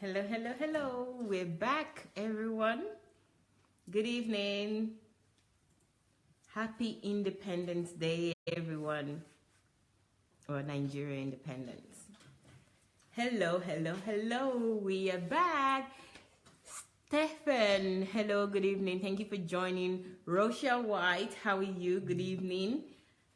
Hello, hello, hello. We're back, everyone. Good evening. Happy Independence Day, everyone. Or Nigeria independence. Hello, hello, hello. We are back. Stephen, hello, good evening. Thank you for joining. Rochelle White, how are you? Good evening.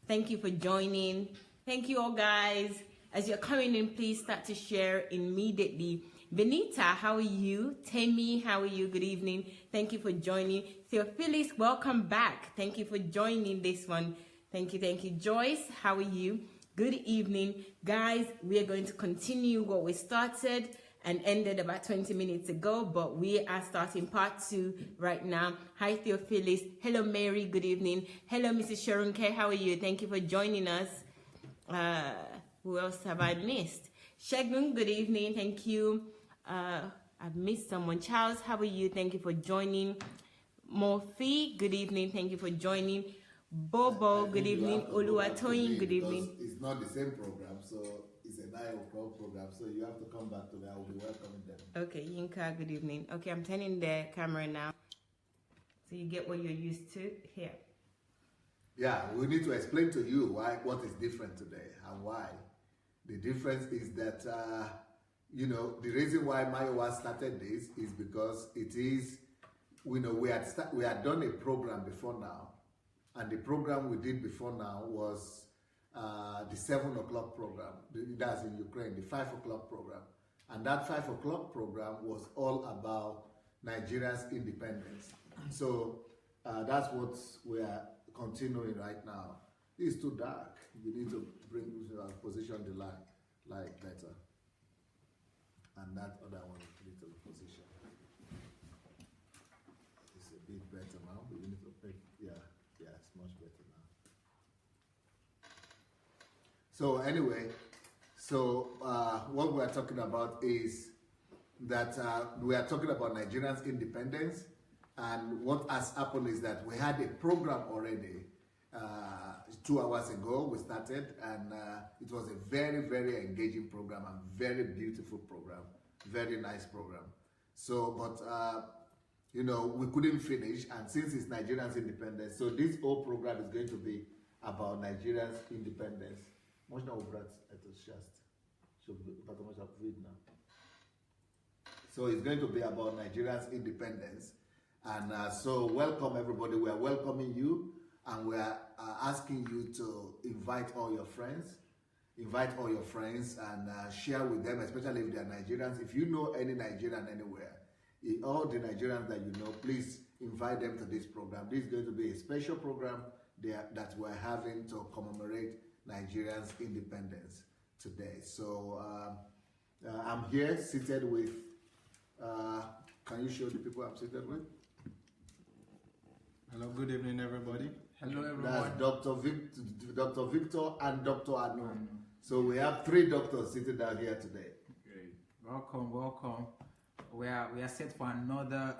Thank you for joining. Thank you all, guys. As you're coming in, please start to share immediately. Benita, how are you? Temi, how are you? Good evening. Thank you for joining. Theophilus, welcome back. Thank you for joining this one. Thank you, thank you. Joyce, how are you? Good evening. Guys, we are going to continue what we started and ended about 20 minutes ago, but we are starting part 2 right now. Hi, Theophilus. Hello, Mary. Good evening. Hello, Mrs. Sharunke. How are you? Thank you for joining us. Who else have I missed? Shegun, good evening. Thank you. I've missed someone. Charles, how are you? Thank you for joining. Morphe, good evening. Thank you for joining. Bobo, good evening. Oluwatoyin, good evening. It's not the same program, so it's a 9 o'clock program, so you have to come back to me. I will be welcoming them. Okay, Yinka, good evening. Okay, I'm turning the camera now, so you get what you're used to here. Yeah, we need to explain to you what is different today and why. The difference is that, the reason why Mayowa started this is because it is, we had done a program before now, and the program we did before now was the 7 o'clock program. That's in Ukraine, the 5 o'clock program. And that 5 o'clock program was all about Nigeria's independence. So that's what we are continuing right now. It's too dark. We need to position the light better. And that other one is a little position. It's a bit better now. We need to pick, yeah, it's much better now. So anyway, what we are talking about is that we are talking about Nigerians' independence, and what has happened is that we had a program already 2 hours ago. We started, and it was a very, very engaging program and very beautiful program, very nice program. So, but we couldn't finish, and since it's Nigerians' independence, so this whole program is going to be about Nigerians' independence. So it's going to be about Nigeria's independence. And so welcome everybody. We are welcoming you, and we are asking you to invite all your friends. Invite all your friends and share with them, especially if they are Nigerians. If you know any Nigerian anywhere, all the Nigerians that you know, please invite them to this program. This is going to be a special program that we're having to commemorate Nigerians' independence today. So I'm here seated with, can you show the people I'm seated with? Hello, good evening, everybody. Hello, everyone. That's Dr. Victor and Dr. Anu. So we have 3 doctors sitting down here today. Great. Welcome. We are set for another.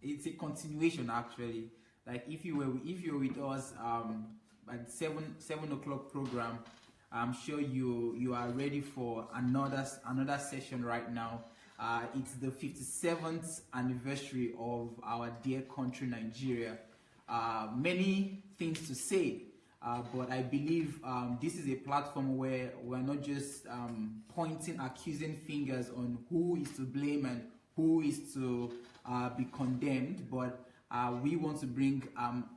It's a continuation, actually. Like if you were with us at 7 o'clock program, I'm sure you are ready for another session right now. It's the 57th anniversary of our dear country, Nigeria. Many things to say, but I believe this is a platform where we're not just pointing accusing fingers on who is to blame and who is to be condemned, but we want to bring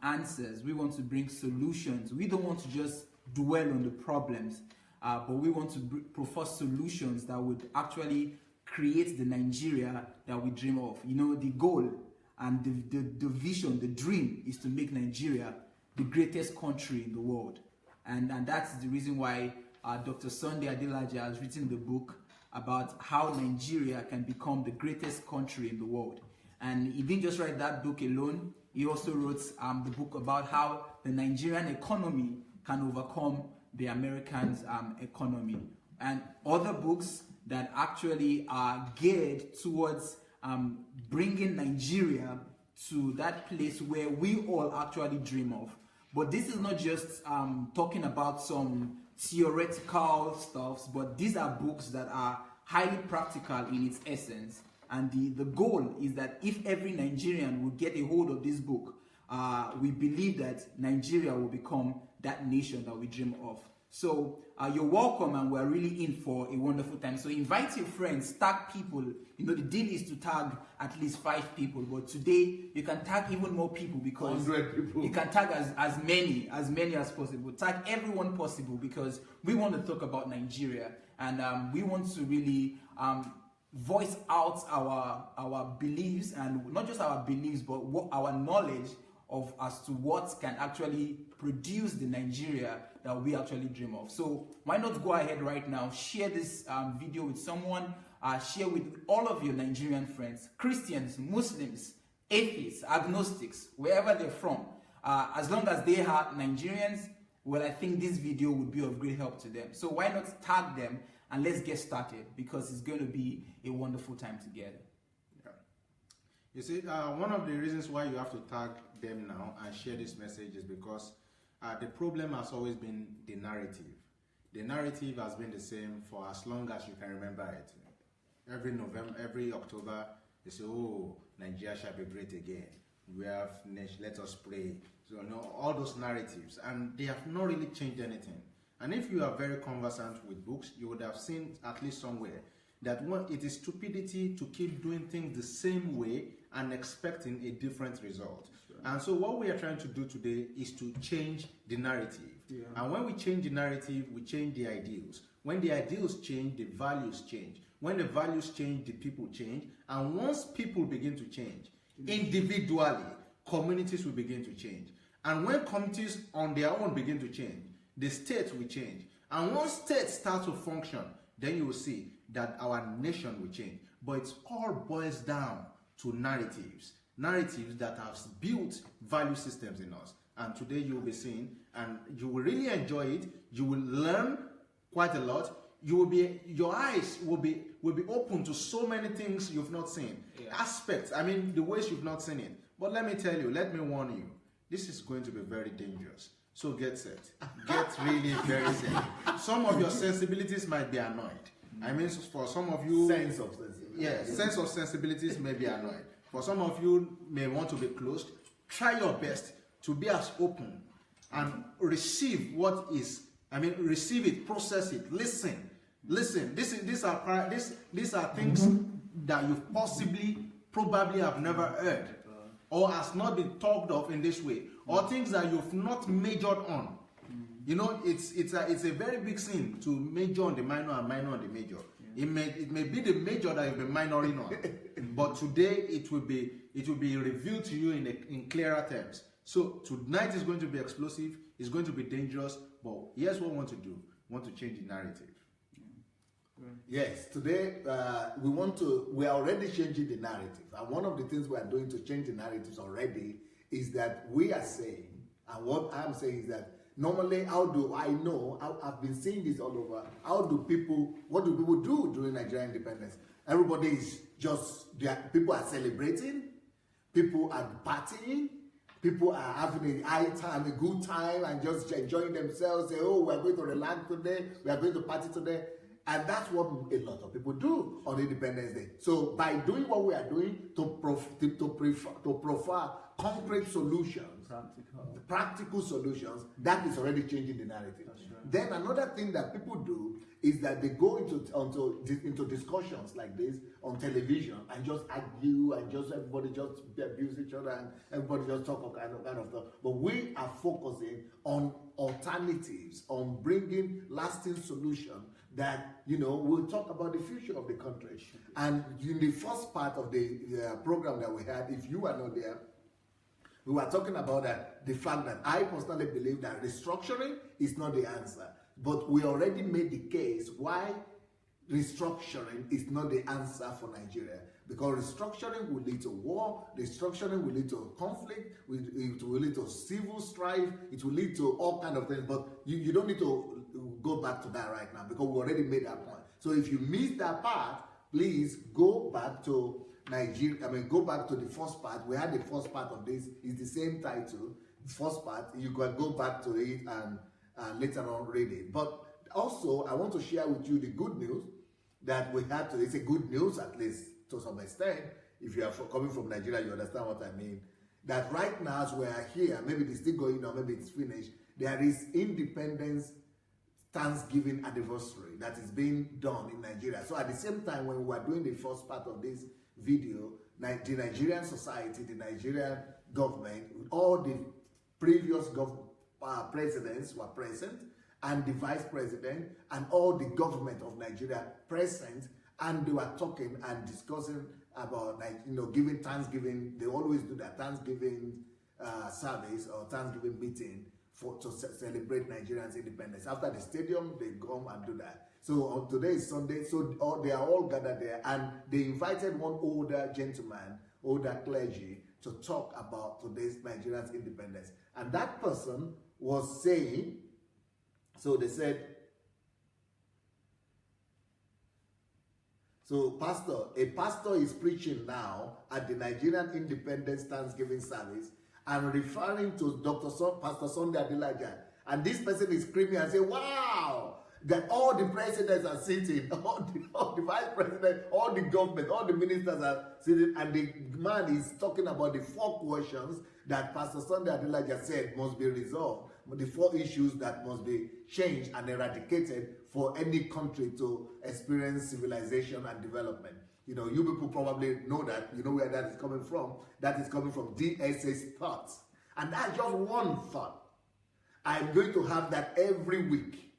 answers. We want to bring solutions. We don't want to just dwell on the problems, but we want to propose solutions that would actually create the Nigeria that we dream of. The goal and the vision, the dream is to make Nigeria the greatest country in the world. And that's the reason why Dr. Sunday Adelaja has written the book about how Nigeria can become the greatest country in the world. And he didn't just write that book alone. He also wrote the book about how the Nigerian economy can overcome the Americans' economy. And other books that actually are geared towards bringing Nigeria to that place where we all actually dream of. But this is not just talking about some theoretical stuff, but these are books that are highly practical in its essence. And the goal is that if every Nigerian would get a hold of this book, we believe that Nigeria will become that nation that we dream of. So you're welcome, and we're really in for a wonderful time. So invite your friends, tag people. You know, the deal is to tag at least 5 people, but today you can tag even more people, because 100 people. You can tag as many as possible. Tag everyone possible, because we want to talk about Nigeria, and we want to really voice out our beliefs, and not just our beliefs, but what our knowledge of as to what can actually produce the Nigeria that we actually dream of. So why not go ahead right now, share this video with someone, share with all of your Nigerian friends, Christians, Muslims, atheists, agnostics, wherever they're from. As long as they are Nigerians, well, I think this video would be of great help to them. So why not tag them, and let's get started, because it's going to be a wonderful time together. Yeah. You see, one of the reasons why you have to tag them now and share this message is because the problem has always been the narrative. The narrative has been the same for as long as you can remember it. Every November, every October, they say, oh, Nigeria shall be great again. We have, let us pray. So, you know, all those narratives, and they have not really changed anything. And if you are very conversant with books, you would have seen at least somewhere that it is stupidity to keep doing things the same way and expecting a different result. Sure. And so what we are trying to do today is to change the narrative. Yeah. And when we change the narrative, we change the ideals. When the ideals change, the values change. When the values change, the people change. And once people begin to change, individually, communities will begin to change. And when communities on their own begin to change, the state will change. And once states start to function, then you will see that our nation will change. But it all boils down to narratives. Narratives that have built value systems in us. And today you will be seeing, and you will really enjoy it. You will learn quite a lot. Your eyes will be open to so many things you've not seen. Yeah. Aspects, I mean, the ways you've not seen it. But let me tell you, let me warn you, this is going to be very dangerous. So get set. Get really very set. Some of your sensibilities might be annoyed. I mean, for some of you... Sense of sensibility. Yeah, sense of sensibilities may be annoyed. For some of you may want to be closed. Try your best to be as open and receive what is... I mean, receive it, process it, listen. Listen. These are things that you probably have never heard, or has not been talked of in this way, or things that you've not majored on. You know, it's a very big sin to major on the minor and minor on the major. Yeah. It may be the major that you've been minoring on, but today it will be revealed to you in clearer terms. So tonight is going to be explosive. It's going to be dangerous. But here's what we want to do. We want to change the narrative. Yes, today we are already changing the narrative. And one of the things we are doing to change the narratives already is that we are saying, and what I'm saying is that normally, how do I know, I've been seeing this all over, what do people do during Nigerian independence? Everybody is people are celebrating, people are partying, people are having a good time and just enjoying themselves, say, oh, we're going to relax today, we are going to party today. And that's what a lot of people do on Independence Day. So by doing what we are doing to prefer concrete solutions, practical solutions, that is already changing the narrative. Right. Then another thing that people do is that they go into discussions like this on television and just argue and just everybody just abuse each other and everybody just talk all kind of stuff. But we are focusing on alternatives, on bringing lasting solutions that, you know, we'll talk about the future of the country. And in the first part of the program that we had, if you are not there, we were talking about the fact that I personally believe that restructuring is not the answer. But we already made the case why restructuring is not the answer for Nigeria. Because restructuring will lead to war, restructuring will lead to conflict, it will lead to civil strife, it will lead to all kinds of things. But you don't need to go back to that right now because we already made that point. So if you missed that part, please go back to Nigeria. Go back to the first part. We had the first part of this. It's the same title. The first part. You can go back to it and later on read it. But also, I want to share with you the good news that we had to, it's a good news at least to some extent. If you are coming from Nigeria, you understand what I mean. That right now as we are here, maybe it's still going on, maybe it's finished, there is Independence Thanksgiving anniversary that is being done in Nigeria. So at the same time, when we were doing the first part of this video, the Nigerian society, the Nigerian government, all the previous presidents were present, and the vice president, and all the government of Nigeria present, and they were talking and discussing about, like, you know, giving Thanksgiving. They always do that Thanksgiving service or Thanksgiving meeting to celebrate Nigerians' independence. After the stadium, they come and do that. So on today is Sunday, so they are all gathered there, and they invited one older gentleman, older clergy, to talk about today's Nigerians' independence. And that person was saying, so they said, so a pastor is preaching now at the Nigerian Independence Thanksgiving service and referring to Pastor Sunday Adelaja. And this person is screaming and saying, wow, that all the presidents are sitting, all the vice presidents, all the government, all the ministers are sitting, and the man is talking about the 4 questions that Pastor Sunday Adelaja said must be resolved, the 4 issues that must be changed and eradicated for any country to experience civilization and development. You know, you people probably know that, you know where that is coming from. That is coming from DSA's thoughts. And that's just one thought. I'm going to have that every week,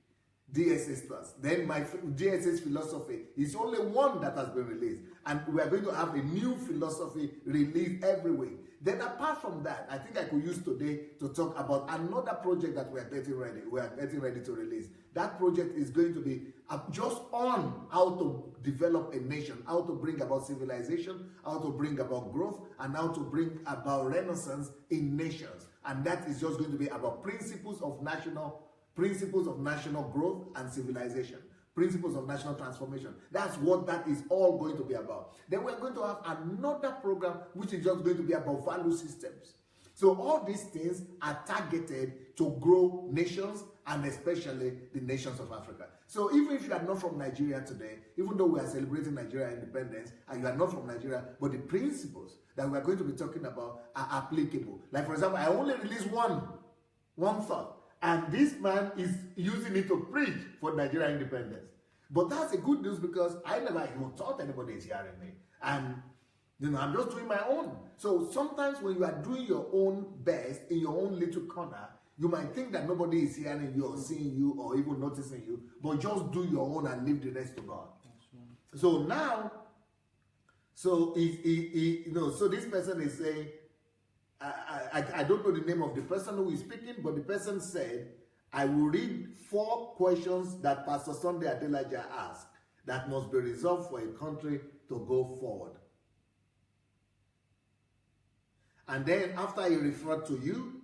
DSA's thoughts. Then my DSA's philosophy is only one that has been released. And we are going to have a new philosophy released every week. Then apart from that, I think I could use today to talk about another project that we are getting ready. We are getting ready to release. That project is going to be just on how to develop a nation, how to bring about civilization, how to bring about growth, and how to bring about renaissance in nations. And that is just going to be about principles of national growth and civilization. Principles of national transformation. That's what that is all going to be about. Then we're going to have another program which is just going to be about value systems. So all these things are targeted to grow nations, and especially the nations of Africa. So even if you are not from Nigeria today, even though we are celebrating Nigeria independence, and you are not from Nigeria, but the principles that we are going to be talking about are applicable. Like, for example, I only released one thought. And this man is using it to preach for Nigeria independence. But that's a good news, because I never even thought anybody is hearing me. And, you know, I'm just doing my own. So sometimes when you are doing your own best in your own little corner, you might think that nobody is hearing you or seeing you or even noticing you, but just do your own and leave the rest to God. Right. So now, so this person is saying, I don't know the name of the person who is speaking, but the person said, I will read 4 questions that Pastor Sunday Adelaja asked that must be resolved for a country to go forward. And then after he referred to you,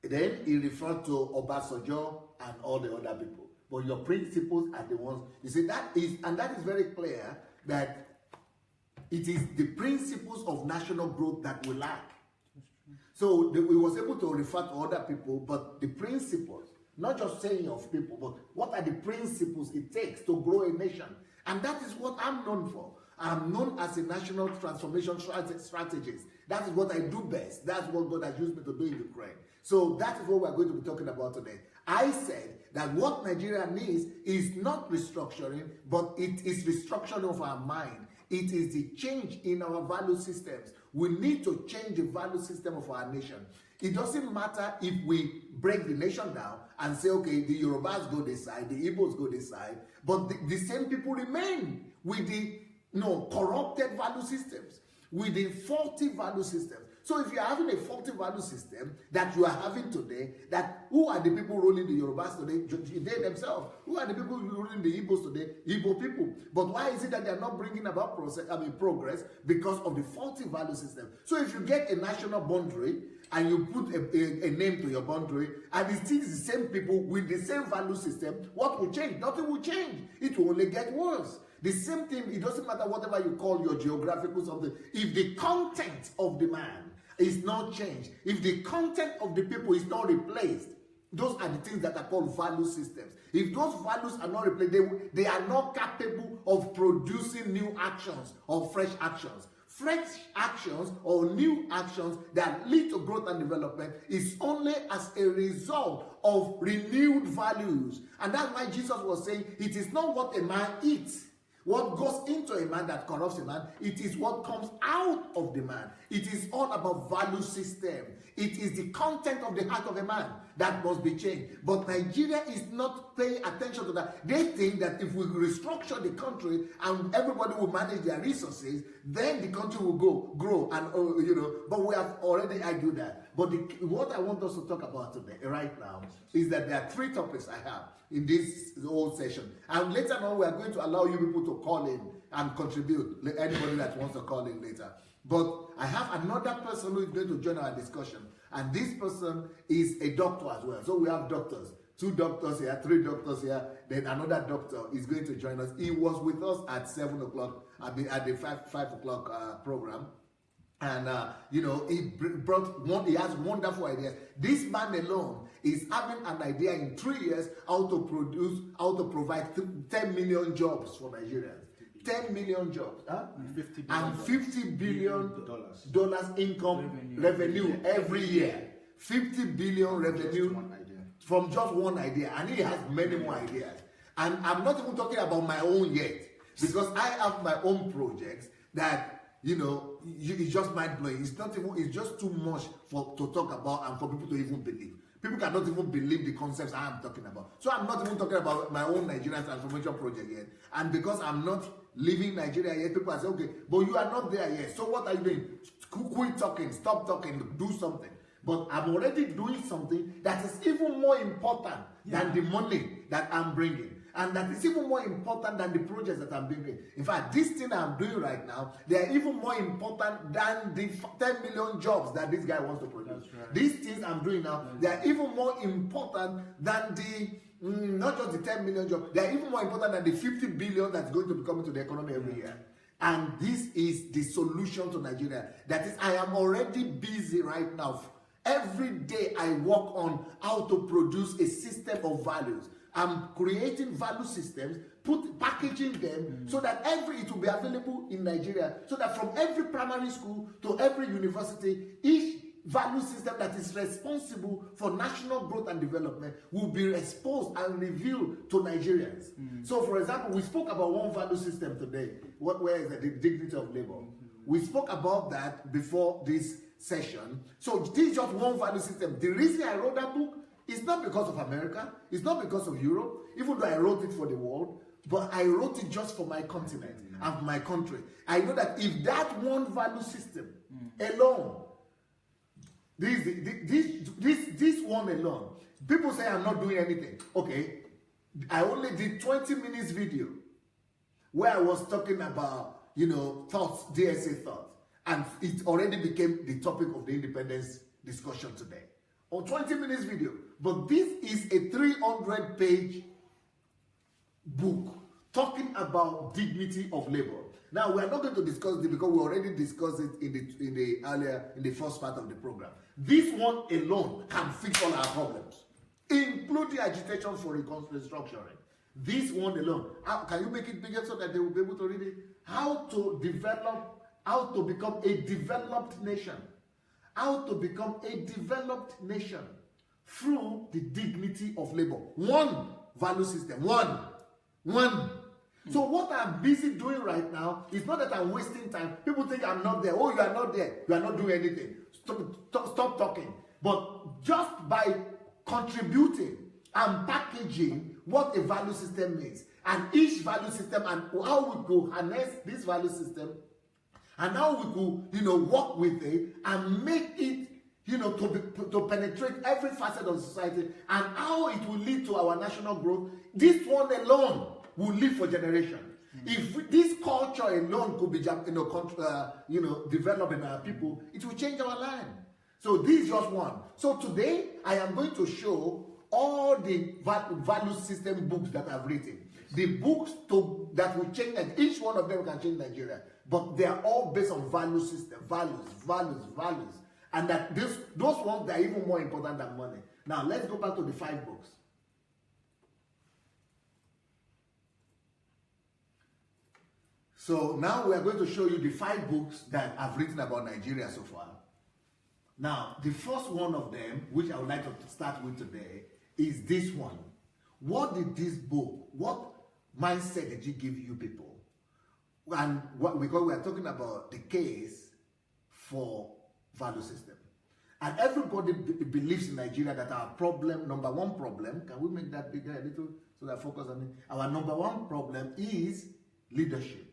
then he referred to Obasanjo and all the other people. But your principles are the ones, you see, that is very clear, that it is the principles of national growth that we lack. So we was able to refer to other people, but the principles, not just saying of people, but what are the principles it takes to grow a nation? And that is what I'm known for. I'm known as a national transformation strategist. That is what I do best. That's what God has used me to do in Ukraine. So that is what we're going to be talking about today. I said that what Nigeria needs is not restructuring, but it is restructuring of our mind. It is the change in our value systems. We need to change the value system of our nation. It doesn't matter if we break the nation down and say, okay, the Yorubas go this side, the Igbos go this side, but the same people remain with the corrupted value systems, with the faulty value systems. So if you are having a faulty value system that you are having today, that who are the people ruling the Yorubas today? They themselves. Who are the people ruling the Igbos today? Igbo people. But why is it that they are not bringing about progress? Because of the faulty value system. So if you get a national boundary and you put a name to your boundary, and it still is the same people with the same value system, what will change? Nothing will change. It will only get worse. The same thing, it doesn't matter whatever you call your geographical something. If the content of the man is not changed, if the content of the people is not replaced, Those are the things that are called value systems. If those values are not replaced, they are not capable of producing new actions or fresh actions. Fresh actions or new actions that lead to growth and development is only as a result of renewed values. And that's why Jesus was saying, it is not what a man eats, what goes into a man that corrupts a man. It is what comes out of the man. It is all about value system. It is the content of the heart of a man that must be changed. But Nigeria is not paying attention to that. They think that if we restructure the country and everybody will manage their resources, then the country will grow. And but we have already argued that. But what I want us to talk about today, right now, is that there are 3 topics I have in this whole session. And later on, we are going to allow you people to call in and contribute. Anybody that wants to call in later. But I have another person who is going to join our discussion. And this person is a doctor as well. So we have doctors. 2 doctors here, 3 doctors here. Then another doctor is going to join us. He was with us at 7 o'clock, at the 5 o'clock program. And, he has wonderful ideas. This man alone is having an idea in 3 years how to provide 10 million jobs for Nigerians. 10 million jobs, and $50 billion income revenue every year. 50 billion revenue from just one idea, and he has many more ideas. And I'm not even talking about my own yet, because I have my own projects that it's just mind blowing. It's just too much to talk about and for people to even believe. People cannot even believe the concepts I am talking about. So I'm not even talking about my own Nigerian transformation project yet. And because I'm not leaving Nigeria yet, people are saying, okay, but you are not there yet. So what are you doing? Quit talking, stop talking, do something. But I'm already doing something that is even more important than the money that I'm bringing. And that is even more important than the projects that I'm bringing. In fact, this thing I'm doing right now, they are even more important than the 10 million jobs that this guy wants to produce. Right. These things I'm doing now, they are even more important than not just the 10 million jobs, they are even more important than the 50 billion that's going to be coming to the economy every year. And this is the solution to Nigeria. That is, I am already busy right now. Every day I work on how to produce a system of values. I'm creating value systems, packaging them so that it will be available in Nigeria, so that from every primary school to every university, each value system that is responsible for national growth and development will be exposed and revealed to Nigerians. So, for example, we spoke about one value system today. Where is the dignity of labor? We spoke about that before this session. So this is just one value system. The reason I wrote that book is not because of America, it's not because of Europe, even though I wrote it for the world, but I wrote it just for my continent and my country. I know that if that one value system alone, this one alone, people say I'm not doing anything. Okay, I only did 20 minutes video where I was talking about, thoughts, DSA thoughts, and it already became the topic of the independence discussion today. Or 20 minutes video. But this is a 300-page book talking about dignity of labor. Now, we are not going to discuss it because we already discussed it in the first part of the program. This one alone can fix all our problems, including agitation for reconstructuring. This one alone. Can you make it bigger so that they will be able to read it? How to become a developed nation. How to become a developed nation through the dignity of labor. One value system. One. So what I'm busy doing right now is not that I'm wasting time. People think I'm not there. Oh, you are not there. You are not doing anything. Stop talking. But just by contributing and packaging what a value system means, and each value system and how we go harness this value system, and how we could, work with it and make it, to penetrate every facet of society, and how it will lead to our national growth. This one alone will live for generations. If this culture alone could be, developed in our people, it will change our land. So this is just one. So today I am going to show all the value system books that I've written. The books that will change, and each one of them can change Nigeria. But they are all based on value system, values. And that those ones, they are even more important than money. Now, let's go back to the 5 books. So now we are going to show you the 5 books that I've written about Nigeria so far. Now, the first one of them, which I would like to start with today, is this one. What did this book, what mindset did it give you people? And because we are talking about the case for value system. And everybody believes in Nigeria that our problem, number one problem, can we make that bigger a little so that I focus on it? Our number one problem is leadership.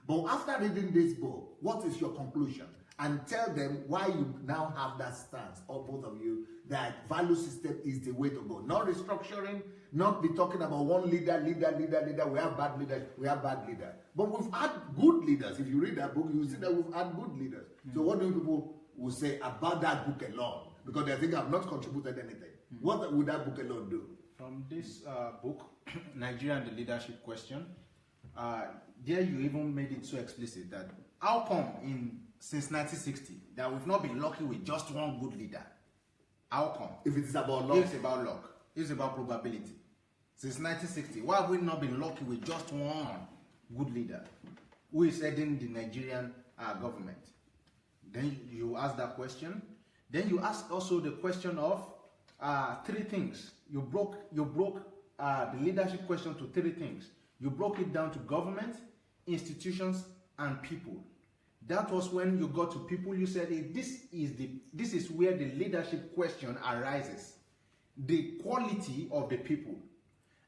But after reading this book, what is your conclusion? And tell them why you now have that stance, or both of you, that value system is the way to go. Not restructuring, not be talking about one leader. We have bad leaders, we have bad leaders. But we've had good leaders. If you read that book, you will see that we've had good leaders. So what do people will say about that book alone? Because they think I've not contributed anything. What would that book alone do? From this book, Nigeria and the Leadership Question, there you even made it so explicit that how come since 1960 that we've not been lucky with just one good leader? How come? If it is about luck. It's about luck. It's about probability. Since 1960, why have we not been lucky with just one good leader who is heading the Nigerian government? Then you ask that question. Then you ask also the question of 3 things. You broke the leadership question to 3 things. You broke it down to government, institutions, and people. That was when you got to people. You said, hey, this is where the leadership question arises, the quality of the people.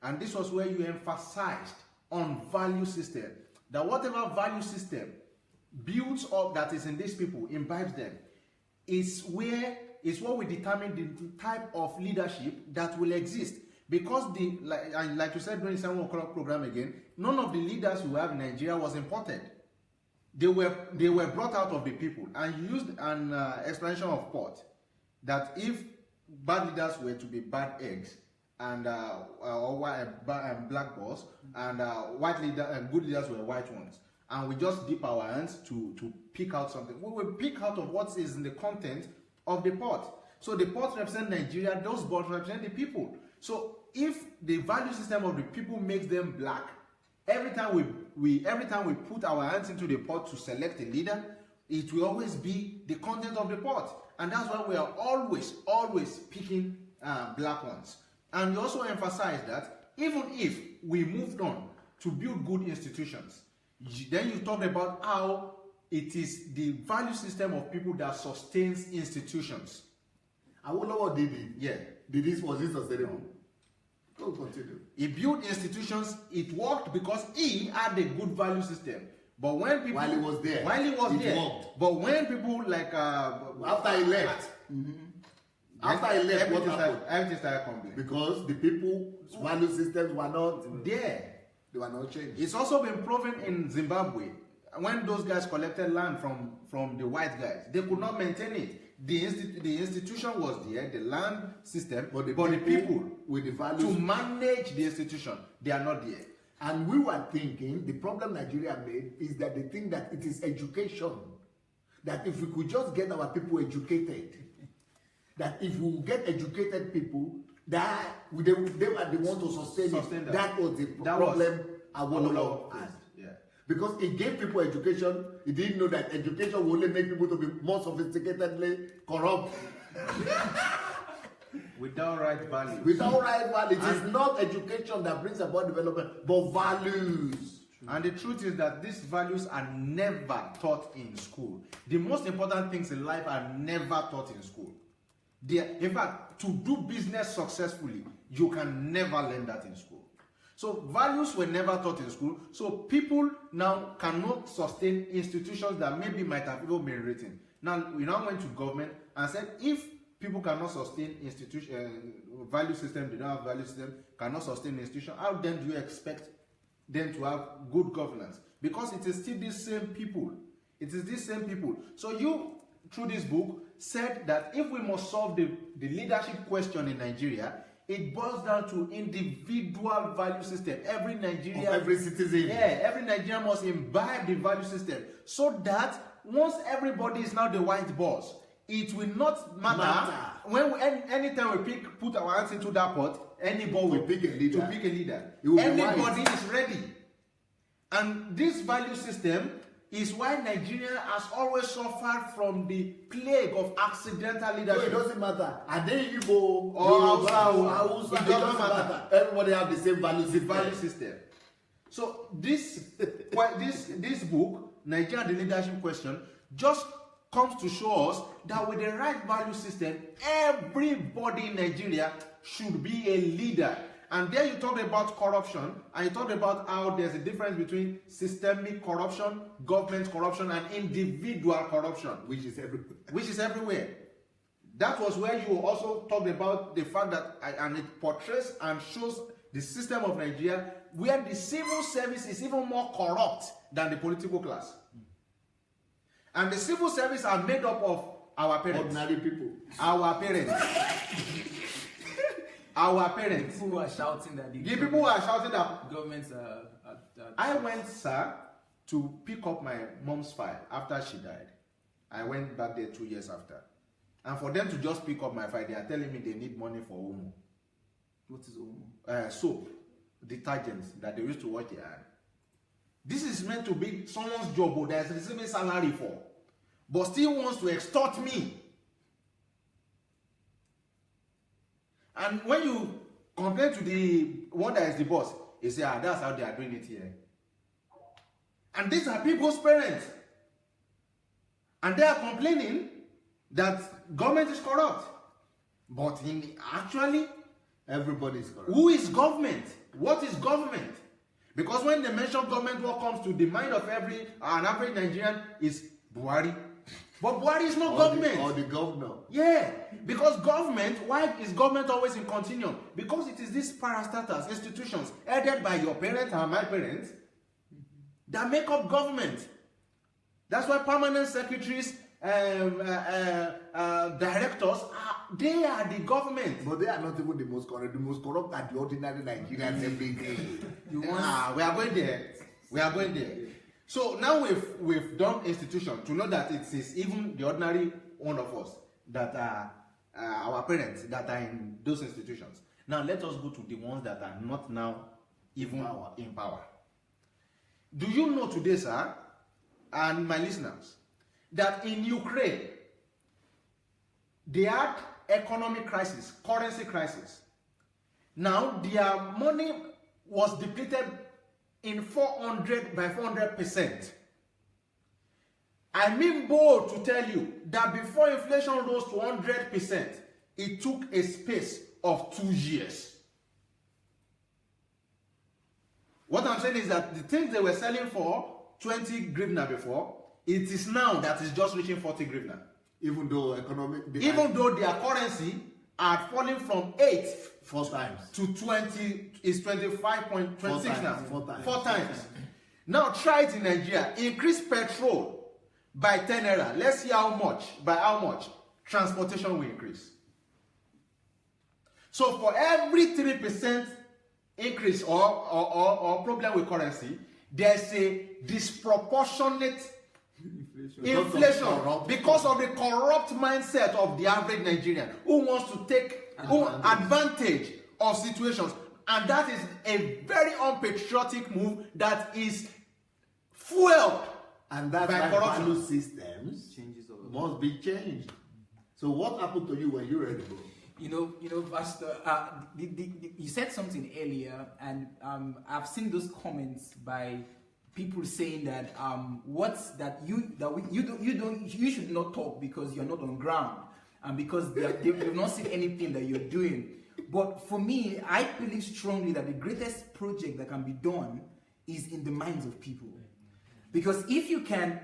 And this was where you emphasized on value system, that whatever value system builds up that is in these people, imbibes them, is what will determine the type of leadership that will exist. Because like you said during the 7 o'clock program again, none of the leaders we have in Nigeria was imported. They were brought out of the people. And you used an explanation of Port, that if bad leaders were to be bad eggs, and black balls, and good leaders were white ones, and we just dip our hands to pick out something, we will pick out of what is in the content of the pot. So the pot represent Nigeria, those balls represent the people. So if the value system of the people makes them black, every time we put our hands into the pot to select a leader, it will always be the content of the pot. And that's why we are always picking black ones. And you also emphasize that even if we moved on to build good institutions, then you talked about how it is the value system of people that sustains institutions. Awolowo did it. Yeah. Was it sustainable? Go continue. He built institutions. It worked because he had a good value system. But when people while he was there, worked. But when people like after he left, after he left, what happened? Everything started crumbling because the people's value systems were not there. They were not changed. It's also been proven in Zimbabwe when those guys collected land from the white guys. They could not maintain it. The institution was there, the land system, but the people with the values to manage the institution, they are not there. And we were thinking, the problem Nigeria made is that they think that it is education. That if we could just get our people educated, that if we get educated people, that they were the ones to sustain it. That was the problem Awolowo had. Yeah. Because it gave people education, he didn't know that education will only make people to be more sophisticatedly corrupt. Without right values. Without right values. It is not education that brings about development, but values. And the truth is that these values are never taught in school. The most important things in life are never taught in school. In fact, to do business successfully, you can never learn that in school. So values were never taught in school. So people now cannot sustain institutions that maybe might have even been written. Now we now went to government and said, if people cannot sustain value system, they don't have value system, cannot sustain institution, how then do you expect them to have good governance? Because it is still these same people. It is these same people. So you, through this book, said that if we must solve the leadership question in Nigeria, it boils down to individual value system. Every Nigerian, every citizen. Yeah, every Nigerian must imbibe the value system so that once everybody is now the white boss, it will not matter. When anytime we put our hands into that pot, anybody will pick a leader. Anybody is ready. And this value system is why Nigeria has always suffered from the plague of accidental leadership. So it doesn't matter. Are they Igbo or Hausa? It doesn't matter. Everybody have the same value system. So this book, Nigeria the Leadership Question, just comes to show us that with the right value system, everybody in Nigeria should be a leader. And there you talked about corruption, and you talked about how there's a difference between systemic corruption, government corruption, and individual corruption, which is everywhere. That was where you also talked about the fact that, and it portrays and shows the system of Nigeria where the civil service is even more corrupt than the political class. And the civil service are made up of our parents. Ordinary people. Our parents. Our parents. The people who are shouting that the people who are shouting that governments I went, sir, to pick up my mom's file after she died. I went back there 2 years after. And for them to just pick up my file, they are telling me they need money for Omo. What is Omo? Soap, detergents that they used to wash their hand. This is meant to be someone's job who is receiving salary for, but still wants to extort me. And when you complain to the one that is the boss, he say, that's how they are doing it here. And these are people's parents. And they are complaining that government is corrupt. But actually, everybody is corrupt. Who is government? What is government? Because when they mention government, what comes to the mind of an average Nigerian is Buhari. But Buhari is not government. Or the governor. Yeah. Because government, why is government always in continuum? Because it is these parastatals, institutions, headed by your parents and my parents, that make up government. That's why permanent secretaries, directors, they are the government. But they are not even the most corrupt. The most corrupt are the ordinary Nigerians every day. We are going there. We are going there. So now we've done institution to know that it is even the ordinary one of us that are our parents that are in those institutions. Now let us go to the ones that are not now even in power. Do you know today, sir, and my listeners, that in Ukraine they had economic crisis, currency crisis. Now their money was depleted in 400%. I mean bold to tell you that before inflation rose to 100%, it took a space of 2 years. What I'm saying is that the things they were selling for 20 hryvnia before, it is now that is just reaching 40 hryvnia. Even though their currency had fallen from 8 4 times to 20 is 25.26 now. 4 times. Now try it in Nigeria. Increase petrol by 10 naira. Let's see how much. By how much? Transportation will increase. So for every 3% increase or problem with currency, there's a disproportionate inflation because of the corrupt mindset of the average Nigerian who wants to take advantage of situations, and that is a very unpatriotic move that is fueled and that's by why corruption. Value systems must be changed. So what happened to you when you read the book? You know, Pastor, you said something earlier, and I've seen those comments by people saying that you should not talk because you're not on ground, and because they've not seen anything that you're doing. But for me, I believe strongly that the greatest project that can be done is in the minds of people. Because if you can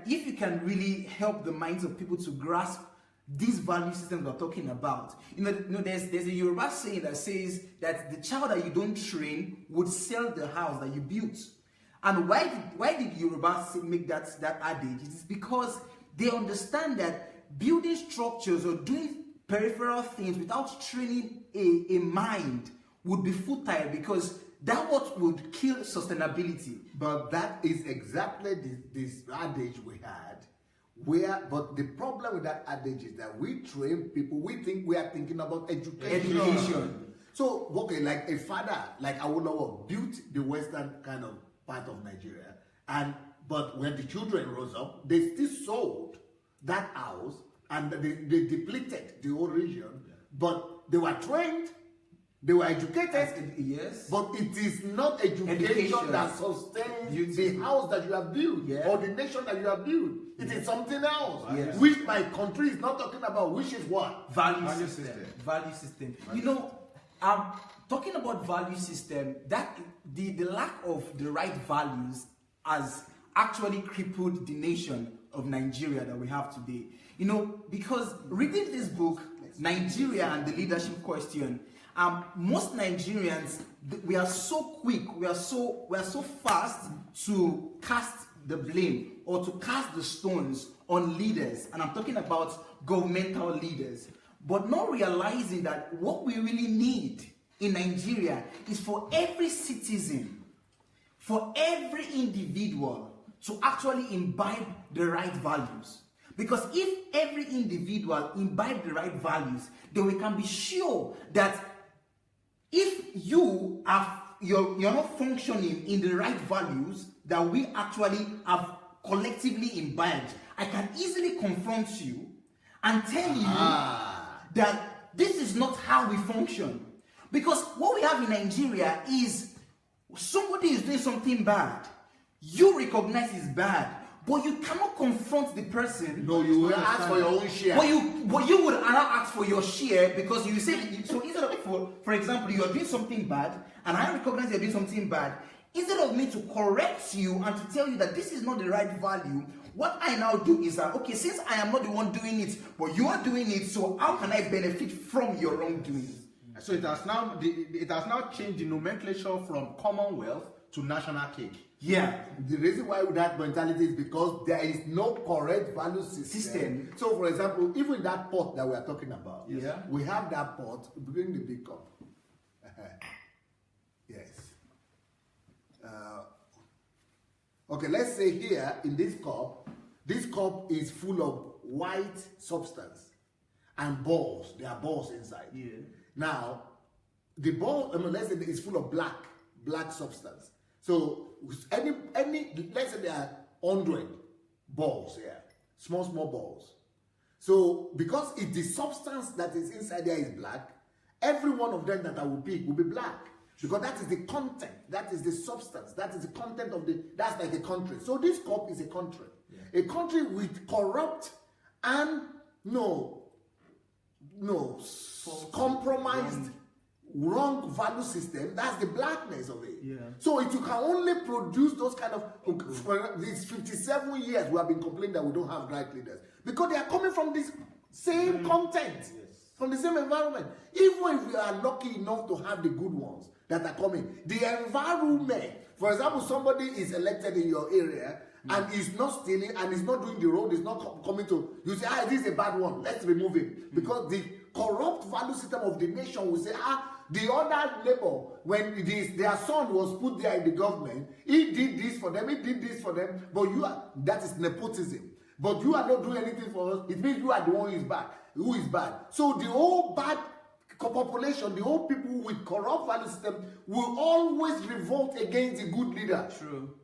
really help the minds of people to grasp these value systems we're talking about, there's a Yoruba saying that says that the child that you don't train would sell the house that you built. And why did Yoruba make that adage? It is because they understand that building structures or doing peripheral things without training a mind would be futile, because that what would kill sustainability. But that is exactly this adage we had But the problem with that adage is that we train people, we think we are thinking about Education. So, okay, like a father, like Awolowo, built the western kind of part of Nigeria, but when the children rose up, they still sold that house and they depleted the whole region, but they were trained, they were educated. Yes. But it is not education that sustains the house that you have built or the nation that you have built. It is something else, which my country is not talking about, which is what? Value system. Value system. You know, talking about value system, that the lack of the right values has actually crippled the nation of Nigeria that we have today. You know, because reading this book, Nigeria and the Leadership Question, most Nigerians, we are so quick, we are so fast to cast the blame or to cast the stones on leaders, and I'm talking about governmental leaders, but not realizing that what we really need in Nigeria is for every citizen, for every individual to actually imbibe the right values. Because if every individual imbibe the right values, then we can be sure that if you're not functioning in the right values that we actually have collectively imbibed, I can easily confront you and tell you that this is not how we function. Because what we have in Nigeria is somebody is doing something bad. You recognize it's bad, but you cannot confront the person. No, you will ask for your own share. But you would not ask for your share because you say, so instead of, for example, you're doing something bad, and I recognize you're doing something bad, instead of me to correct you and to tell you that this is not the right value, what I now do is that, okay, since I am not the one doing it, but you are doing it, so how can I benefit from your wrongdoing? So it has now changed the nomenclature from Commonwealth to national cake. Yeah. The reason why that mentality is because there is no correct value system. So, for example, even that pot that we are talking about, we have that pot, bring the big cup. Yes. Okay, let's say here in this cup is full of white substance and balls. There are balls inside. Yeah. Now, the ball, let's say it's full of black substance. So any let's say there are 100 balls here, small balls. So because it's the substance that is inside there is black, every one of them that I will pick will be black. Because that is the content, that is the substance, that is the content of that's like a country. So this cup is a country. Yeah. A country with corrupt and compromised wrong value system. That's the blackness of it. Yeah. So you can only produce those kind of, for these 57 years we have been complaining that we don't have right leaders because they are coming from this same content, from the same environment. Even if we are lucky enough to have the good ones that are coming, the environment, for example, somebody is elected in your area and is not stealing and is not doing the road, is not coming to, you say, this is a bad one, let's remove him. Because the corrupt value system of the nation will say, the other neighbor, when their son was put there in the government, he did this for them, but that is nepotism. But you are not doing anything for us, it means you are the one who is bad. So the whole bad population, the whole people with corrupt value system will always revolt against the good leader. True.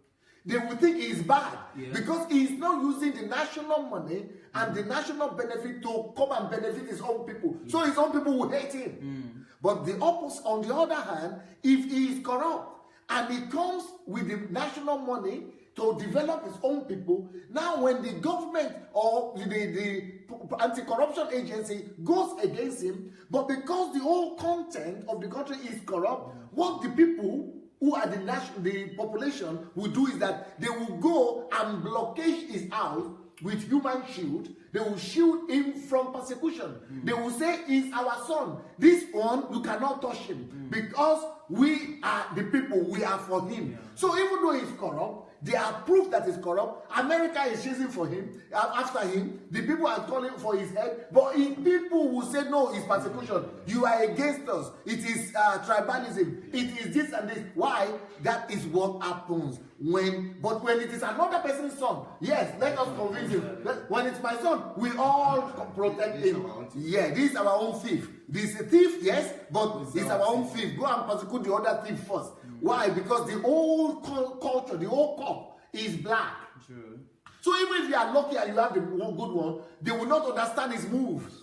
They will think he is bad because he is not using the national money and the national benefit to come and benefit his own people. So his own people will hate him. But the opposite, on the other hand, if he is corrupt and he comes with the national money to develop his own people, now when the government or the anti-corruption agency goes against him, but because the whole content of the country is corrupt, what the people who are the population will do is that they will go and blockade his house with human shield. They will shield him from persecution. They will say, he's our son. This one, you cannot touch him because we are the people, we are for him. So even though he's corrupt, They are proof that is corrupt. America is chasing for him, after him. The people are calling for his head. But if people will say, no, it's persecution. You are against us. It is tribalism. It is this and this. Why? That is what happens but when it is another person's son, yes, let us convince him. When it's my son, we all protect him. Yeah, this is our own thief. This is a thief, yes, but it's our own thief. Go and persecute the other thief first. Why? Because the whole culture, the whole crop is black. True. So even if you are lucky and you have the good one, they will not understand his moves.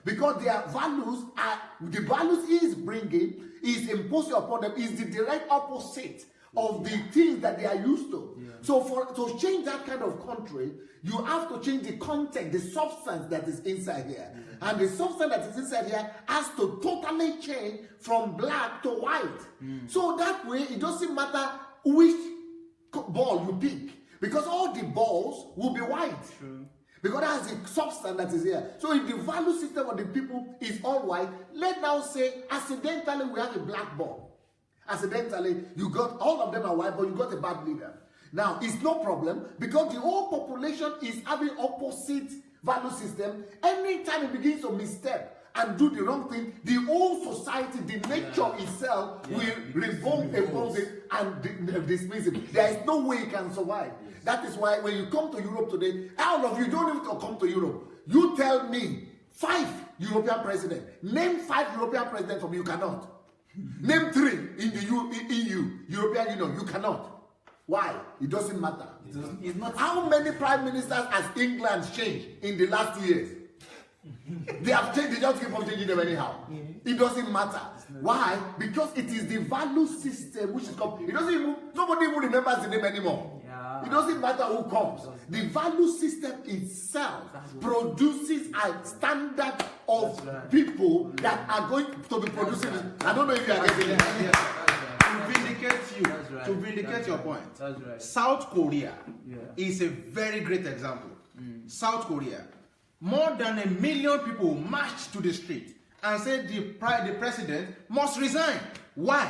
Because their values are, the values he is bringing is imposing upon them is the direct opposite of the things that they are used to. Yeah. So to change that kind of country, you have to change the content, the substance that is inside here. Yeah. And the substance that is inside here has to totally change from black to white. So that way, it doesn't matter which ball you pick, because all the balls will be white. True. Because that's the substance that is here. So if the value system of the people is all white, let's now say accidentally we have a black ball. Accidentally, you got all of them are white, but you got a bad leader. Now, it's no problem because the whole population is having opposite value system. Anytime it begins to misstep and do the wrong thing, the whole society, the nature itself will revolt against it and dismiss it. There is no way it can survive. Yes. That is why when you come to Europe today, all of you don't even come to Europe. You tell me 5 European presidents. Name 5 European presidents from you cannot. Name 3 in the EU, European Union. You cannot. Why? It doesn't matter. It's not. How many prime ministers has England changed in the last 2 years? They have changed. They just keep on changing them anyhow. It doesn't matter. Why? Because it is the value system which is come. It doesn't even. Nobody even remembers the name anymore. It doesn't matter who comes. The value system itself produces a standard of people that are going to be producing. I don't know if you are getting it. To vindicate you, to vindicate your point, South Korea is a very great example. South Korea, more than 1 million people marched to the street and said the president must resign. Why?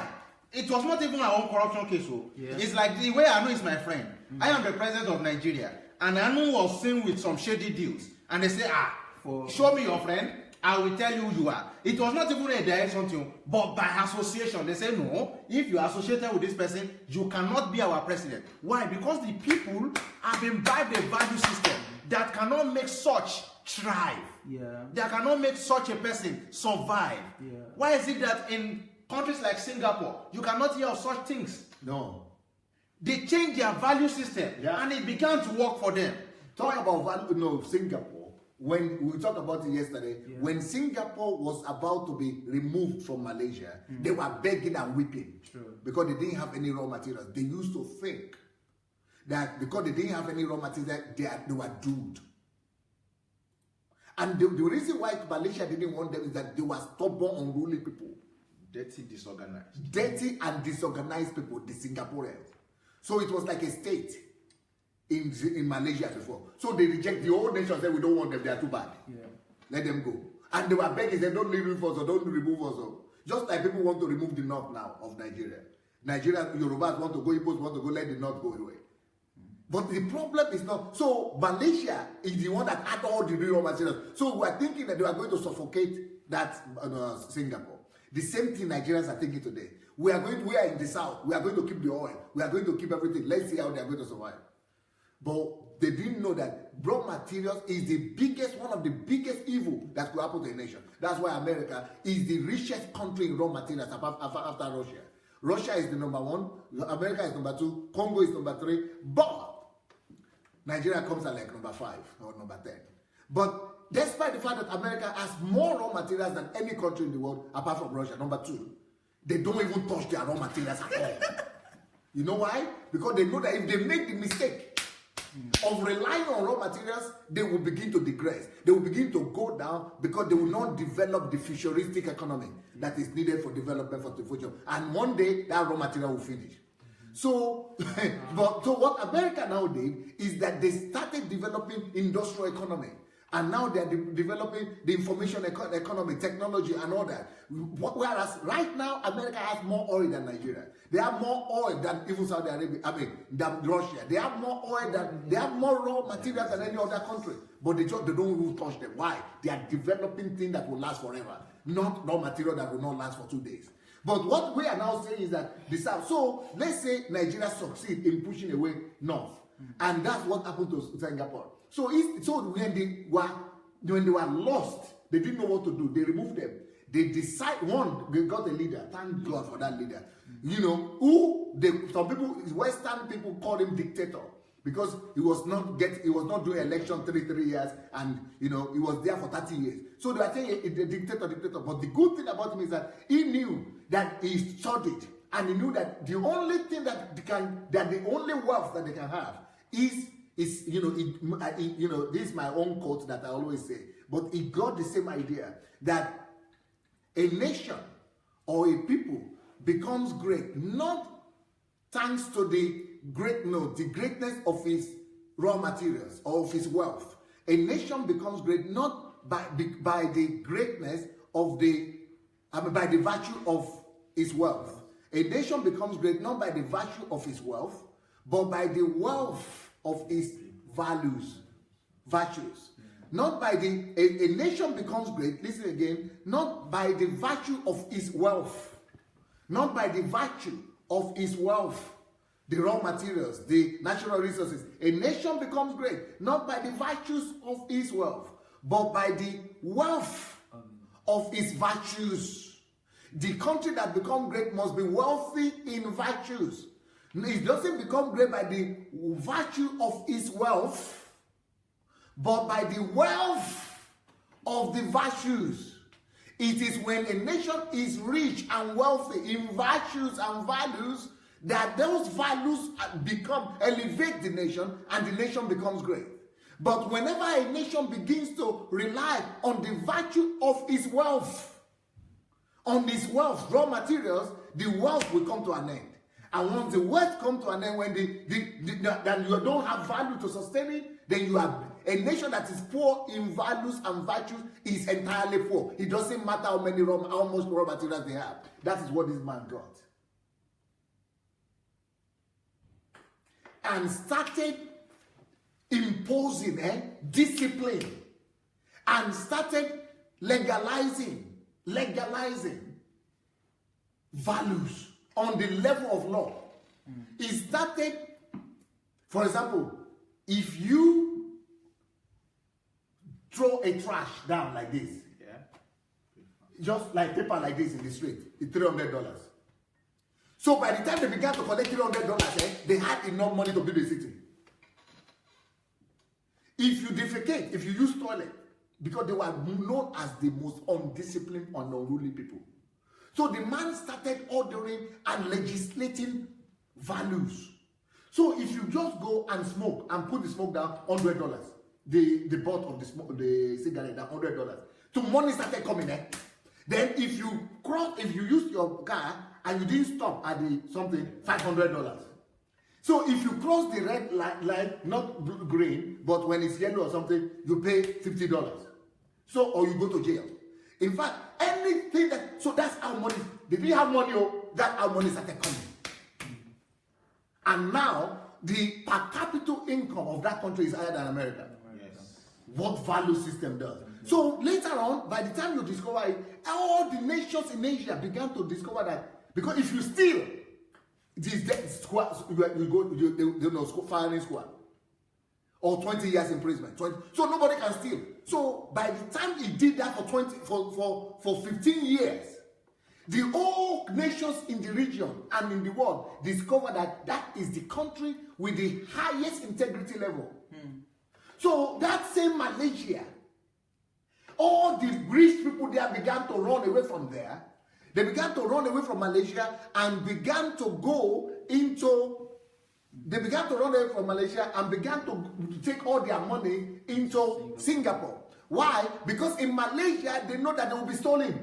It was not even our own corruption case. It's like the way Anu is my friend. I am the president of Nigeria, and Anu was seen with some shady deals. And they say, show me your friend, I will tell you who you are. It was not even a direct something, but by association. They say, no, if you are associated with this person, you cannot be our president. Why? Because the people have imbibed a value system that cannot make such thrive. That cannot make such a person survive. Why is it that in countries like Singapore, you cannot hear of such things? No. They changed their value system and it began to work for them. Talk about value, Singapore. When we talked about it yesterday, when Singapore was about to be removed from Malaysia, they were begging and weeping because they didn't have any raw materials. They used to think that because they didn't have any raw materials, they were doomed. And the reason why Malaysia didn't want them is that they were stubborn, unruly people. Dirty, disorganized. Dirty and disorganized people, the Singaporeans. So it was like a state in Malaysia before. So they reject the whole nation, say we don't want them, they are too bad. Let them go. And they were begging, they don't leave us or don't remove us. Just like people want to remove the north now of Nigeria. Nigeria, Yorubas want to go, Igbos want to go, let the north go away. But the problem is not. So Malaysia is the one that had all the raw materials. So we are thinking that they are going to suffocate that Singapore. The same thing Nigerians are thinking today. We are in the south. We are going to keep the oil. We are going to keep everything. Let's see how they are going to survive. But they didn't know that raw materials is one of the biggest evil that could happen to a nation. That's why America is the richest country in raw materials after Russia. Russia is the number 1. America is number 2. Congo is number 3. But Nigeria comes at like number 5 or number 10. But despite the fact that America has more raw materials than any country in the world apart from Russia, number 2, they don't even touch their raw materials at all. You know why? Because they know that if they make the mistake of relying on raw materials, they will begin to digress. They will begin to go down because they will not develop the futuristic economy that is needed for development for the future. And one day, that raw material will finish. So what America now did is that they started developing industrial economy. And now they're developing the information economy, technology, and all that. Whereas right now, America has more oil than Nigeria. They have more oil than even Saudi Arabia, than Russia. They have more oil they have more raw materials than any other country. But they don't even touch them. Why? They are developing things that will last forever, not raw material that will not last for 2 days. But what we are now saying is that the South. So let's say Nigeria succeed in pushing away north, and that's what happened to Singapore. So when they were lost, they didn't know what to do. They removed them. They they got a leader. Thank God for that leader. Some people, Western people call him dictator because he was not doing election 3 years, and he was there for 30 years. So they were saying a dictator. But the good thing about him is that he knew that he studied, and he knew that the only thing the only wealth that they can have is this is my own quote that I always say, but he got the same idea that a nation or a people becomes great not thanks to the greatness of its raw materials or of its wealth. A nation becomes great not by the greatness of by the virtue of its wealth. A nation becomes great not by the virtue of its wealth, but by the wealth of its virtues. Not by a nation becomes great, listen again, not by the virtue of its wealth, not by the virtue of its wealth, the raw materials, the natural resources. A nation becomes great, not by the virtues of its wealth, but by the wealth of its virtues. The country that becomes great must be wealthy in virtues. It doesn't become great by the virtue of its wealth, but by the wealth of the virtues. It is when a nation is rich and wealthy in virtues and values that those values elevate the nation, and the nation becomes great. But whenever a nation begins to rely on the virtue of its wealth, on its wealth, raw materials, the wealth will come to an end. And once the wealth comes to an end, when then you don't have value to sustain it, then you have a nation that is poor in values and virtues is entirely poor. It doesn't matter how much raw materials they have. That is what this man got. And started imposing discipline, and started legalizing values on the level of law. It started, for example, if you throw a trash down like this, just like paper like this in the street, it's $300. So by the time they began to collect $300, they had enough money to build a city. If you defecate, if you use toilet, because they were known as the most undisciplined and unruly people. So the man started ordering and legislating values. So if you just go and smoke and put the smoke down, $100. The butt of the cigarette down, $100. So money started coming in. Then if you use your car and you didn't stop at something, $500. So if you cross the red light, not green, but when it's yellow or something, you pay $50. So, or you go to jail. In fact, anything so that's how money, they didn't have money, that's how money started coming. And now, the per capita income of that country is higher than America. Yes. What value system does. So later on, by the time you discover it, all the nations in Asia began to discover that, because if you steal, you go firing squad, or 20 years imprisonment. So nobody can steal. So by the time he did that for 15 years, the whole nations in the region and in the world discovered that is the country with the highest integrity level. So that same Malaysia, all the rich people there began to run away from there. They began to run away from Malaysia and began to take all their money into Singapore. Why? Because in Malaysia, they know that they will be stolen.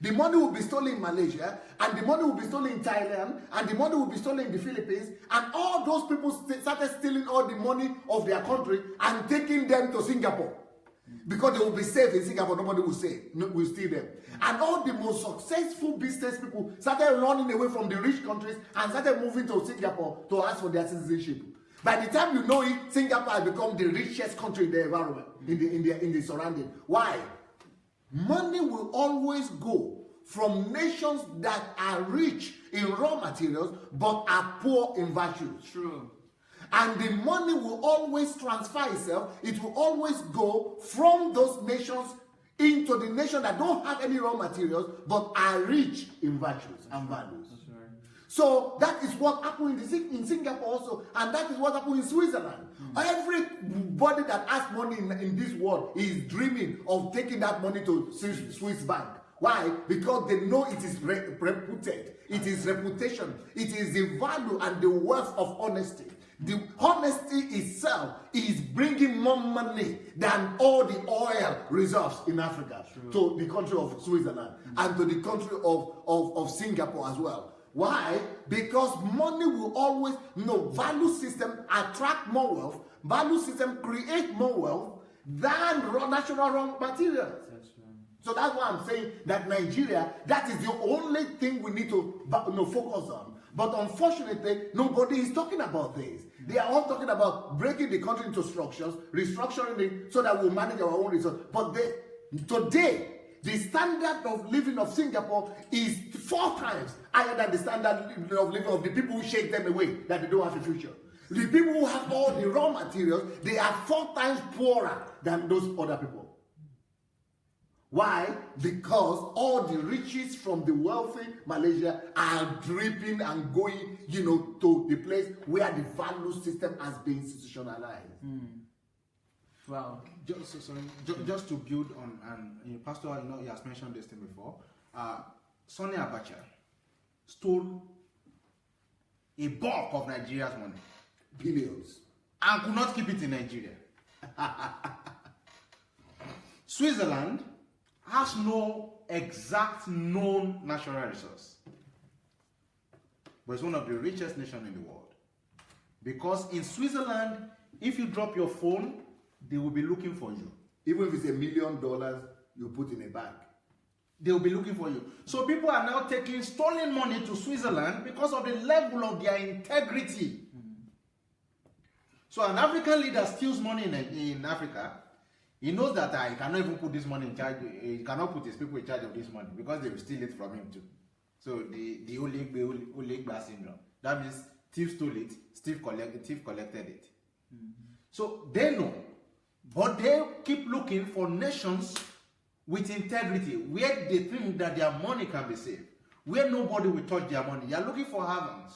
The money will be stolen in Malaysia, and the money will be stolen in Thailand, and the money will be stolen in the Philippines, and all those people started stealing all the money of their country and taking them to Singapore. Because they will be safe in Singapore, nobody will steal them. And all the most successful business people started running away from the rich countries and started moving to Singapore to ask for their citizenship. By the time you know it, Singapore has become the richest country in the environment, in the surrounding. Why? Money will always go from nations that are rich in raw materials but are poor in virtues. True. And the money will always transfer itself. It will always go from those nations into the nation that don't have any raw materials but are rich in virtues and values. Right. So that is what happened in Singapore also, and that is what happened in Switzerland. Everybody that has money in this world is dreaming of taking that money to Swiss bank. Why? Because they know it is reputed. It is reputation. It is the value and the worth of honesty. The honesty itself is bringing more money than all the oil reserves in Africa to the country of Switzerland and to the country of Singapore as well. Why? Because money will always, value system attract more wealth, value system create more wealth than natural raw materials. So that's why I'm saying that Nigeria, that is the only thing we need to focus on. But unfortunately, nobody is talking about this. They are all talking about breaking the country into structures, restructuring it so that we'll manage our own resources. But today, the standard of living of Singapore is 4 times higher than the standard of living of the people who shake them away, that they don't have a future. The people who have all the raw materials, they are 4 times poorer than those other people. Why? Because all the riches from the wealthy Malaysia are dripping and going, to the place where the value system has been institutionalized. Wow. Just to build on, and Pastor, he has mentioned this thing before. Sunday Adelaja stole a bulk of Nigeria's money, Billions, and could not keep it in Nigeria. Switzerland has no exact known natural resource, but it's one of the richest nations in the world. Because in Switzerland, if you drop your phone, they will be looking for you. Even if it's $1 million you put in a bag, they will be looking for you. So people are now taking stolen money to Switzerland because of the level of their integrity. So an African leader steals money in Africa. He knows that he cannot even put this money in charge. He cannot put his people in charge of this money because they will steal it from him too. So the Olegba syndrome. That means thief stole it, thief collected it. So they know, but they keep looking for nations with integrity, where they think that their money can be saved, where nobody will touch their money. They are looking for havens.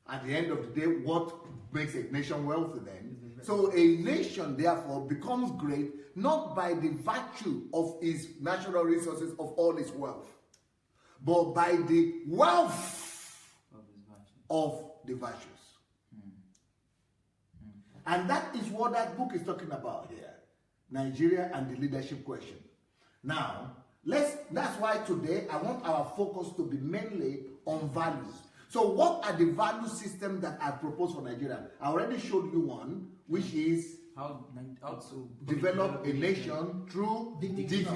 At the end of the day, what makes a nation wealthy then? So a nation, therefore, becomes great not by the virtue of its natural resources, of all its wealth, but by the wealth of the virtues. And that is what that book is talking about here. Nigeria and the leadership question. Now, that's why today I want our focus to be mainly on values. So what are the value systems that I propose for Nigeria? I already showed you one, which is how to develop a nation through dignity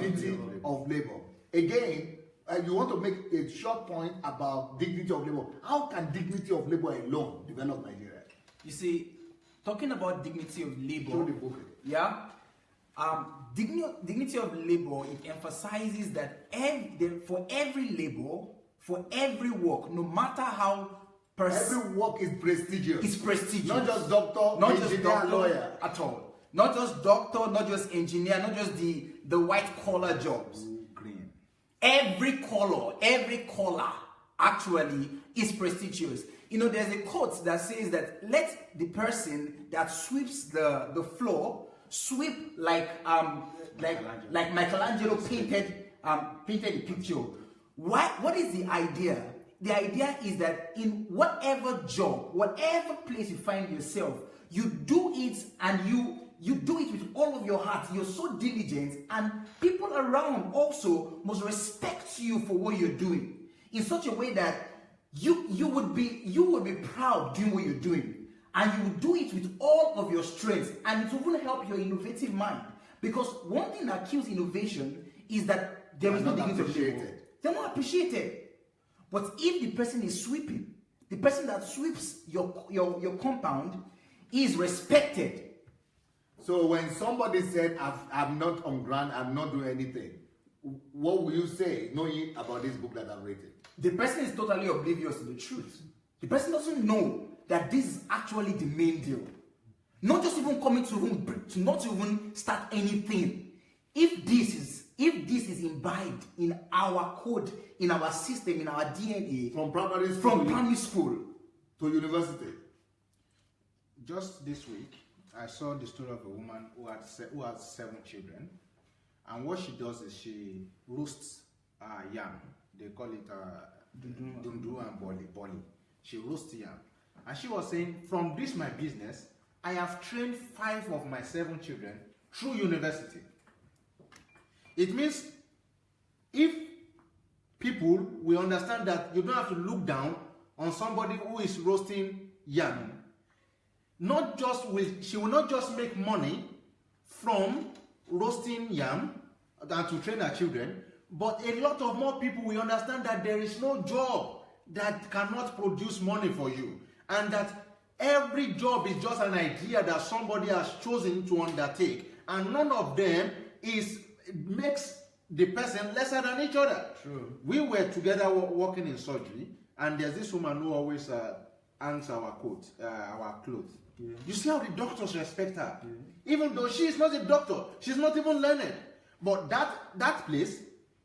of labor. Again, you want to make a short point about dignity of labor. How can dignity of labor alone develop Nigeria? You see, talking about dignity of labor. Show the book. Yeah. Dignity of labor, it emphasizes that for every labor, for every work, no matter how every work is prestigious. It's prestigious. Not just doctor, not engineer, just doctor, lawyer at all. Not just doctor, not just engineer, not just the white collar jobs. Green. Every color actually is prestigious. There's a quote that says that let the person that sweeps the floor sweep like Michelangelo painted the picture. What is the idea? The idea is that in whatever job, whatever place you find yourself, you do it and You do it with all of your heart. You're so diligent, and people around also must respect you for what you're doing in such a way that you would be proud doing what you're doing, and you would do it with all of your strength, and it will even help your innovative mind. Because one thing that kills innovation is that there is no dignity of labor. They're not appreciated. But if the person is sweeping, the person that sweeps your compound is respected. So when somebody said, I'm not on ground, I'm not doing anything, what will you say knowing about this book that I've written? The person is totally oblivious to the truth. The person doesn't know that this is actually the main deal. Not just even coming to not even start anything. If this is imbibed in our code, in our system, in our DNA, from primary school to university. Just this week, I saw the story of a woman who has 7 children, and what she does is she roasts yam. They call it dundu and boli. She roasts yam, and she was saying, from this my business, I have trained 5 of my 7 children through university. It means if people will understand that you don't have to look down on somebody who is roasting yam, she will not just make money from roasting yam and to train her children, but a lot of more people will understand that there is no job that cannot produce money for you, and that every job is just an idea that somebody has chosen to undertake, and none of them makes the person lesser than each other. True. We were together working in surgery, and there's this woman who always hangs our clothes. Yeah. You see how the doctors respect her, even though she is not a doctor, she's not even learned. But that place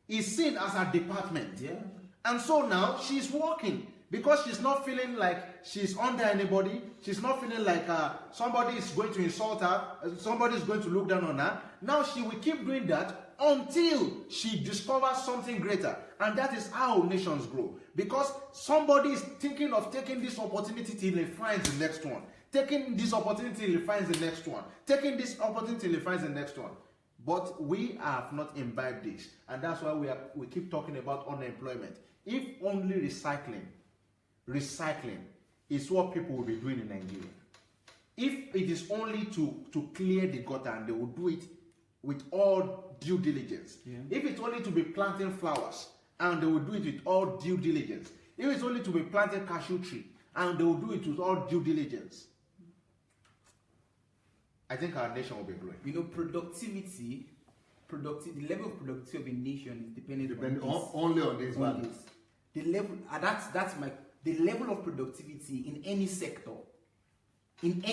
is seen as a department. Yeah. And so now she's working because she's not feeling like she's under anybody. She's not feeling like somebody is going to insult her, somebody is going to look down on her. Now she will keep doing that until she discovers something greater. And that is how nations grow. Because somebody is thinking of taking this opportunity till he finds the next one. Taking this opportunity till he finds the next one. Taking this opportunity till he finds the next one. But we have not imbibed this. And that's why we keep talking about unemployment. If only recycling is what people will be doing in Nigeria. If it is only to clear the gutter, and they will do it with all due diligence. Yeah. If it's only to be planting flowers, and they will do it with all due diligence. If it's only to be planting cashew tree, and they will do it with all due diligence, I think our nation will be growing. You know, productivity, the level of productivity of a nation is dependent only on this value. The level, the level of productivity in any sector, it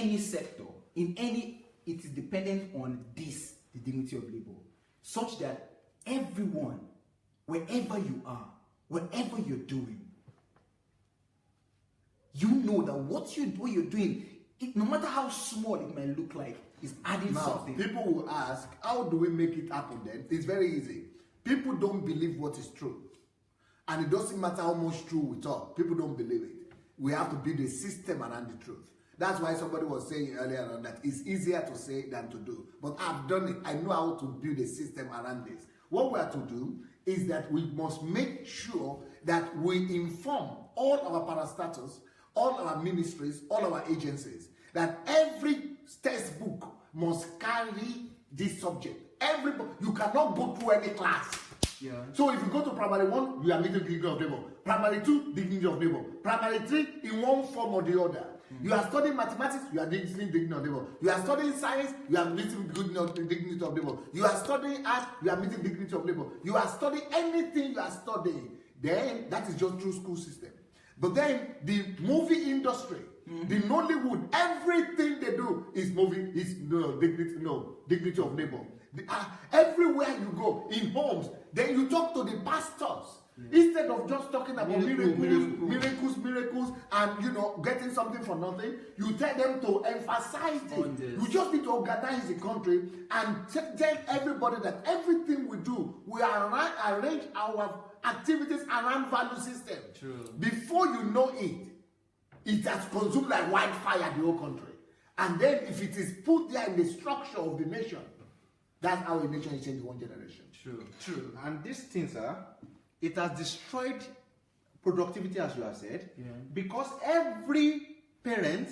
is dependent on this, the dignity of labor, such that everyone, wherever you are, whatever you're doing, you know that what you're doing, no matter how small it might look like, is adding something. People will ask, how do we make it happen then? It's very easy. People don't believe what is true. And it doesn't matter how much true we talk. People don't believe it. We have to build a system around the truth. That's why somebody was saying earlier on that it's easier to say than to do. But I've done it. I know how to build a system around this. What we have to do is that we must make sure that we inform all our parastatals, all our ministries, all our agencies, that every textbook must carry this subject. Everybody, you cannot go through any class. Yeah. So if you go to primary 1, you are meeting dignity of labor. Primary 2, dignity of labor. Primary 3, in one form or the other. You are studying mathematics, you are meeting dignity of labor. You are studying science, you are meeting dignity of labor. You are studying art, you are meeting dignity of labor. You are studying anything you are studying, then that is just through school system. But then the movie industry, the Nollywood, everything they do is movie, dignity of labor. Everywhere you go, in homes, then you talk to the pastors. Instead of just talking about miracles, and getting something for nothing, you tell them to emphasize it. You just need to organize the country and tell everybody that everything we do, we arrange our activities around value system. True. Before you know it, it has consumed like wildfire the whole country. And then if it is put there in the structure of the nation, that's how a nation is changed in one generation. True. And these things it has destroyed productivity, as you have said, because every parent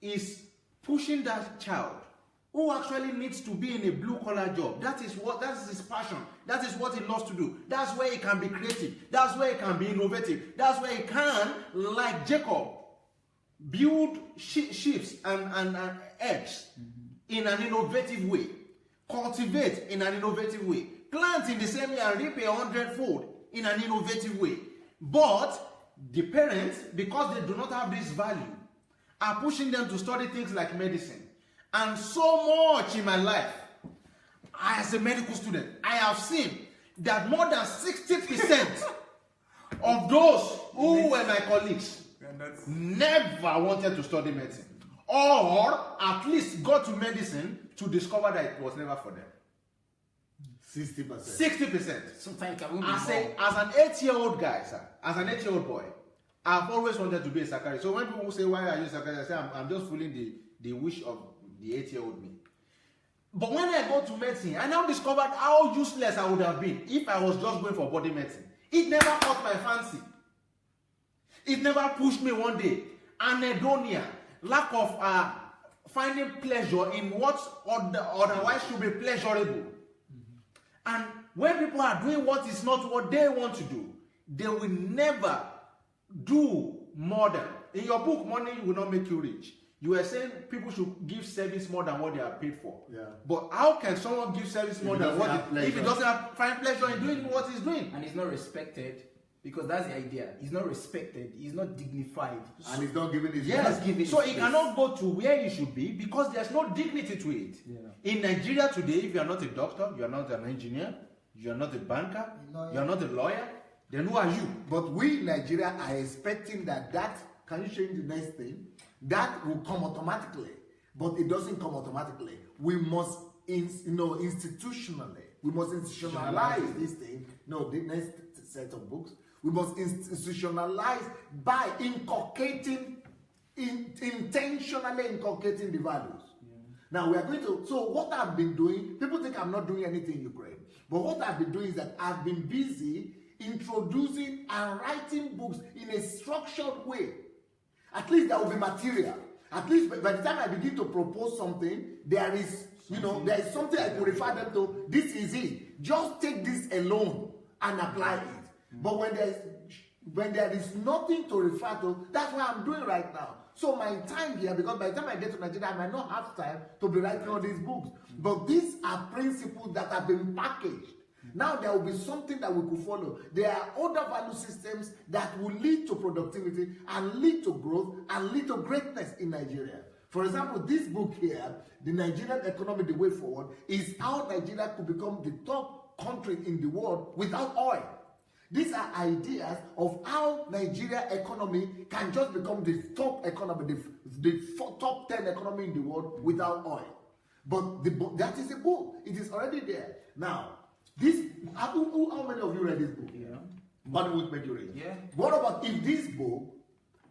is pushing that child who actually needs to be in a blue-collar job. That is his passion. That is what he loves to do. That's where he can be creative. That's where he can be innovative. That's where he can, like Jacob, build ships and eggs in an innovative way. Cultivate in an innovative way. Plant in the same year and reap 100-fold in an innovative way. But the parents, because they do not have this value, are pushing them to study things like medicine. And so much in my life, as a medical student, I have seen that more than 60% of those who were my colleagues never wanted to study medicine, or at least got to medicine to discover that it was never for them. 60%. 60%. Sometimes I won't As an 8-year-old guy, sir, as an 8-year-old boy, I've always wanted to be a psychiatrist. So when people say, why are you a psychiatrist? I say, I'm just fulfilling the wish of the 8-year-old me. But when I go to medicine, I now discovered how useless I would have been if I was just going for body medicine. It never caught my fancy. It never pushed me one day. Anhedonia, lack of finding pleasure in what otherwise should be pleasurable. And when people are doing what is not what they want to do, they will never do more than. In your book, Money Will Not Make You Rich, you were saying people should give service more than what they are paid for. Yeah. But how can someone give service more than what if he doesn't find pleasure in doing what he's doing? And he's not respected, because that's the idea. He's not respected, he's not dignified. And he's not giving his Yes, so he cannot go to where he should be because there's no dignity to it. Yeah. In Nigeria today, if you are not a doctor, you are not an engineer, you are not a banker, you are not a lawyer, then who are you? But we in Nigeria are expecting that can you change the next thing? That will come automatically. But it doesn't come automatically. We must, institutionally, we must institutionalize this thing. No, the next set of books. We must institutionalize by intentionally inculcating the values. Now we are going to, so what I've been doing, people think I'm not doing anything in Ukraine. But what I've been doing is that I've been busy introducing and writing books in a structured way. At least there will be material. At least by the time I begin to propose something, there is something I could refer them to. This is it. Just take this alone and apply it. But when there is nothing to refer to, that's what I'm doing right now. So my time here, because by the time I get to Nigeria, I might not have time to be writing all these books. But these are principles that have been packaged. Now there will be something that we could follow. There are other value systems that will lead to productivity and lead to growth and lead to greatness in Nigeria. For example, this book here, The Nigerian Economy, The Way Forward, is how Nigeria could become the top country in the world without oil. These are ideas of how Nigeria economy can just become the top economy, the top 10 economy in the world without oil. But that is a book. It is already there. Now, how many of you read this book? Yeah. Money Will Make You Rich. Yeah. What about if this book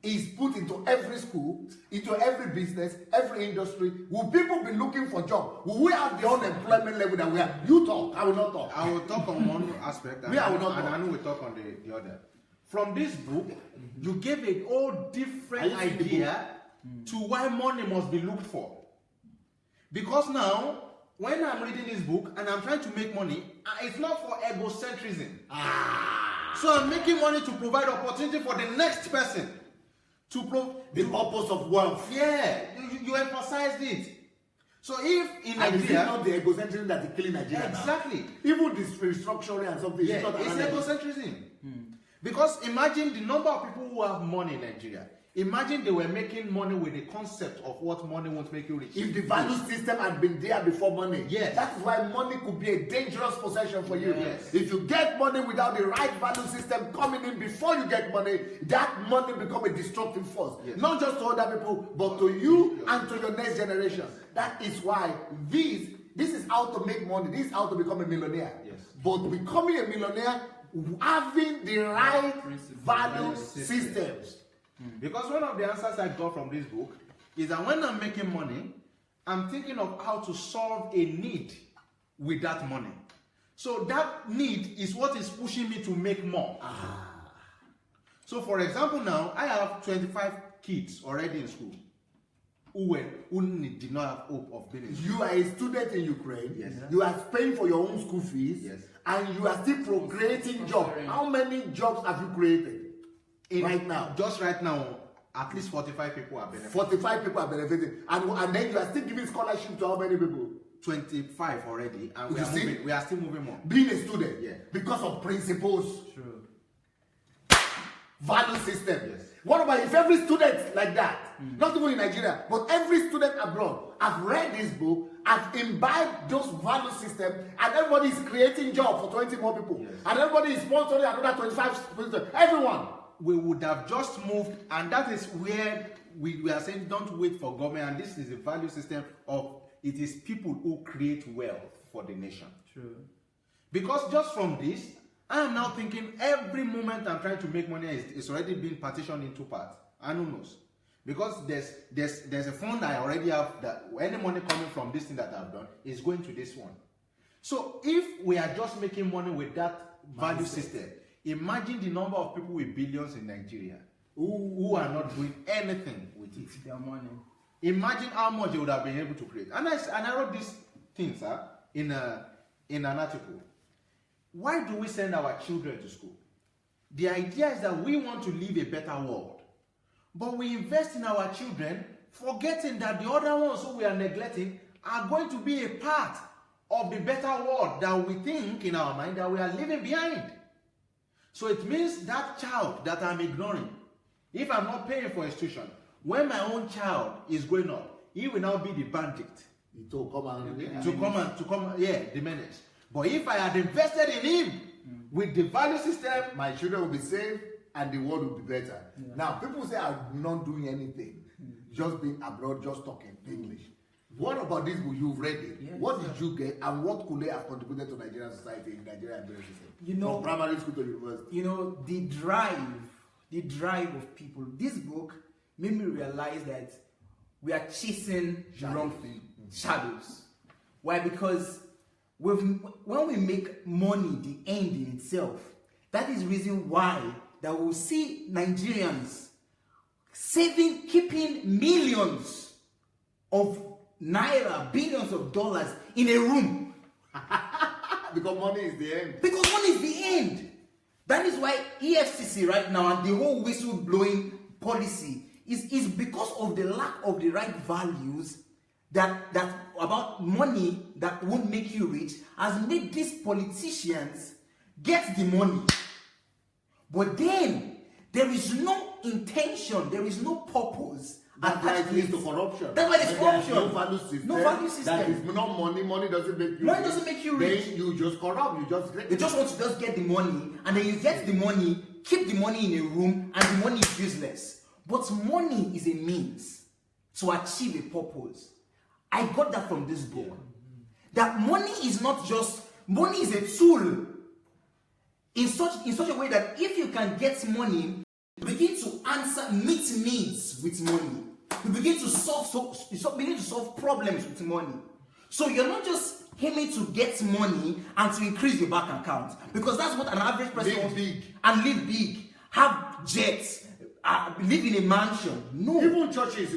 is put into every school, into every business, every industry? Will people be looking for jobs? Will we have the unemployment level that we have? You talk, I will not talk. I will talk on one aspect and Anu will talk on the other. From this book, you gave a whole different idea to why money must be looked for. Because now, when I'm reading this book and I'm trying to make money, it's not for egocentrism. So I'm making money to provide opportunity for the next person. The purpose of wealth. Yeah, you emphasized it. So if in Nigeria, it's not the egocentrism that is killing Nigeria. Exactly. Now. Even this restructuring and something. Yeah, it's egocentrism. Because imagine the number of people who have money in Nigeria. Imagine they were making money with the concept of what money won't make you rich. If the value system had been there before money, yes. That is why money could be a dangerous possession for you. Yes. If you get money without the right value system coming in before you get money, that money becomes a destructive force. Yes. Not just to other people, but to you and to your next generation. That is why this is how to make money. This is how to become a millionaire. Yes. But becoming a millionaire, having the right value systems. Because one of the answers I got from this book is that when I'm making money, I'm thinking of how to solve a need with that money. So that need is what is pushing me to make more. So for example, now I have 25 kids already in school who did not have hope of being in school. You are a student in Ukraine. Yes. You are paying for your own school fees. Yes. And you are still creating jobs. How many jobs have you created right now? Just right now, at least 45 people are benefiting. 45 people are benefiting. And then you are still giving scholarship to how many people? 25 already, and we are still moving more. Being a student, Yeah. because of principles, True. value system. Yes. What about if every student like that, not even in Nigeria, but every student abroad, have read this book, have imbibed those value system, and everybody is creating jobs for 20 more people, Yes. and everybody is sponsoring another 25 people. Everyone. We would have just moved, and that is where we are saying don't wait for government, and this is a value system of it is people who create wealth for the nation. True. Because just from this, I am now thinking every moment I'm trying to make money is already being partitioned into parts. And who knows? Because there's a fund I already have that any money coming from this thing that I've done is going to this one. So if we are just making money with that value system, imagine the number of people with billions in Nigeria who are not doing anything with it. Their money. Imagine how much they would have been able to create. And I wrote these things in an article. Why do we send our children to school? The idea is that we want to live a better world. But we invest in our children, forgetting that the other ones who we are neglecting are going to be a part of the better world that we think in our mind that we are leaving behind. So it means that child that I'm ignoring, if I'm not paying for institution, when my own child is growing up, he will now be the bandit. To come The menace. But if I had invested in him with the value system, my children will be safe and the world will be better. Yeah. Now, people say I'm not doing anything, just being abroad, just talking English. What about this book? You've read it. Yes, what did you get, and what could they have contributed to Nigerian society in Nigerian education system? You know, from primary school to university. You know, the drive of people. This book made me realize that we are chasing the wrong thing, shadows. Why? Because when we make money the end in itself, that is the reason why that we'll see Nigerians keeping millions of naira, billions of dollars in a room. Because money is the end. Because money is the end. That is why EFCC right now and the whole whistleblowing policy is because of the lack of the right values that about money that won't make you rich has made these politicians get the money. But then there is no intention, there is no purpose. That's why it leads to corruption. That's why there's corruption. No value system. No value system. That is not money. Money doesn't make you. Money doesn't make you rich. Then you just corrupt. You just get. They just want to just get the money, and then you get the money, keep the money in a room, and the money is useless. But money is a means to achieve a purpose. I got that from this book. Yeah. That money is not just money is a tool in such a way that if you can get money, you begin to meet needs with money. You begin to solve problems with money. So you're not just aiming to get money and to increase your bank account, because that's what an average person wants. Big. And live big, have jets, live in a mansion. No, even churches,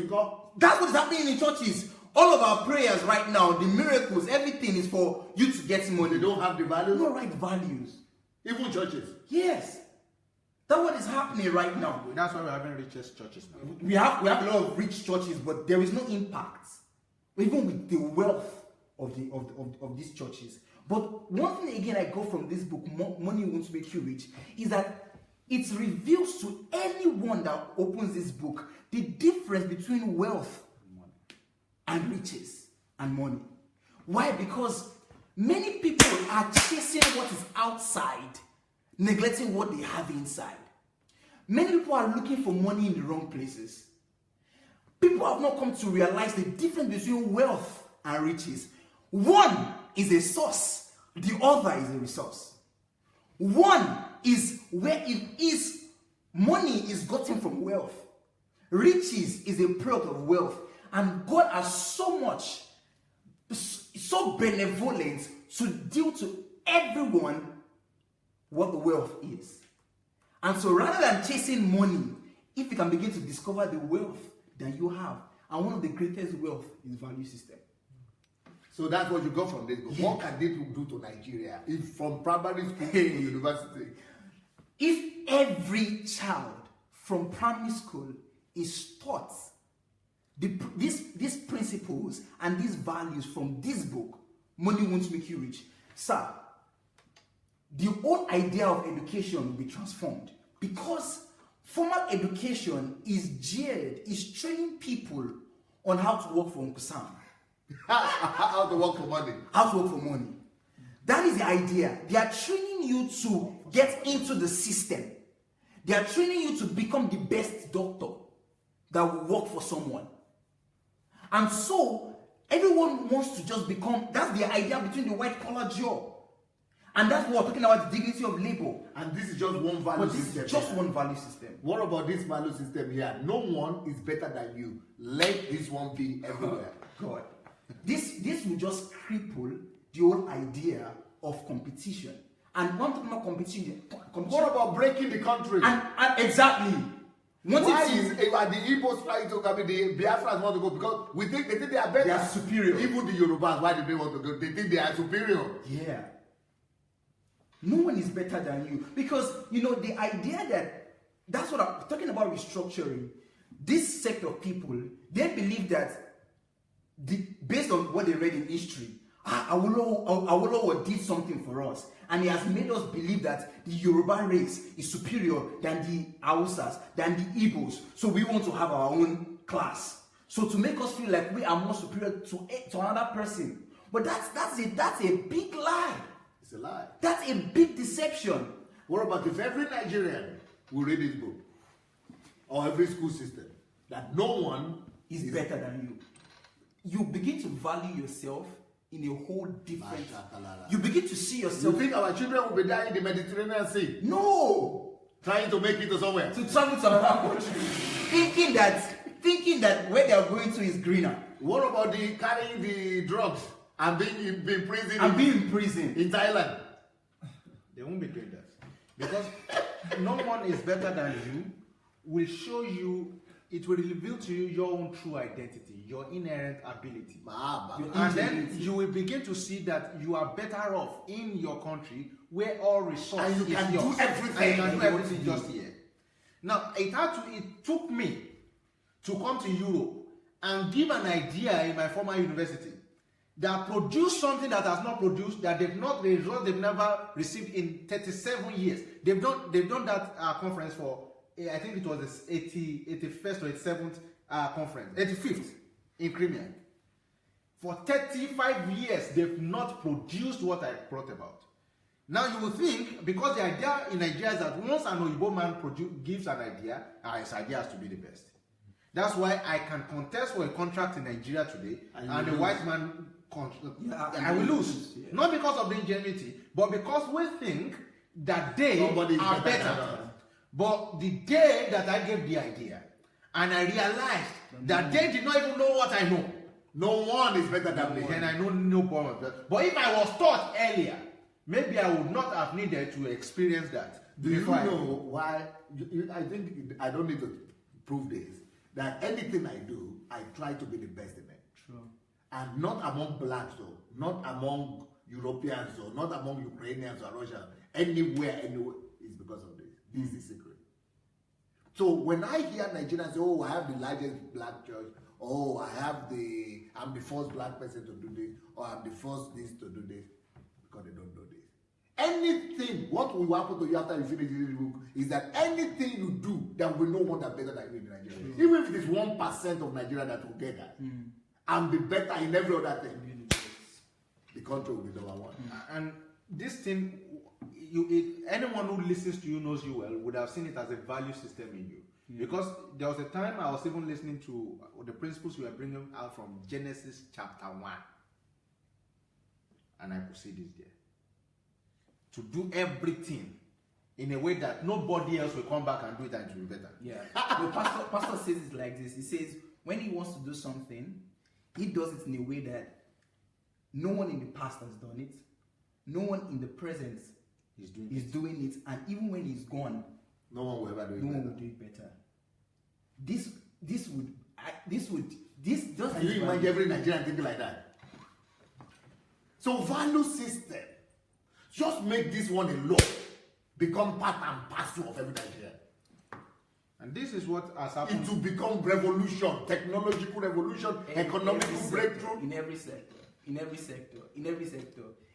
that's what's happening in churches. All of our prayers right now, the miracles, everything is for you to get money. They don't have the values. No right values. Even churches. Yes. That's what is happening right now. That's why we're having richest churches now. We have a lot of rich churches, but there is no impact, even with the wealth of these churches. But one thing again I got from this book, Money Won't Make You Rich, is that it reveals to anyone that opens this book the difference between wealth and riches and money. Why? Because many people are chasing what is outside, neglecting what they have inside. Many people are looking for money in the wrong places. People have not come to realize the difference between wealth and riches. One is a source, the other is a resource. One is where it is, money is gotten from wealth. Riches is a product of wealth. And God has so benevolent to deal to everyone what the wealth is. And so rather than chasing money, if you can begin to discover the wealth that you have, and one of the greatest wealth is value system. So that's what you got from this book. Yeah. What can they do to Nigeria if from primary school to university? If every child from primary school is taught these principles and these values from this book, money won't make you rich. Sir, the whole idea of education will be transformed, because formal education is training people on how to work for Uncle Sam. How to work for money. How to work for money. That is the idea. They are training you to get into the system. They are training you to become the best doctor that will work for someone. And so, everyone wants to just become, that's the idea between the white collar job. And that's what we're talking about, the dignity of labor. And this is just one value But this system. is just one value system. What about this value system here? No one is better than you. Let this one be everywhere. God. This will just cripple the whole idea of competition. And one talking about competition. What about breaking the country? And exactly. Why are the Igbos trying to come in? The Biafrans want to go because they think they are better. They are superior. Even the Yorubas, why do they want to go? They think they are superior. Yeah. No one is better than you. Because, the idea that's what I'm talking about, restructuring. This sect of people, they believe that based on what they read in history, Awolowo did something for us. And he has made us believe that the Yoruba race is superior than the Hausas, than the Igbos. So we want to have our own class. So to make us feel like we are more superior to another person. But that's a big lie. It's a lie. That's a big deception. What about if every Nigerian will read this book, or every school system, that no one is better than you? You begin to value yourself in a whole different. You begin to see yourself. You think our children will be dying in the Mediterranean Sea? No. Trying to make it to somewhere. To travel to another country, thinking that where they are going to is greener. What about carrying the drugs and being in prison? In Thailand. They won't be doing that. Because no one is better than you, will show you, it will reveal to you your own true identity, your inherent ability. And then you will begin to see that you are better off in your country where all resources and you can do everything. And you can do everything just here. Now, it took me to come to Europe and give an idea in my former university that produced something that has not produced, that they've never received in 37 years. They've done that conference for, I think it was the 81st or 87th conference, 85th in Crimea. For 35 years, they've not produced what I brought about. Now you will think, because the idea in Nigeria is that once an Oyibo man gives an idea, his idea has to be the best. That's why I can contest for a contract in Nigeria today, and the white man, I will lose. Yeah. Not because of the ingenuity, but because we think that they are better. But the day that I gave the idea, and I realized that they did not even know what I know. No one is better than me. And I know no one of that. But if I was taught earlier, maybe I would not have needed to experience that. Do you know why? I think I don't need to prove this. That anything I do, I try to be the best in it. True. And not among blacks, though. Not among Europeans, or not among Ukrainians or Russians. Anywhere, it's because of this. This is secret. So when I hear Nigerians say, "Oh, I have the largest black church," "Oh, I'm the first black person to do this," or "I'm the first this to do this," because they don't know this. Anything, what will happen to you after you finish this book is that anything you do, there will be no one that better than you in Nigeria. Even if it is 1% of Nigeria that will get that, and be better in every other thing, the country will be number one. And this thing, anyone who listens to you knows you well would have seen it as a value system in you. Because there was a time I was even listening to the principles we were bringing out from Genesis chapter 1. And I proceeded there. To do everything in a way that nobody else will come back and do it and it will be better. Yeah. The pastor says it like this. He says, when he wants to do something, he does it in a way that no one in the past has done it, no one in the present is doing it, and even when he's gone, no one will ever do it. No one will do it better. This just. Can you imagine every Nigerian thinking like that? So value system, just make this one a law, become part and parcel of every Nigerian. And this is what has happened. It will become revolution, technological revolution, economical breakthrough. In every sector.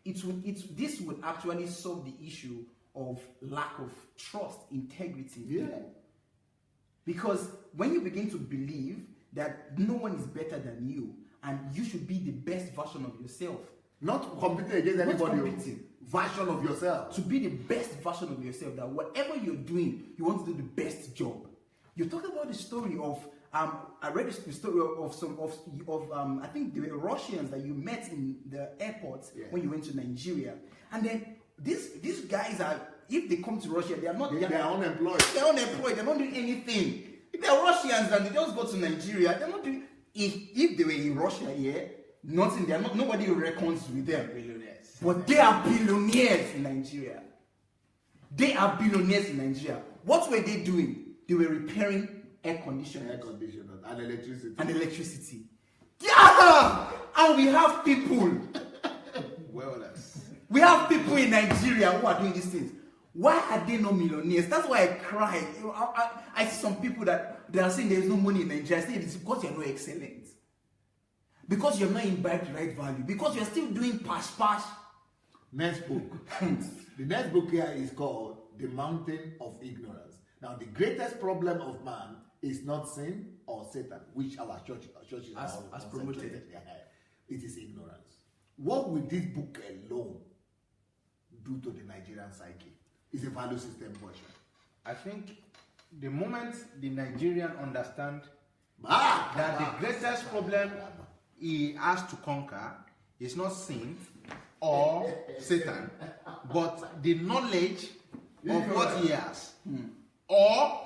This would actually solve the issue of lack of trust, integrity. Yeah. Because when you begin to believe that no one is better than you and you should be the best version of yourself. Not competing against anybody. Version of yourself. To be the best version of yourself, that whatever you're doing, you want to do the best job. You talk about the story of I read the story of I think the Russians that you met in the airport when you went to Nigeria, and then these guys are, if they come to Russia, they are unemployed. They're unemployed. They're not doing anything. If they're Russians and they just go to Nigeria, they're not doing. If they were in Russia here, nothing. They're not. Nobody reckons with them. Billionaires. But they are billionaires in Nigeria. They are billionaires in Nigeria. What were they doing? They were repairing air conditioners and electricity. Yeah! And we have people. We have people in Nigeria who are doing these things. Why are they not millionaires? That's why I cry. I see some people that they are saying there is no money in Nigeria. I say it's because you're not excellent. Because you're not imbibed right value. Because you're still doing pash. Next book. The next book here is called The Mountain of Ignorance. Now, the greatest problem of man is not sin or Satan, which our churches has promoted. It is ignorance. What will this book alone do to the Nigerian psyche? It's a value system question. I think the moment the Nigerian understand that the greatest problem he has to conquer is not sin or Satan, but the knowledge of what he has, or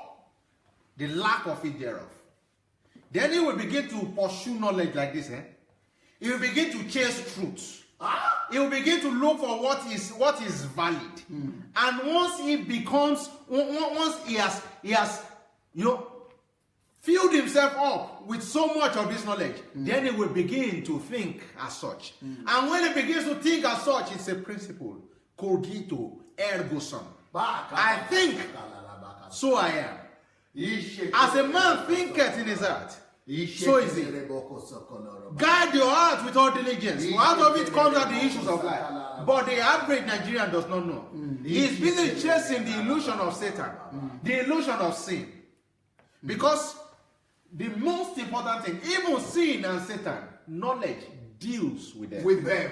the lack of it thereof. Then he will begin to pursue knowledge like this. He will begin to chase truth. He will begin to look for what is valid. And once he has filled himself up with so much of this knowledge, then he will begin to think as such. And when he begins to think as such, it's a principle. Cogito ergo sum. I think, so I am. As a man thinketh in his heart, so is he. Guide your heart with all diligence. For out of it comes out the issues of life. But the average Nigerian does not know. He is busy chasing the illusion of Satan, the illusion of sin. Because the most important thing, even sin and Satan, knowledge deals with them.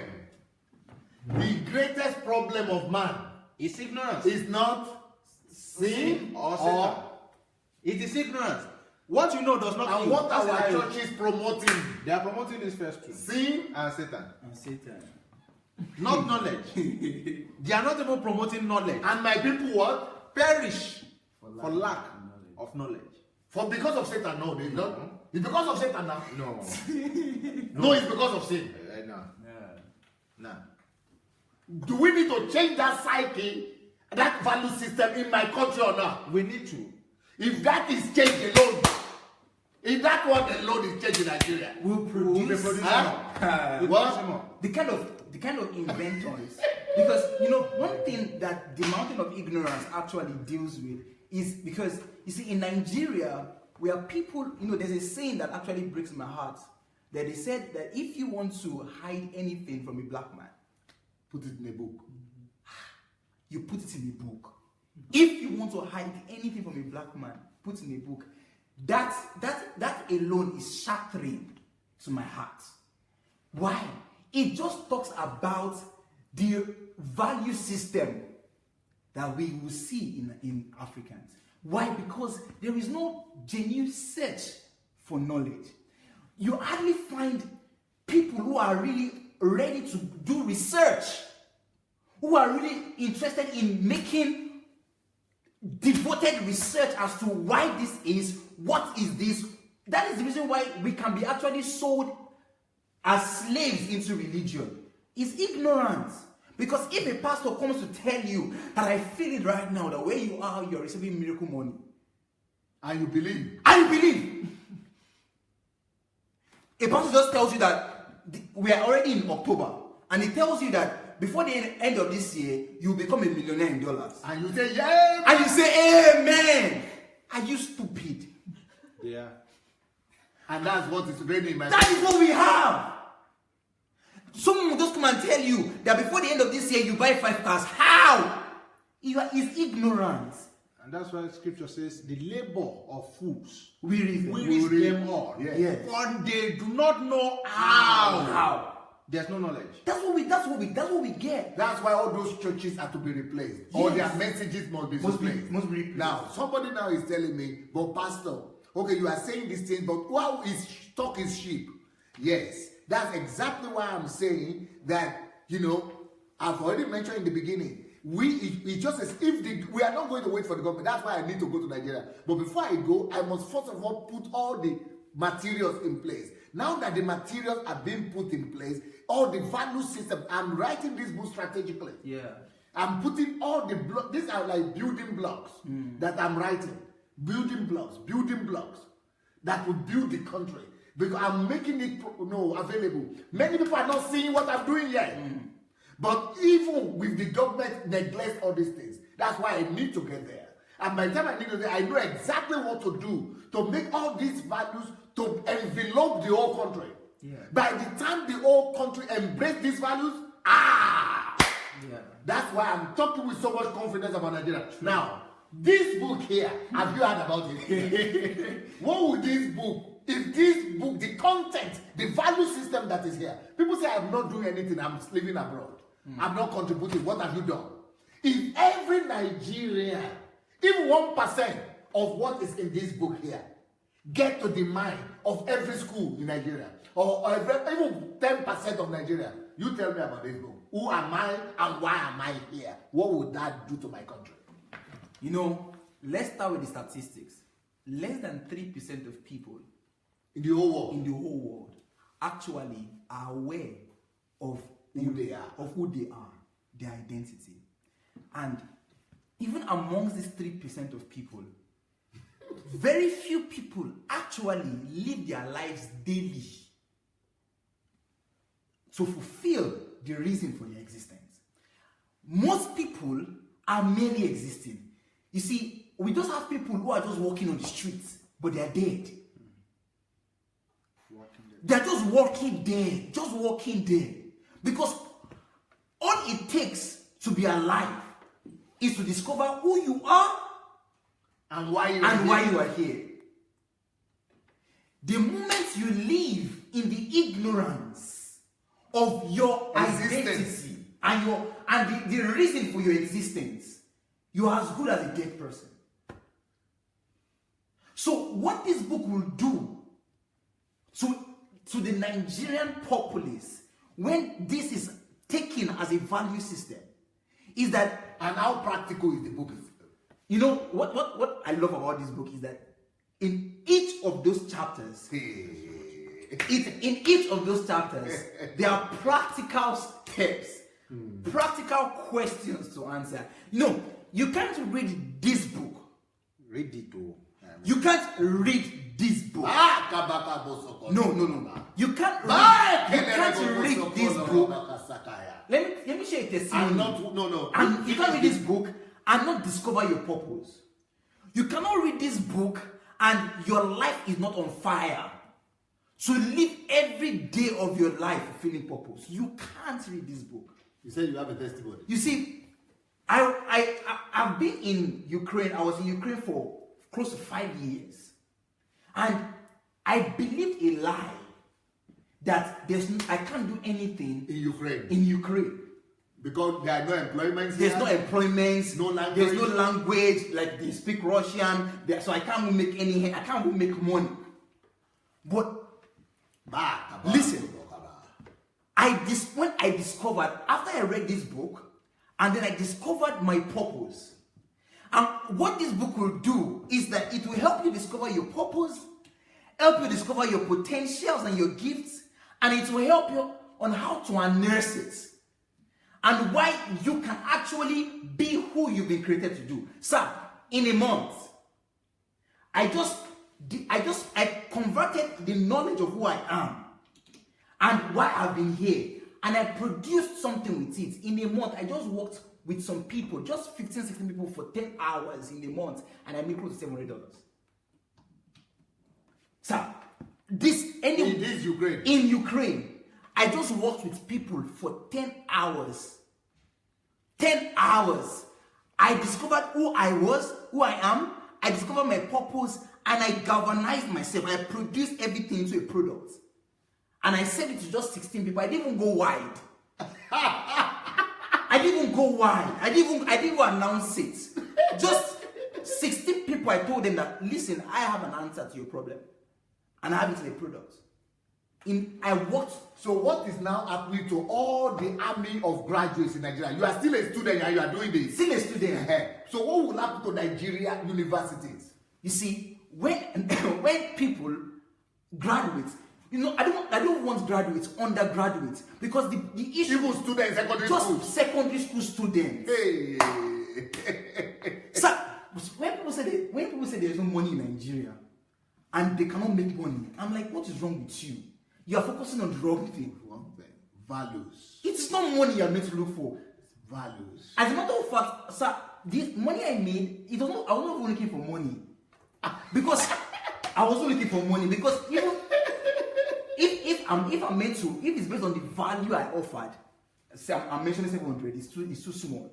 The greatest problem of man is ignorance. Is not sin or Satan. It is ignorance. What you know does not. And what are our churches promoting? They are promoting this first two: sin and Satan. Not knowledge. They are not even promoting knowledge. And my people what? Perish for lack of knowledge. Because of Satan? No, they don't. It's because of Satan now. No. No, it's because of sin. No. Do we need to change that psyche, that value system in my country or not? We need to. If that is changed alone, if that one alone is changed in Nigeria, we'll produce more. The kind of inventors. Because one thing that the mountain of ignorance actually deals with is because you see in Nigeria we are people. There's a saying that actually breaks my heart. That they said that if you want to hide anything from a black man, put it in a book. You put it in a book. If you want to hide anything from a black man, put in a book. That alone is shattering to my heart. Why? It just talks about the value system that we will see in Africans. Why? Because there is no genuine search for knowledge. You hardly find people who are really ready to do research, who are really interested in making devoted research as to why this is, what is this, That is the reason why we can be actually sold as slaves into religion. It's ignorance. Because if a pastor comes to tell you that I feel it right now, that where you are, you're receiving miracle money. And you believe. And you believe. A pastor just tells you that we are already in October. And he tells you that before the end of this year, you'll become a millionaire in dollars. And you say, yeah. And you say, amen. Are you stupid? Yeah. And that's what is raining in my That is what we have. Someone will just come and tell you that before the end of this year, you buy 5 cars. How? It's ignorance. And that's why scripture says the labor of fools We wearies them all. Yes. But they do not know how. How? There's no knowledge. That's what we get. That's why all those churches are to be replaced. All their messages must be replaced. Must be replaced. Now, somebody now is telling me, but pastor, okay, you are saying this thing, but how is stock is sheep? Yes, that's exactly why I'm saying that, I've already mentioned in the beginning, it's just as if we are not going to wait for the government. That's why I need to go to Nigeria. But before I go, I must first of all put all the materials in place. Now that the materials are being put in place, all the value system, I'm writing this book strategically. Yeah. I'm putting all the blocks, these are like building blocks that I'm writing. Building blocks that will build the country. Because I'm making it available. Many people are not seeing what I'm doing yet. But even with the government neglect all these things, that's why I need to get there. And by the time I need to get there, I know exactly what to do to make all these values to envelope the whole country. Yeah. By the time the whole country embrace these values, that's why I'm talking with so much confidence about Nigeria. Now, this book here, have you heard about it? What would this book, if this book, the content, the value system that is here, people say I'm not doing anything, I'm living abroad. I'm not contributing. What have you done? If every Nigerian, even 1% of what is in this book here, get to the mind of every school in Nigeria, or even 10% of Nigeria, you tell me about this book. Who am I and why am I here? What would that do to my country? Let's start with the statistics. Less than 3% of people in the whole world actually are aware of who they are, their identity. And even amongst these 3% of people, very few people actually live their lives daily to fulfill the reason for their existence. Most people are merely existing. You see, we just have people who are just walking on the streets, but they are dead. They're just walking there. Because all it takes to be alive is to discover who you are and why you are here. The moment you live in the ignorance of your identity and the reason for your existence, you are as good as a dead person. So what this book will do to the Nigerian populace, when this is taken as a value system, is that, and how practical is the book? What I love about this book is that in each of those chapters, there are practical steps, practical questions to answer. You can't read this book. Read it too. You can't read this book. No. You can't read this book. Let me share a testimony. And you can't read this book and not discover your purpose. You cannot read this book and your life is not on fire. So live every day of your life fulfilling purpose. You can't read this book. You said you have a testimony. You see, I've been in Ukraine. I was in Ukraine for close to 5 years. And I believed a lie that I can't do anything in Ukraine. Because there are no employments. There's no employments. No language. There's no language. Like they speak Russian. So I can't make I can't make money. But listen, when I discovered, after I read this book, and then I discovered my purpose. And what this book will do is that it will help you discover your purpose, help you discover your potentials and your gifts, and it will help you on how to harness it and why you can actually be who you've been created to do. Sir, in a month, I converted the knowledge of who I am and why I've been here, and I produced something with it. In a month, I just worked with some people, just 15, 16 people for 10 hours in a month, and I made close to $700. Sir, in Ukraine, I just worked with people for 10 hours. 10 hours. I discovered who I was, who I am. I discovered my purpose, and I galvanized myself. I produced everything into a product. And I said it to just 16 people. I didn't even go wide. I didn't even go wide. I didn't even announce it. Just 16 people, I told them that, listen, I have an answer to your problem. And I have it in a product. I worked. So what is now happening to all the army of graduates in Nigeria? You are still a student and you are doing this. Still a student. So what will happen to Nigeria universities? You see, when people graduate, I don't want graduates, undergraduates, because the issue even students, secondary school students. Hey. Sir, when people say there is no money in Nigeria and they cannot make money, I'm like, what is wrong with you? You are focusing on the wrong thing. Wrong thing. Values. It's not money you're meant to look for. Values. As a matter of fact, sir, this money I made, I was not even looking for money. Because I wasn't looking for money. Because even if it's based on the value I offered, say I'm mentioning 700, it's too small.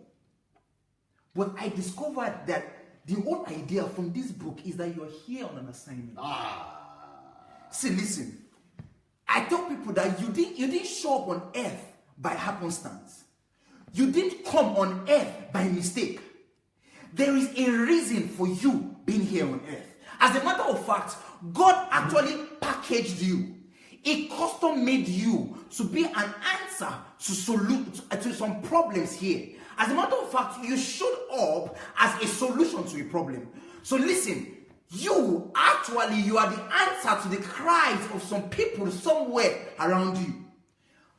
But I discovered that the whole idea from this book is that you're here on an assignment. See, listen. I tell people that you didn't show up on earth by happenstance. You didn't come on earth by mistake. There is a reason for you being here on earth. As a matter of fact, God actually packaged you. He custom made you to be an answer to some problems here. As a matter of fact, you showed up as a solution to a problem. So listen, you are the answer to the cries of some people somewhere around you.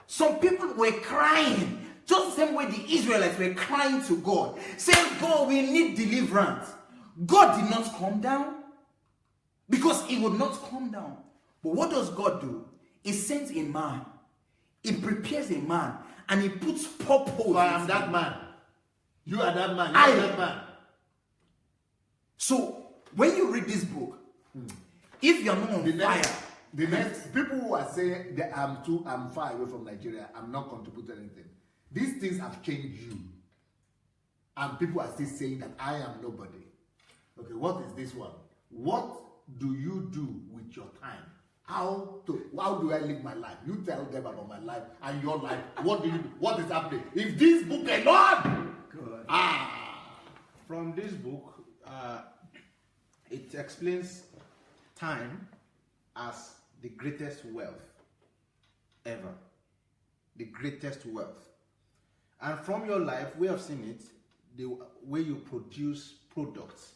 Some people were crying, just the same way the Israelites were crying to God, saying, God, we need deliverance. God did not come down because he would not come down. But what does God do? He sends a man. He prepares a man and he puts purpose. So I am that man. You are that man. You are that man. So when you read this book, if you're not on fire, the next people who are saying that I'm far away from Nigeria, I'm not contributing anything. These things have changed you. And people are still saying that I am nobody. Okay, what is this one? What do you do with your time? How do I live my life? You tell them about my life and your life. What do you do? What is happening? If this book alone. From this book, it explains time as the greatest wealth ever. The greatest wealth. And from your life, we have seen it, the way you produce products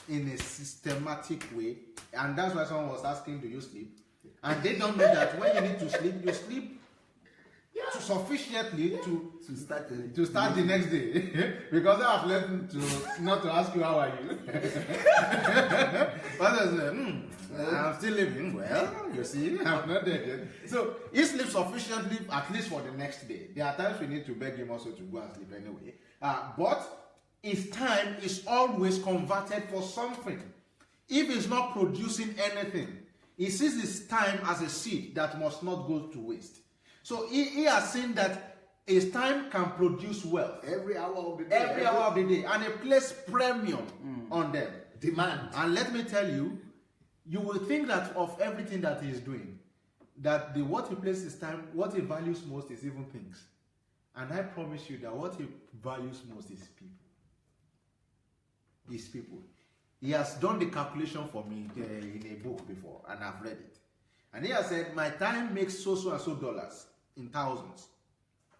in a systematic way. And that's why someone was asking, do you sleep? And they don't know that when you need to sleep, you sleep sufficiently to start the next day. Because I have learned not to ask you how are you. But I say, I'm still living. Well, you see, I'm not there yet. So he sleeps sufficiently at least for the next day. There are times we need to beg him also to go and sleep anyway. But his time is always converted for something. If he's not producing anything, he sees his time as a seed that must not go to waste. So he has seen that his time can produce wealth. Every hour of the day. Every hour of the day. And he places premium on them. Demand. And let me tell you, you will think that of everything that he is doing, that what he places time, what he values most is even things. And I promise you that what he values most is people. Is people. He has done the calculation for me in a book before, and I've read it. And he has said, my time makes so and so dollars in thousands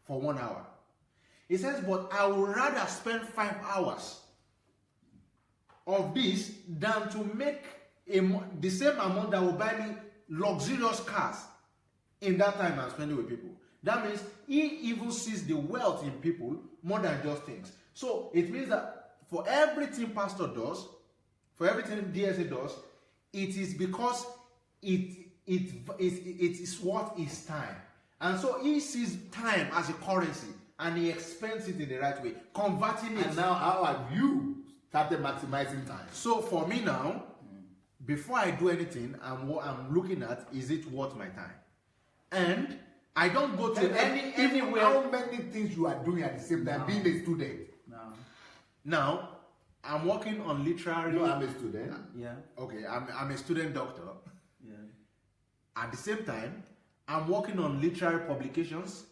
for 1 hour. He says, but I would rather spend 5 hours of this than to make the same amount that will buy me luxurious cars in that time I'm spending with people. That means he even sees the wealth in people more than just things. So it means that for everything pastor does, for everything DSA does, it is because it is what is time. And so he sees time as a currency and he expends it in the right way, converting it. And now how have you started maximizing time? So for me now, before I do anything, what I'm looking at, is it worth my time? And I don't go to anywhere. How many things you are doing at the same time, being a student? Now, I'm working on literary. No, I'm a student. Yeah. Okay, I'm a student doctor. Yeah. At the same time, I'm working on literary publications.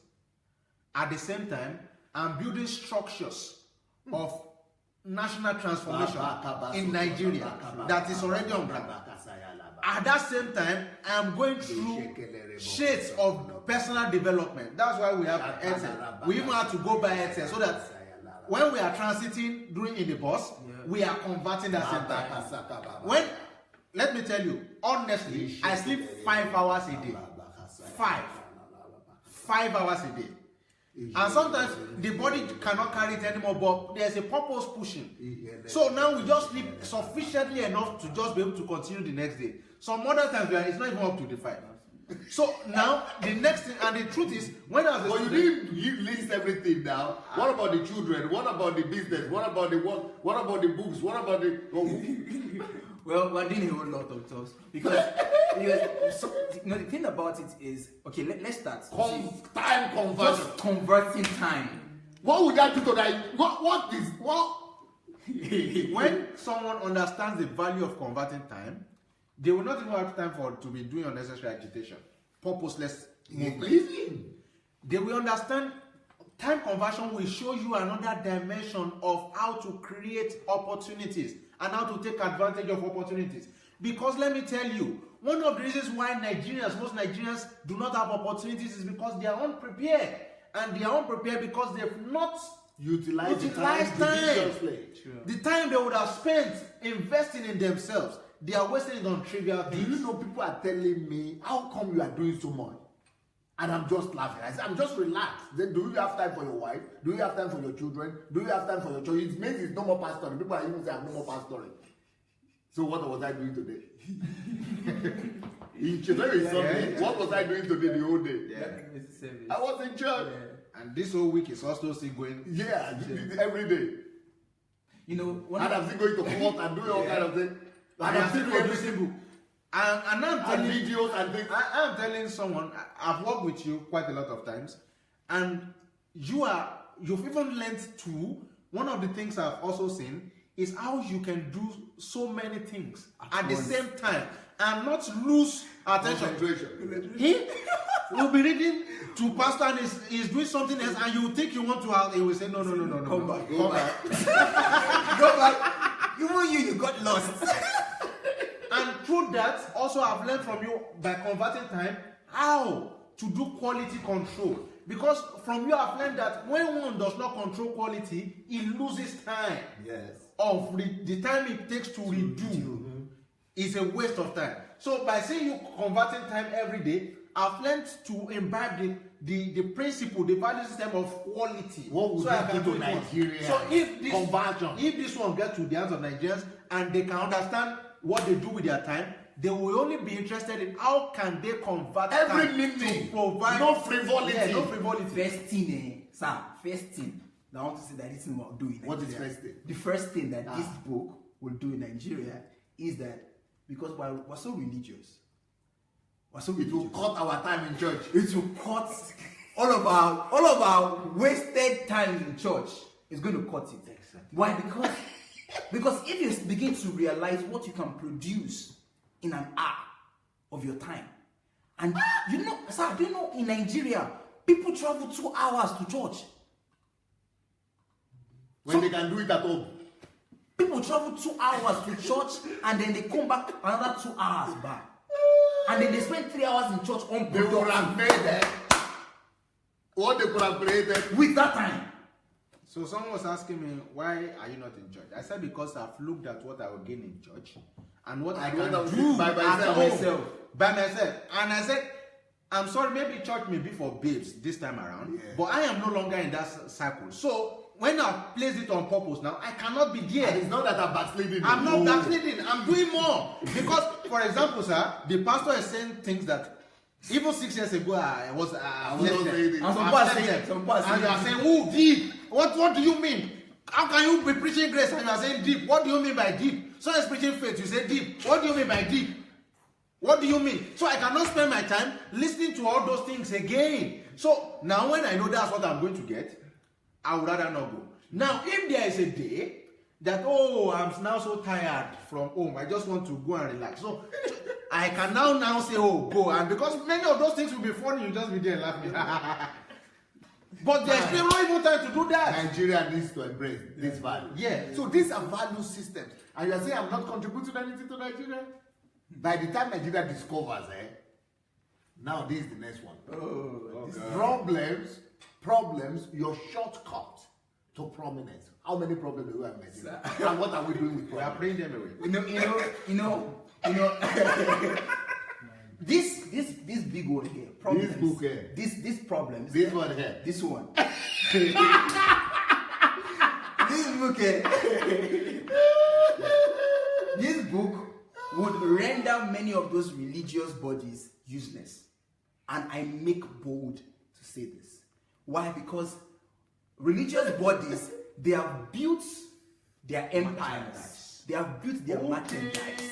At the same time, I'm building structures of national transformation in Nigeria that is already on ground. At that same time, I'm going through shades of personal development. That's why we have ETS. We even have to go by ETS so that when we are transiting in the bus, we are converting at the same time. Let me tell you, honestly, I sleep 5 hours a day. 5 hours a day. And sometimes the body cannot carry it anymore, but there's a purpose pushing. So now we just sleep sufficiently enough to just be able to continue the next day. Some other times it's not even up to the 5. So now the next thing, and the truth is, when I was but you list everything now. What about the children? What about the business? What about the work? What about the books? What about the Well, we're doing a whole lot of talks because the thing about it is, okay, let's start. Time conversion. Just converting time. What would that do to that? What? When someone understands the value of converting time, they will not even have time to be doing unnecessary agitation, purposeless movement. They will understand time conversion will show you another dimension of how to create opportunities and how to take advantage of opportunities. Because let me tell you, one of the reasons why most Nigerians do not have opportunities is because they are unprepared. And they are unprepared because they've not utilized time. The time they would have spent investing in themselves, they are wasting it on trivial things. Do you know, people are telling me, how come you are doing so much? And I'm just laughing. I say, I'm just relaxed. Then, do you have time for your wife? Do you have time for your children? Do you have time for your children? It means it's no more pastoring. People are even saying, I'm no more pastoring. So what was I doing today? In church, what was I doing today the whole day? I was in church. And this whole week is also still going. Every day. You know, and I'm still going to court and doing all kind of things. And I'm still producing book. And I'm telling videos and things. I'm telling someone, I've worked with you quite a lot of times, and you've even learned to. One of the things I've also seen is how you can do so many things at the same time and not lose attention. He will be reading to pastor and he's doing something else, and you think you want to have, he will say, no. Come back. Go back. You got lost. And through that, also I've learned from you, by converting time, how to do quality control. Because from you I've learned that when one does not control quality, he loses time. Yes. Of the time it takes to redo is a waste of time. So by seeing you converting time every day, I've learned to imbibe the principle, the value system of quality. What would you do to Nigeria? So if this one gets to the hands of Nigerians and they can understand what they do with their time, they will only be interested in how can they convert every time minute to provide no frivolity. Yeah, no frivolity. First thing that I want to say that this is what doing. What is first thing? The first thing that this book will do in Nigeria is that because we're so religious. It will cut our time in church. It will cut all of our wasted time in church. It's going to cut it. Exactly. Why? Because if you begin to realize what you can produce in an hour of your time, and do you know in Nigeria people travel 2 hours to church when they can do it at home. People travel 2 hours to church and then they come back another 2 hours back. And then they spend 3 hours in church on they would have made what they could have created with that time. So someone was asking me, why are you not in church? I said because I've looked at what I will gain in church and what I And can what I'm do doing by myself. By myself. And I said, I'm sorry, maybe church may be for babes this time around, but I am no longer in that cycle. So when I place it on purpose now, I cannot be there. And it's not that I'm backsliding. I'm not backsliding. I'm doing more. Because, for example, sir, the pastor is saying things that even 6 years ago I was not saying it. And some people are saying and you are saying, oh, deep. What do you mean? How can you be preaching grace and you are saying deep? What do you mean by deep? So is preaching faith, you say deep. What do you mean by deep? What do you mean? So I cannot spend my time listening to all those things again. So now when I know that's what I'm going to get, I would rather not go. Now, if there is a day that, oh, I'm now so tired from home, I just want to go and relax. So I can now say, oh, go. And because many of those things will be funny, you just be there laughing. But there's not even time to do that. Nigeria needs to embrace this value. Yeah. So these are value systems. And you are saying I'm not contributing anything to Nigeria? By the time Nigeria discovers, now this is the next one. Problems, your shortcut to prominence. How many problems do we have in Nigeria? And what are we doing with We are problems? praying them away. You know, this big one here, problems. This book here. This problems. This one here. This one. This book here. This book would render many of those religious bodies useless. And I make bold to say this. Why? Because religious bodies, they have built their empires. They have built their merchandise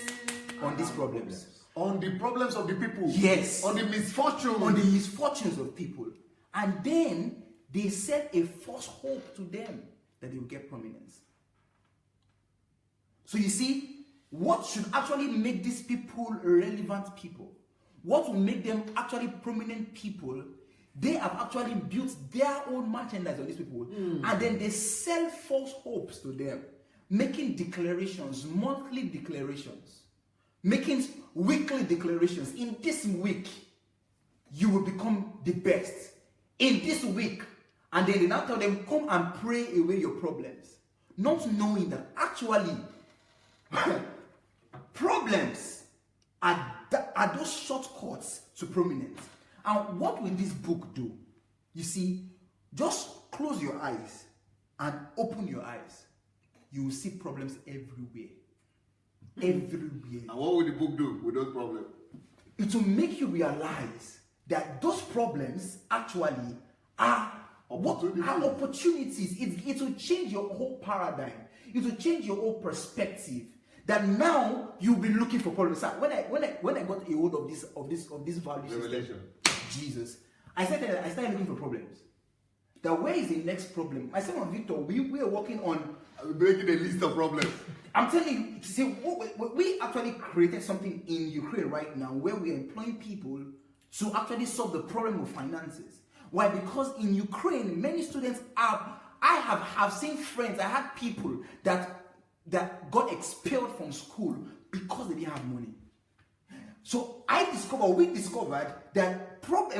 on these problems. On the problems of the people. Yes. On the misfortunes. On the misfortunes of people. And then they set a false hope to them that they will get prominence. So you see, what should actually make these people relevant people? What will make them actually prominent people? They have actually built their own merchandise on these people. And then they sell false hopes to them, making declarations, monthly declarations, making weekly declarations. In this week, you will become the best. In this week. And then they now tell them, come and pray away your problems. Not knowing that actually, problems are those shortcuts to prominence. And what will this book do? You see, just close your eyes and open your eyes. You will see problems everywhere. Everywhere. And what will the book do with those problems? It will make you realize that those problems actually are opportunities. It will change your whole paradigm. It will change your whole perspective. That now you'll be looking for problems. So when I got a hold of this value Revelation. system, Jesus, I started looking for problems. That where is the next problem? I said, Victor, we are working on Breaking a list of problems. I'm telling you, see, we actually created something in Ukraine right now where we're employing people to actually solve the problem of finances. Why? Because in Ukraine, many students I have seen friends, I had people that got expelled from school because they didn't have money. So we discovered that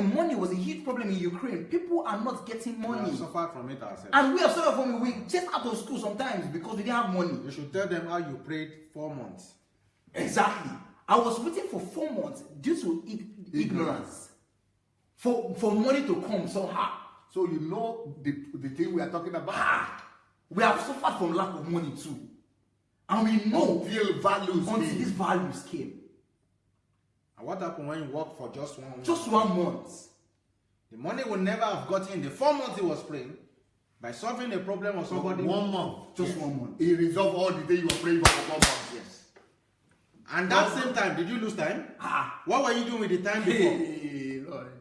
money was a huge problem in Ukraine. People are not getting money. We have suffered from it ourselves. And we have suffered from it. We just out of school sometimes because we didn't have money. You should tell them how you prayed 4 months. Exactly. I was waiting for 4 months due to ignorance. For money to come somehow. So you know the thing we are talking about. We have suffered from lack of money too. And we know until these values came. And what happened when you work for just 1 month? Just 1 month. The money will never have gotten in the 4 months he was praying by solving a problem of somebody. 1 month. Just 1 month. He resolved all the things you were praying for 1 month. Yes. And that same time, did you lose time? What were you doing with the time before? Hey, Lord.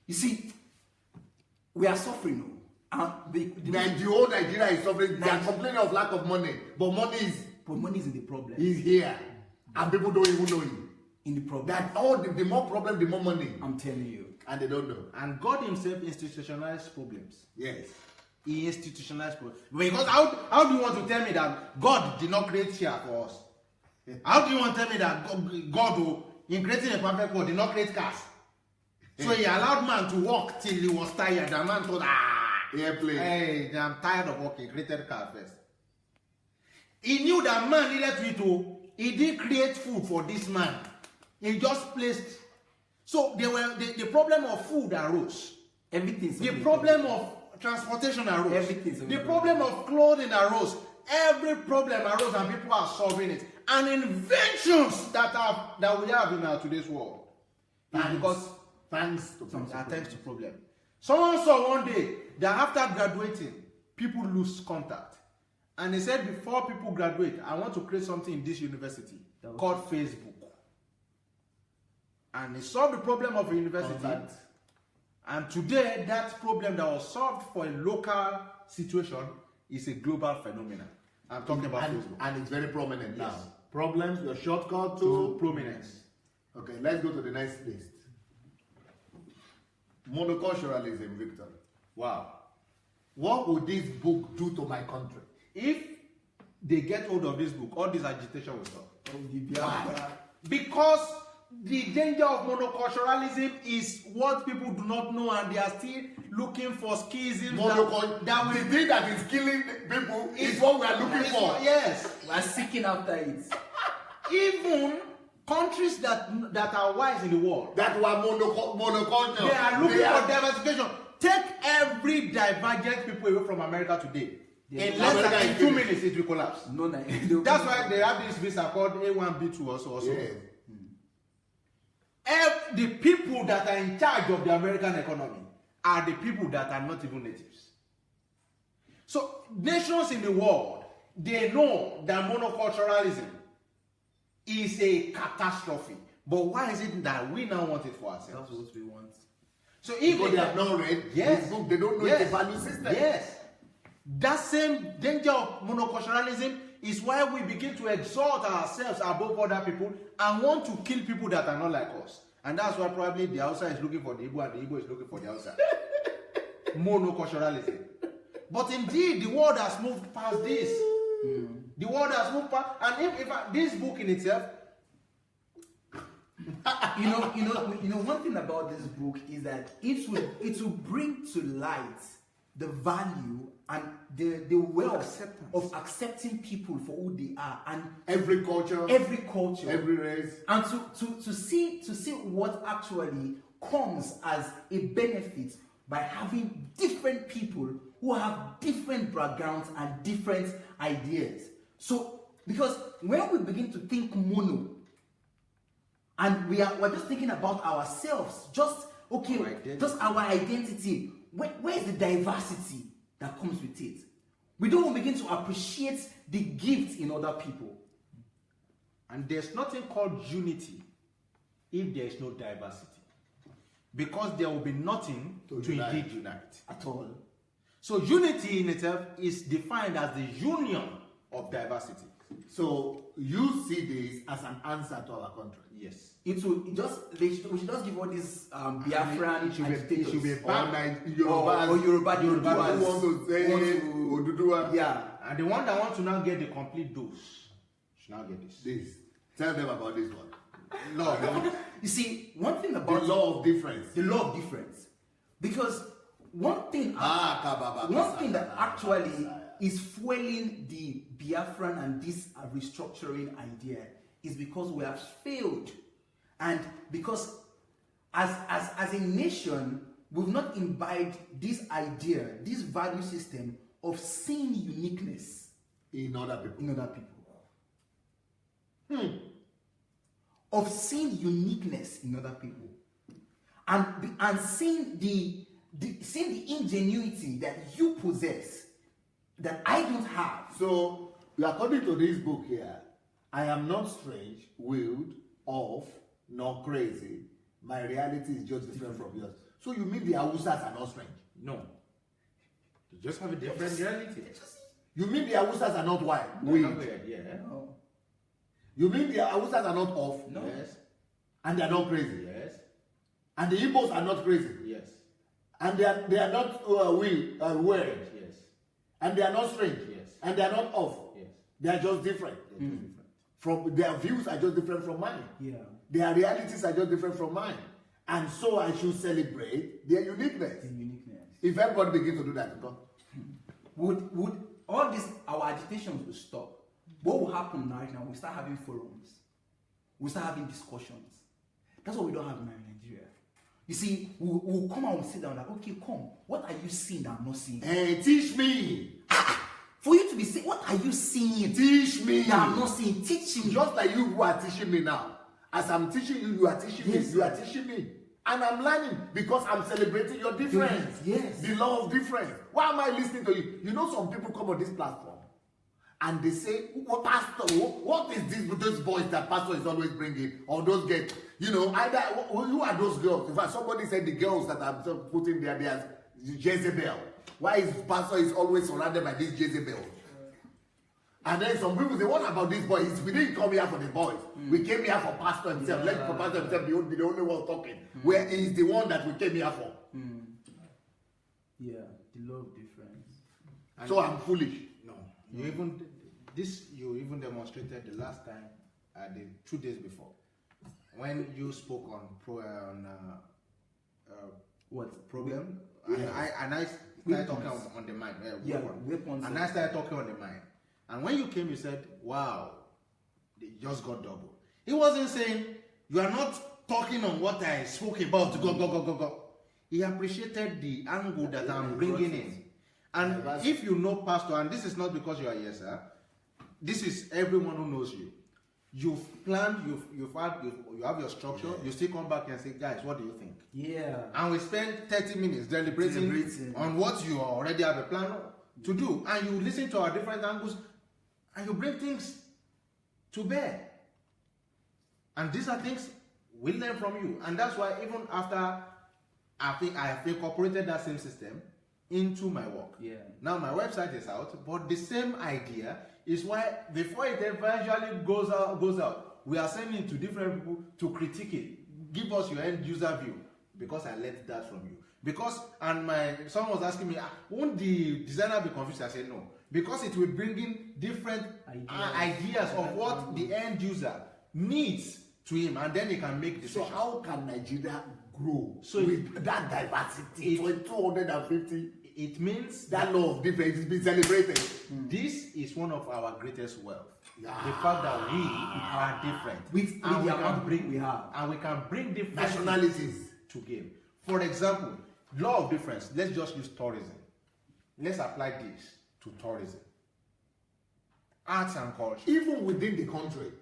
You see, we are suffering. The whole Nigeria is suffering. They are complaining of lack of money. But money is in the problem. Is here. And people don't even know it. In the problem. That the more problem, the more money. I'm telling you. And they don't know. And God himself institutionalized problems. Yes. He institutionalized problems. Because how do you want to tell me that God did not create here for us? How do you want to tell me that God in creating a perfect world, did not create cars? So he allowed man to walk till he was tired. And man told, Airplane. Hey, I'm tired of walking. Created car first. He knew that man needed to he didn't create food for this man. He just placed. So there were the problem of food arose. Everything's The problem of transportation arose. Everything's the problem of clothing arose. Every problem arose, and people are solving it. And inventions that we have in our today's world, thanks to problem. Someone saw one day that after graduating, people lose contact, and he said, before people graduate, I want to create something in this university called Facebook. And he solved the problem of a university. Contact. And today, that problem that was solved for a local situation is a global phenomenon. I'm talking about Facebook. And it's very prominent now. Yes. Problems, your shortcut To prominence. Okay, let's go to the next list. Monoculturalism, Victor. Wow. What would this book do to my country? If they get hold of this book, all this agitation will stop. Why? Because the danger of monoculturalism is what people do not know, and they are still looking for schisms. The thing that is killing people is what we are looking for. Yes. We are seeking after it. Even countries that are wise in the world, That were monoculture. they are looking for diversification. Take every divergent people away from America today. In less than 2 minutes, it will collapse. No, That's why they have this visa called A1, B2 also. Yes. The people that are in charge of the American economy are the people that are not even natives. So nations in the world, they know that monoculturalism is a catastrophe. But why is it that we now want it for ourselves? That's what we want. So if Because they have not read this book, they don't know it's a value system. Yes. That same danger of monoculturalism is why we begin to exalt ourselves above other people and want to kill people that are not like us. And that's why probably the Hausa is looking for the Igbo and the Igbo is looking for the Hausa. Monoculturalism. But indeed, the world has moved past this. The world has moved past. And if this book in itself, you know, one thing about this book is that it will bring to light the value and the way of accepting people for who they are, and Every culture, every race, and to see what actually comes as a benefit by having different people who have different backgrounds and different ideas. So because when we begin to think mono, and we're just thinking about ourselves, just our identity. Where is the diversity that comes with it? We don't begin to appreciate the gifts in other people. and there's nothing called unity if there is no diversity. Because there will be nothing to indeed unite At all. So unity in itself is defined as the union of diversity. So you see this as an answer to our country. Yes. We should just give all these Biafran It should be agitators. Yoruba who want to say Oduduwa. Yeah. And the one that wants to now get the complete dose should now get this. Tell them about this one. No. You see, one thing The about law of difference. the law of difference, because one thing that actually is fueling the Biafran and this restructuring idea is because we have failed, and because as a nation we've not imbibed this idea, this value system of seeing uniqueness in other people. Of seeing uniqueness in other people, and seeing the ingenuity that you possess that I don't have. So, according to this book here, I am not strange, willed, off, nor crazy. My reality is just different from yours. So you mean the Hausas are not strange? No. You just have a different reality. You mean the Hausas are not white? Yeah. No. You mean the Hausas are not off? No. Yes. And they are not crazy? Yes. And the Igbos are not crazy? Yes. And they are not weird? Yes. And they are not strange? Yes. And they are not off? Yes. They are just different? They're just different. From their views are just different from mine. Yeah. Their realities are just different from mine. And so I should celebrate their uniqueness. The uniqueness. If everybody begins to do that, Would all this, our agitations will stop? what will happen right now? We start having forums. We start having discussions. That's what we don't have now in Nigeria. You see, we'll come out and sit down like, okay, come. What are you seeing that I'm not seeing? Hey, teach me. For you to be saying, what are you seeing? Teach me. That I'm not seeing. Teach me. Just like you who are teaching me now. As I'm teaching you, you are teaching me. You are teaching me. And I'm learning because I'm celebrating your difference. Yes. The law of difference. Why am I listening to you? You know, some people come on this platform and they say, "What pastor? What is this with those boys that pastor is always bringing? Or those girls? You know, either who are those girls? In fact, somebody said the girls that I'm putting there, they are Jezebel. Why is pastor is always surrounded by this Jezebel?" And then some people say, "What about these boys? We didn't come here for the boys. We came here for pastor himself. Let for pastor himself be the only one talking. Where is the one that we came here for?" Yeah, the law of difference. And So I'm foolish. No, you even demonstrated the last time, the 2 days before, when you spoke on What? problem, Yes. and I started talking on the mind. Weapons. And I started talking on the mind. And when you came, you said, "Wow, they just got double." He wasn't saying you are not talking on what I spoke about. Go. He appreciated the angle that I'm bringing in. And if you know Pastor, and this is not because you are here, sir. This is everyone who knows you. You've planned, you have your structure. You still come back and say, "Guys, what do you think?" Yeah. And we spend 30 minutes deliberating on what you already have a plan to do. And you listen to our different angles and you bring things to bear. And these are things we learn from you. And that's why even after I have incorporated that same system into my work. Yeah. Now my website is out, but the same idea is why before it eventually goes out, we are sending it to different people to critique it. Give us your end user view, because I learned that from you. Because someone was asking me, won't the designer be confused? I said no, because it will bring in different ideas of what the end user needs to him, and then he can make decisions. So how can Nigeria grow So with that diversity? 250. It means That law of difference is being celebrated. this is one of our greatest wealth. Yeah. The fact that we are different. With the amount we have. And we can bring different Nationalities. to game. For example, law of difference. Let's just use tourism. Let's apply this to tourism. Arts and culture. Even within the country,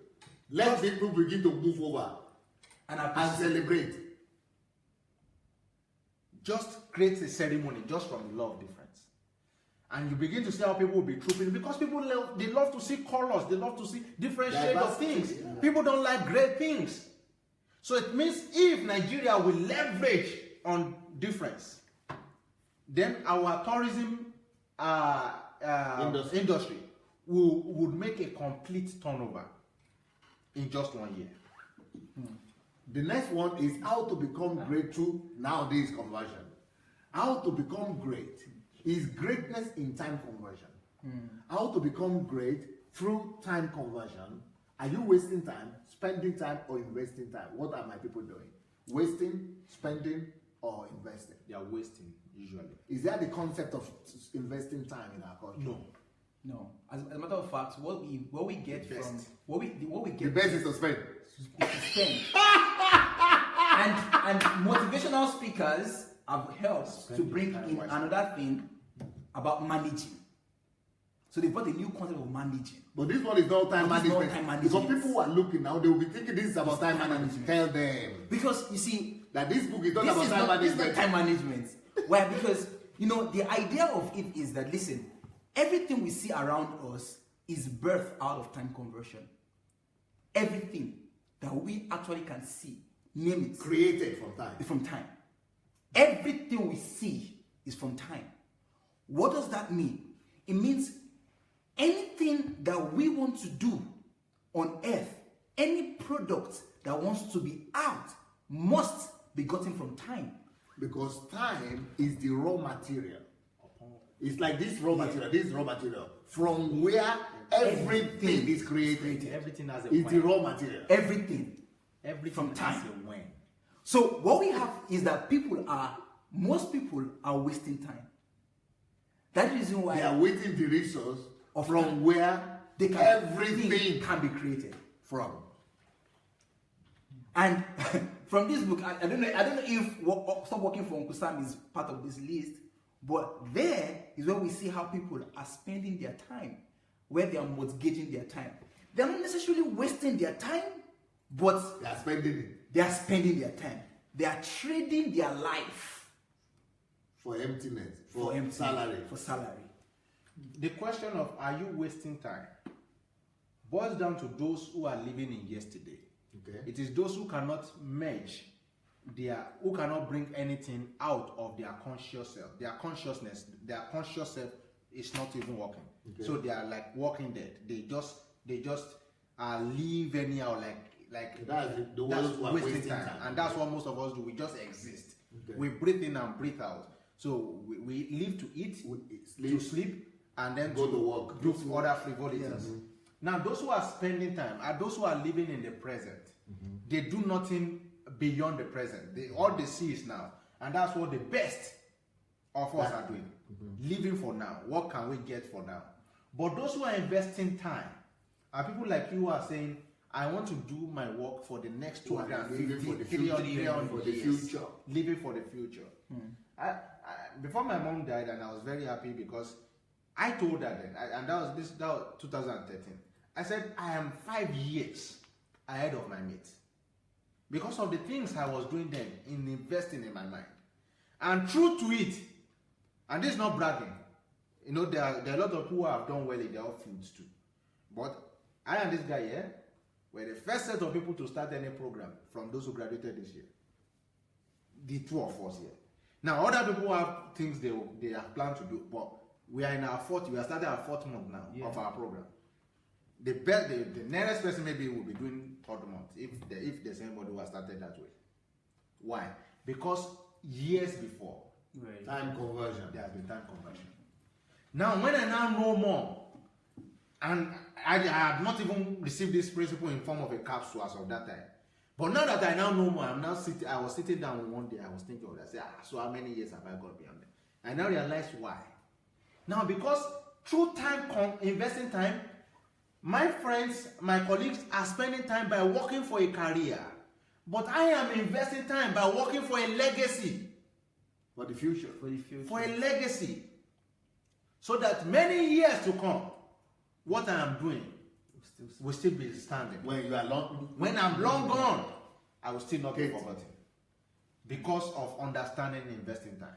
let people begin to move over and celebrate. Just create a ceremony just from the law of difference. And you begin to see how people will be trooping, because people love to see colors, they love to see different shades of things. Yeah. People don't like gray things. So it means if Nigeria will leverage on difference, then our tourism industry would make a complete turnover in just 1 year. The next one is how to become great through nowadays conversion. How to become great is greatness in time conversion. How to become great through time conversion. Are you wasting time, spending time, or investing time? What are my people doing? Wasting, spending, or investing? They are wasting usually. Is that the concept of investing time in our culture? No. As a matter of fact, what we get The from best. what we The get best is to spend. is to spend. and motivational speakers have helped to bring in another thing about managing. So they brought a new concept of managing. But this one is not time But it's not management. time management. Because people who are looking now, they will be thinking this is about time management. Tell them Because you see, that this book is not this about is time not, this is not management. time management. Why? Because the idea of it is that, listen, everything we see around us is birthed out of time conversion. Everything that we actually can see, name it, Created from time. is from time. Everything we see is from time. What does that mean? It means anything that we want to do on earth, any product that wants to be out, must be gotten from time. Because time is the raw material. It's like this raw material, from where everything is created. Everything has a It's the when. raw material. Everything. Everything from time. has a when. So what we have is that most people are wasting time. That is the reason why They are waiting the resource Of from time. where Everything can be created. from. And from this book, I don't know if Stop Working for Uncle Sam is part of this list, but there is where we see how people are spending their time, where they are mortgaging their time. They're not necessarily wasting their time, but They are spending it they are spending their time. They are trading their life for emptiness, for empty salary. For salary. The question of are you wasting time boils down to those who are living in yesterday. Okay. It is those who cannot merge who cannot bring anything out of their conscious self. Their consciousness, their conscious self is not even working. Okay. So they are like walking dead. They just live anyhow, like That's the that's ones who are wasting wasting time. time. And that's what most of us do. We just exist. Okay. We breathe in and breathe out. So we live to eat, to sleep, and then Go to work. do other frivolities. Yes. Now, those who are spending time are those who are living in the present. They do nothing beyond the present. All they see is now, and that's what the best of us are doing. Living for now. What can we get for now? But those who are investing time are people like you who are saying, I want to do my work for the next Who are 250, living for the 300, future, 300 for the years. future. Living for the future. Before my mom died, and I was very happy because I told her then, and that was 2013. I said, I am 5 years ahead of my mates because of the things I was doing then in investing in my mind. And true to it, and this is not bragging, you know, there are a lot of people who have done well in their fields too. But I and this guy here were the first set of people to start any program from those who graduated this year. The two of us here. Now, other people have things they have planned to do, but we are starting our 4th month now of our program. The nearest person maybe will be doing 3rd month if there's anybody who has started that way. Why? Because years before, Time conversion. there has been time conversion. Now, when I now know more, and I have not even received this principle in form of a capsule as of that time, but now that I now know more, I was sitting down one day, I was thinking of that. I said, so how many years have I got beyond that? I now realize why. Now, because through investing time, my friends, my colleagues are spending time by working for a career. But I am investing time by working for a legacy. For the future. For a legacy. So that many years to come, what I am doing will still be standing. When you are long. When I'm long gone, I will still not be forgotten. Because of understanding and investing time.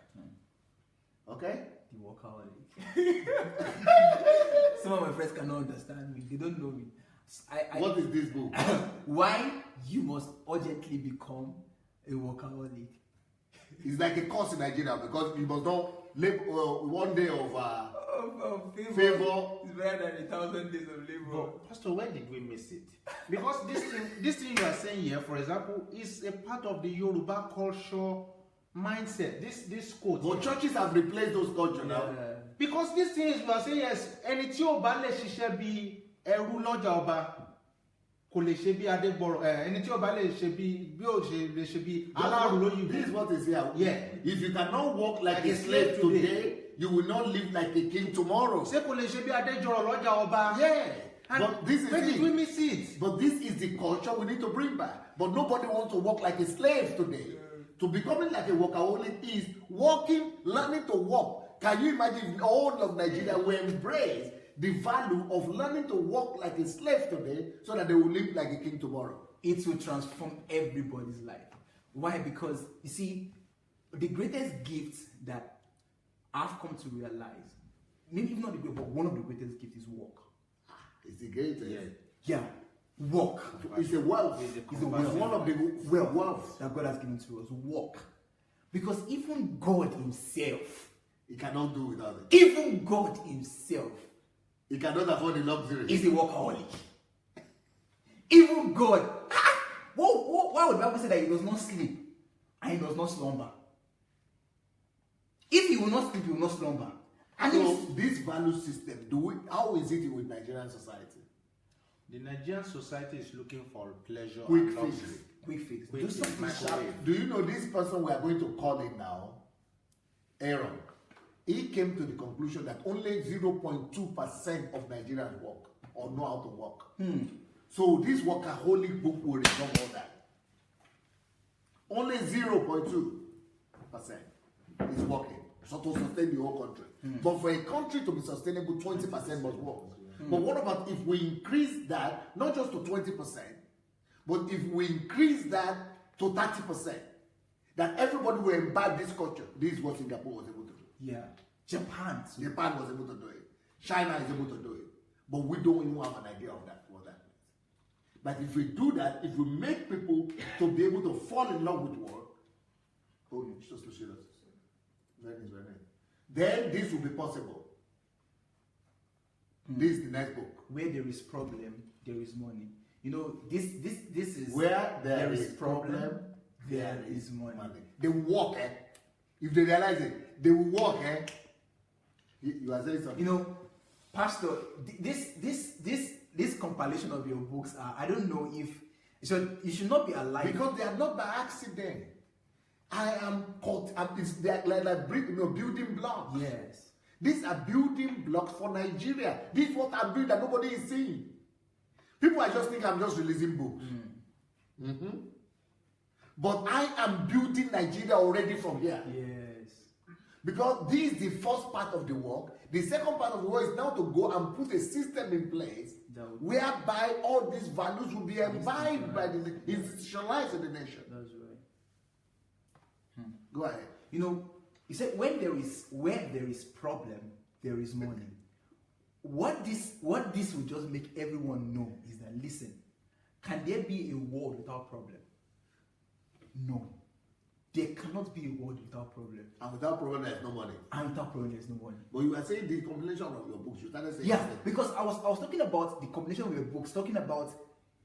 Okay? The workaholic. Some of my friends cannot understand me. They don't know me. What is this book? Why you must urgently become a workaholic. It's like a course in Nigeria because you must not live 1 day of favor. It's better than 1,000 days of labor. But Pastor, where did we miss it? Because this thing you are saying here, for example, is a part of the Yoruba culture mindset. This quote. But churches have replaced those cultures now. Because these things you are saying, yes, ẹni tí ó bá lè ṣiṣẹ́ bí ẹrú lọ́jà ọba kò lè ṣe bí adébọ̀rọ̀ ẹni tí ó bá lè ṣe bí ó lè ṣe bí aláàrú lóyìnbó. This is what is here. Yeah. If you cannot walk like a slave today, you will not live like a king tomorrow. Ṣé kò lè ṣe bí adéjọrọ̀ lọ́jà ọba? Yeah. And but this is where did we it. miss it? But this is the culture we need to bring back. But nobody wants to walk like a slave today. To becoming like a workaholic is walking, learning to walk. Can you imagine if all of Nigeria will embrace the value of learning to walk like a slave today so that they will live like a king tomorrow? It will transform everybody's life. Why? Because, you see, the greatest gift that I've come to realize, maybe not the greatest, but one of the greatest gifts is work. It's the greatest. Yeah, work. It's a wealth. It's one of the wealth that God has given to us. Work. Because even God himself, He cannot do without it. even God himself He cannot afford the luxury. is a workaholic. Even God. Why would the Bible say that he does not sleep and he does not slumber? If he will not sleep, he will not slumber. And So this value system, how is it with Nigerian society? The Nigerian society is looking for pleasure Quick and fix. luxury. quick fix. Quick Do fix, something sharp. microwave. Do you know this person we are going to call in now? Aaron. He came to the conclusion that only 0.2% of Nigerians work. or know how to work. So this workaholic book will resolve all that. Only 0.2% is working, so to sustain the whole country. But for a country to be sustainable, 20% must work. But what about if we increase that, not just to 20%, but if we increase that to 30%, that everybody will imbibe this culture? This is what Singapore was able to do. Yeah. Japan Was able to do it. China is able to do it. But we don't even have an idea of that. But if we do that, if we make people to be able to fall in love with work, then this will be possible. This is the next book. Where there is problem, there is money. You know, this is where there is problem, there is money. They work, if they realize it, they will work, You are saying something. You know, Pastor, this compilation of your books, I don't know if you should not be alive, because they are not by accident. I am caught. They are like building blocks. Yes. These are building blocks for Nigeria. This is what I'm doing that nobody is seeing. People are just think I'm just releasing books. But I am building Nigeria already from here. Yes. Because this is the first part of the work. The second part of the work is now to go and put a system in place whereby all these values will be imbibed by the institutionalized in the nation. That's right. Go ahead. You know, you said where there is problem, there is money. What this will just make everyone know is that, listen, can there be a world without problem? No. There cannot be a world without problem. And without problem, there's no money. And without problem, there's no money. But you are saying the combination of your books. You started saying because I was talking about the combination of your books, talking about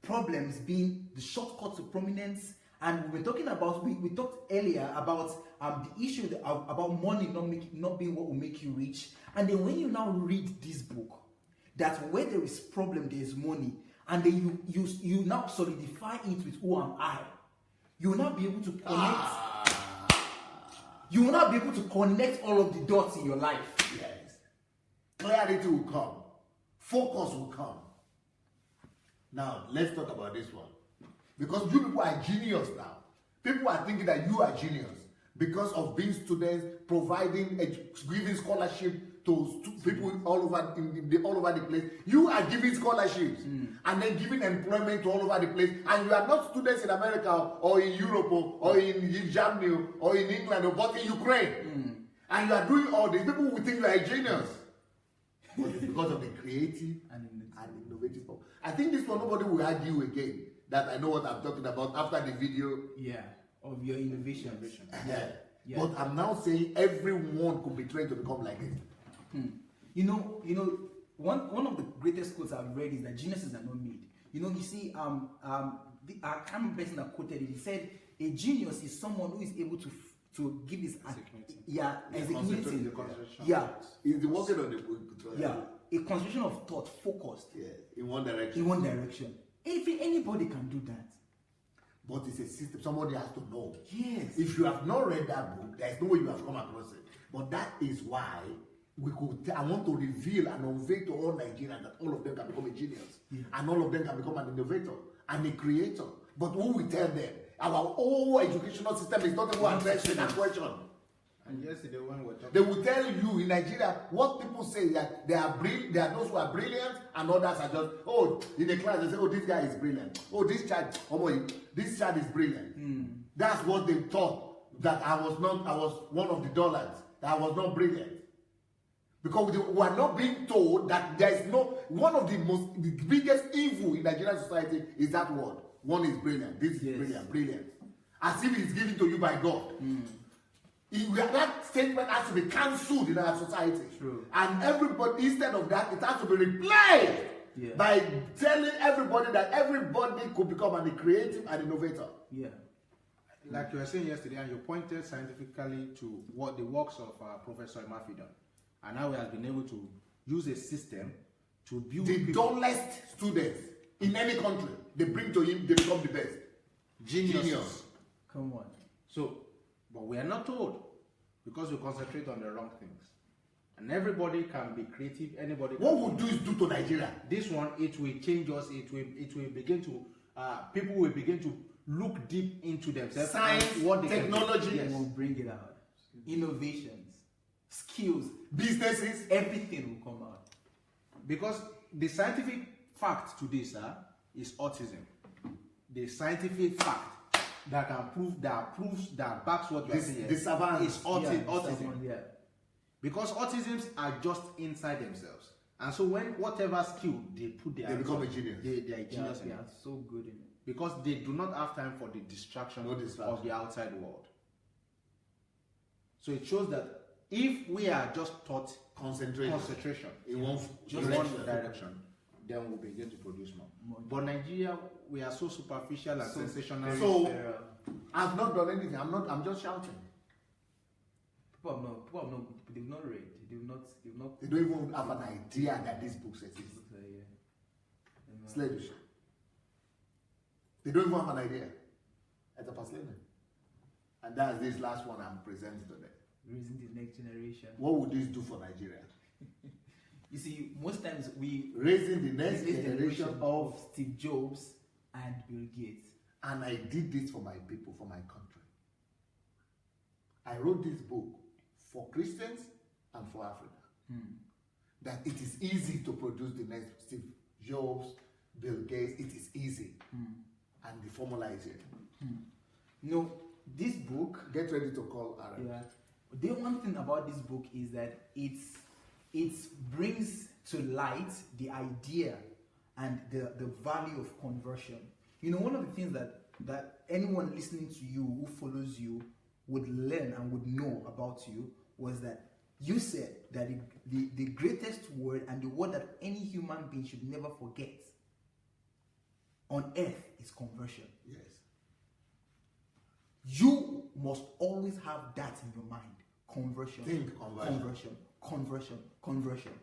problems being the shortcut to prominence, and we were talking about we talked earlier about the issue about money not being what will make you rich. And then when you now read this book, that where there is problem, there is money, and then you now solidify it with who am I. You will not be able to connect. You will not be able to connect all of the dots in your life. Yes. Clarity will come. Focus will come. Now, let's talk about this one. Because you people are genius now. People are thinking that you are genius because of being students, providing, giving scholarship to people all over the place. You are giving scholarships and then giving employment to all over the place. And you are not students in America or in Europe or in Germany or in England but in Ukraine. And you are doing all this. People will think you are a genius. But it's because of the creative and innovative. I think this one nobody will argue again that I know what I'm talking about after the video. Yeah, of your innovation. Yeah. But I'm now saying everyone could be trained to become like this. You know, one of the greatest quotes I've read is that geniuses are not made. You know, you see, I can't remember the person that quoted it. He said, a genius is someone who is able to give his executing. Is the working on the book. A concentration of thought, focused. Yeah, in one direction. In one direction. If anybody can do that. But it's a system. Somebody has to know. Yes. If you have not read that book, there is no way you have come across it. But that is why I want to reveal and unveil to all Nigerians that all of them can become a genius. And all of them can become an innovator and a creator. But who will tell them? Our whole educational system is not even addressing that question. And yesterday when we were talking, they will tell you in Nigeria what people say that they are those who are brilliant and others are just in the class they say this guy is brilliant. This child is brilliant. That's what they thought, that I was one of the dollars, that I was not brilliant. Because we are not being told that there is one of the biggest evil in Nigerian society is that word. One is brilliant. This is brilliant. As if it's given to you by God. That statement has to be cancelled in our society. True. And everybody, instead of that, it has to be replaced by telling everybody that everybody could become a creative and innovator. Yeah. Like you were saying yesterday, and you pointed scientifically to what the works of Professor Emafidon, and how he has been able to use a system to build the dullest students in any country. They bring to him, they become the best. Genius. Come on. So, but we are not told because we concentrate on the wrong things. And everybody can be creative. Anybody. What would this do to Nigeria? This one, it will change us. It will begin to. People will begin to look deep into themselves. Science, and what they technology, can do. will bring it out. Innovations, skills, businesses, everything will come out. Because the scientific fact to this is autism. The scientific fact that backs what you are saying the savant is autism. Someone, yeah. Because autisms are just inside themselves, and so when whatever skill they put their they become a genius. They are genius in They it. are so good in it. Because they do not have time for the distraction No distraction. of the outside world. So it shows that if we are just taught concentration in one direction, then we'll begin to produce more. But Nigeria, we are so superficial and sensational. So I've not done anything. I'm just shouting. People have not, they've not read. They don't even have an idea that this book exists. Slavish. They don't even have an idea. It's a slavery. And that's this last one I'm presenting today. Raising the next generation. What would this do for Nigeria? You see, most times we Raising the next generation of Steve Jobs and Bill Gates. And I did this for my people, for my country. I wrote this book for Christians and for Africa. That it is easy to produce the next Steve Jobs, Bill Gates. It is easy. And the formula is here. No, this book. Get ready to call Aaron. Yeah. The one thing about this book is that it brings to light the idea and the value of conversion. You know, one of the things that anyone listening to you who follows you would learn and would know about you was that you said that the greatest word and the word that any human being should never forget on earth is conversion. Yes. You must always have that in your mind. Conversion. Think conversion. Conversion.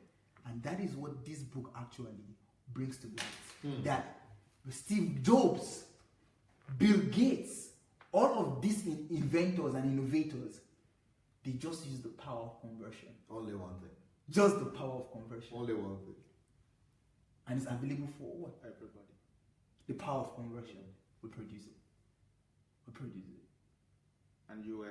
And that is what this book actually brings to light. That Steve Jobs, Bill Gates, all of these inventors and innovators, they just use the power of conversion. Only one thing. Just the power of conversion. Only one thing. And it's available for what? Everybody. The power of conversion. We produce it. And you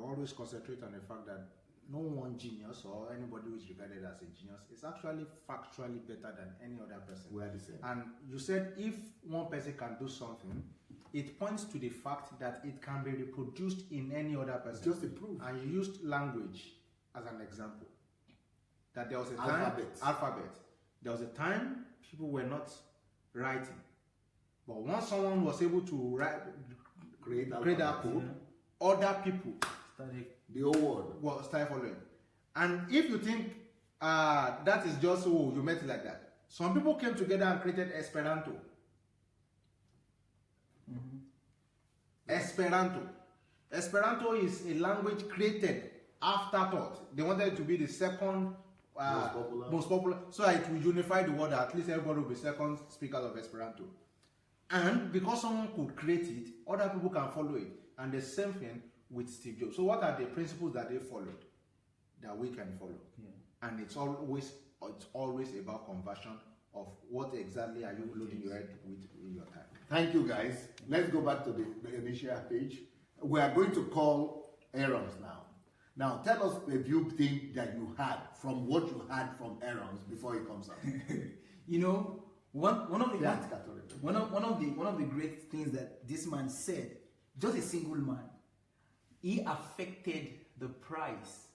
always concentrate on the fact that no one genius or anybody who is regarded as a genius is actually factually better than any other person. We are the same. And you said if one person can do something, it points to the fact that it can be reproduced in any other person. Just a proof. And you used language as an example. That there was a Alphabet. There was a time people were not writing. But once someone was able to create that code, other people Started. The whole world started following. And if you think that is just you met it like that, some people came together and created Esperanto. Esperanto is a language created afterthought. They wanted it to be the second most popular, so it will unify the world. At least everybody will be second speakers of Esperanto. And because someone could create it, other people can follow it. And the same thing with Steve Jobs. So what are the principles that they followed that we can follow? And it's always about conversion of what exactly are you loading your head with in your time. Thank you, guys. Let's go back to the initial page. We are going to call Aaron's now. Now, tell us a few things that you had from what you had from Aaron's before he comes out. You know, one of the great things that this man said, just a single man, he affected the price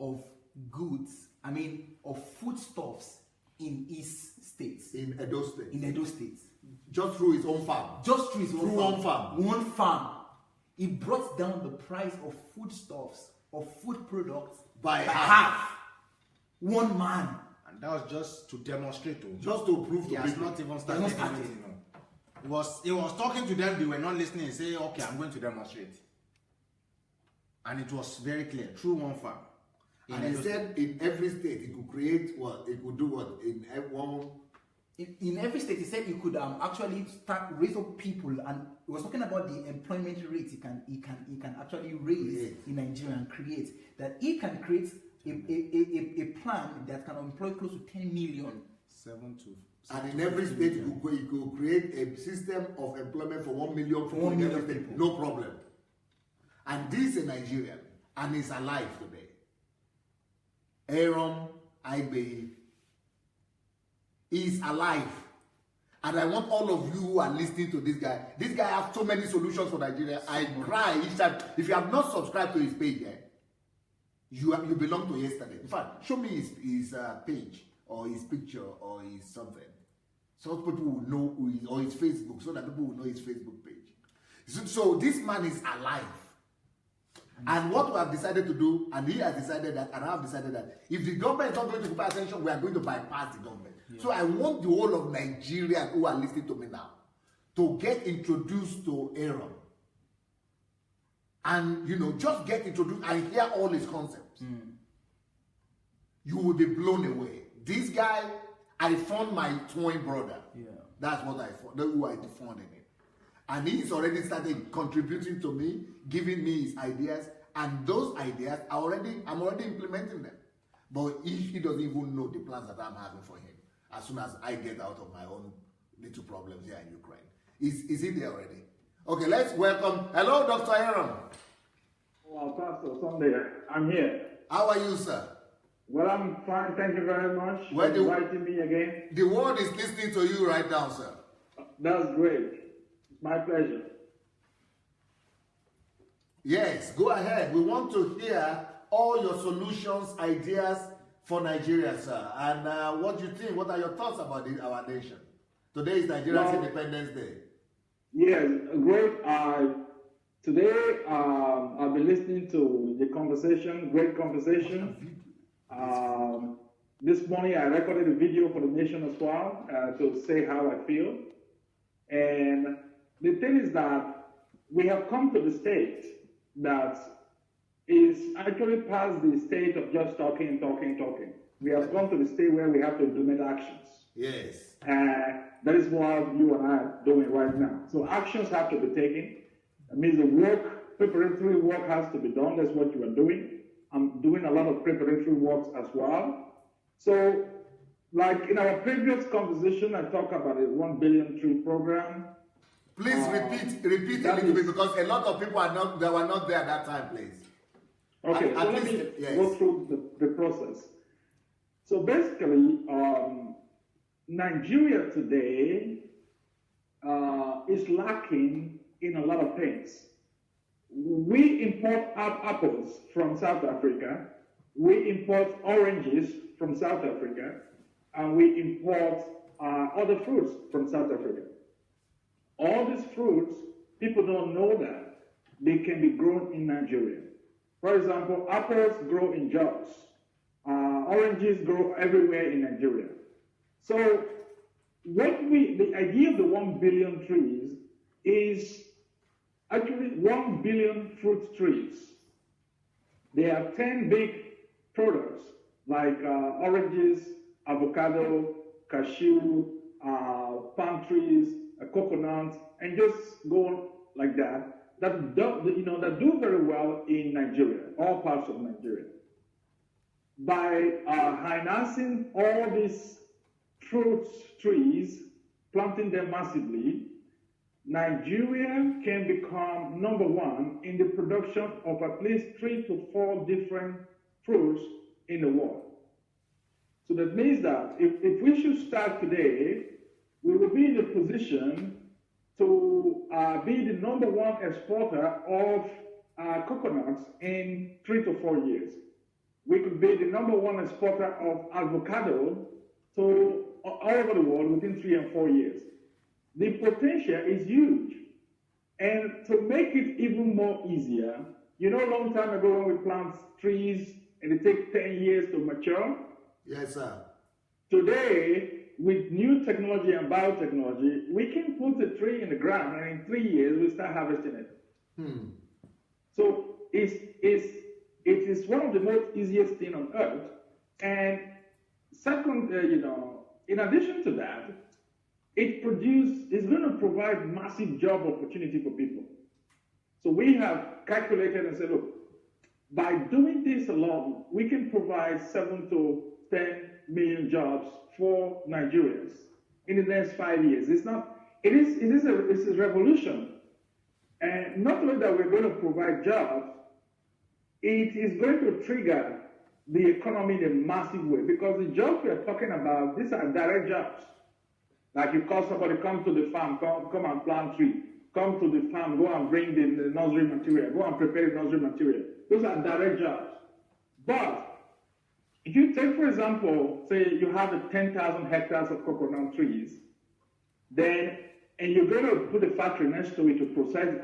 of goods, of foodstuffs in his states. In Edo State. In Edo State. Just through his own farm. Just through his own farm. One farm. He brought down the price of foodstuffs, of food products By half. One man. And that was just to demonstrate to Just to prove he to has people. not even started anything. He was talking to them, they were not listening. He said, okay, I'm going to demonstrate. And it was very clear, through one farm. And he said in every state he could create what? He could do what? In one... In every state, he said he could actually raise up people, and he was talking about the employment rate he can actually raise in Nigeria and create. That he can create a plan that can employ close to 10 million. And in every state, you could create a system of employment for 1 million people. 1 million people. No problem. And this is a Nigerian, and he's alive today. Aaron Igbe is alive. And I want all of you who are listening to this guy. This guy has so many solutions for Nigeria. I cry each time. If you have not subscribed to his page, you belong to yesterday. In fact, show me his page or his picture or his something. So people will know who he is, or his Facebook, so that people will know his Facebook page. So this man is alive. And what we have decided to do, and he has decided that, and I have decided that, if the government is not going to pay attention, we are going to bypass the government. Yeah. So I want the whole of Nigeria who are listening to me now to get introduced to Aaron. And, just get introduced and hear all his concepts. You will be blown away. This guy, I found my twin brother. Yeah. That's what I found. That's who I found in him. And he's already started contributing to me, giving me his ideas, and those ideas I'm already implementing them. But he doesn't even know the plans that I'm having for him as soon as I get out of my own little problems here in Ukraine. Is he there already? Okay, let's welcome. Hello, Dr. Aaron. Well, Pastor Sunday, I'm here. How are you, sir? Well, I'm fine. Thank you very much for inviting me again. The world is listening to you right now, sir. That's great. It's my pleasure. Yes, go ahead. We want to hear all your solutions, ideas for Nigeria, sir. And what do you think? What are your thoughts about our nation? Today is Nigeria's Independence Day. Yes, great. Today, I've been listening to the conversation, great conversation. This morning, I recorded a video for the nation as well to say how I feel. And the thing is that we have come to the state that is actually past the state of just talking. We have come to the state where we have to implement actions. Yes. That is what you and I are doing right now. So actions have to be taken. That means the preparatory work has to be done. That's what you are doing. I'm doing a lot of preparatory works as well. So, like in our previous conversation, I talked about a 1 billion tree program. Please repeat a little bit, because a lot of people were not there at that time, please. Okay, so let me go through the process. So basically, Nigeria today is lacking in a lot of things. We import apples from South Africa, we import oranges from South Africa, and we import other fruits from South Africa. All these fruits, people don't know that they can be grown in Nigeria. For example, apples grow in Jos. Oranges grow everywhere in Nigeria. So the idea of the 1 billion trees is actually 1 billion fruit trees. There are 10 big products like oranges, avocado, cashew, palm trees, coconut, and just go on like that do very well in Nigeria, all parts of Nigeria. By harnessing all these fruit trees, planting them massively, Nigeria can become #1 in the production of at least 3 to 4 different fruits in the world. So that means that if we should start today, we will be in a position to be the #1 exporter of coconuts in 3 to 4 years. We could be the #1 exporter of avocado to all over the world within 3 and 4 years. The potential is huge. And to make it even more easier, a long time ago when we plant trees and it takes 10 years to mature? Yes, sir. Today, with new technology and biotechnology, we can put a tree in the ground and in 3 years we start harvesting it. So it is one of the most easiest things on earth. And second, in addition to that, it's going to provide massive job opportunity for people. So we have calculated and said, look, By doing this alone, we can provide 7 to 10 million jobs for Nigerians in the next 5 years. It's a revolution. And not only that we're going to provide jobs, it is going to trigger the economy in a massive way, because the jobs we're talking about, these are direct jobs. Like you call somebody, come to the farm, come and plant tree. Come to the farm, go and bring the nursery material, go and prepare the nursery material. Those are direct jobs. But if you take, for example, say you have 10,000 hectares of coconut trees, and you're going to put a factory next to it to process the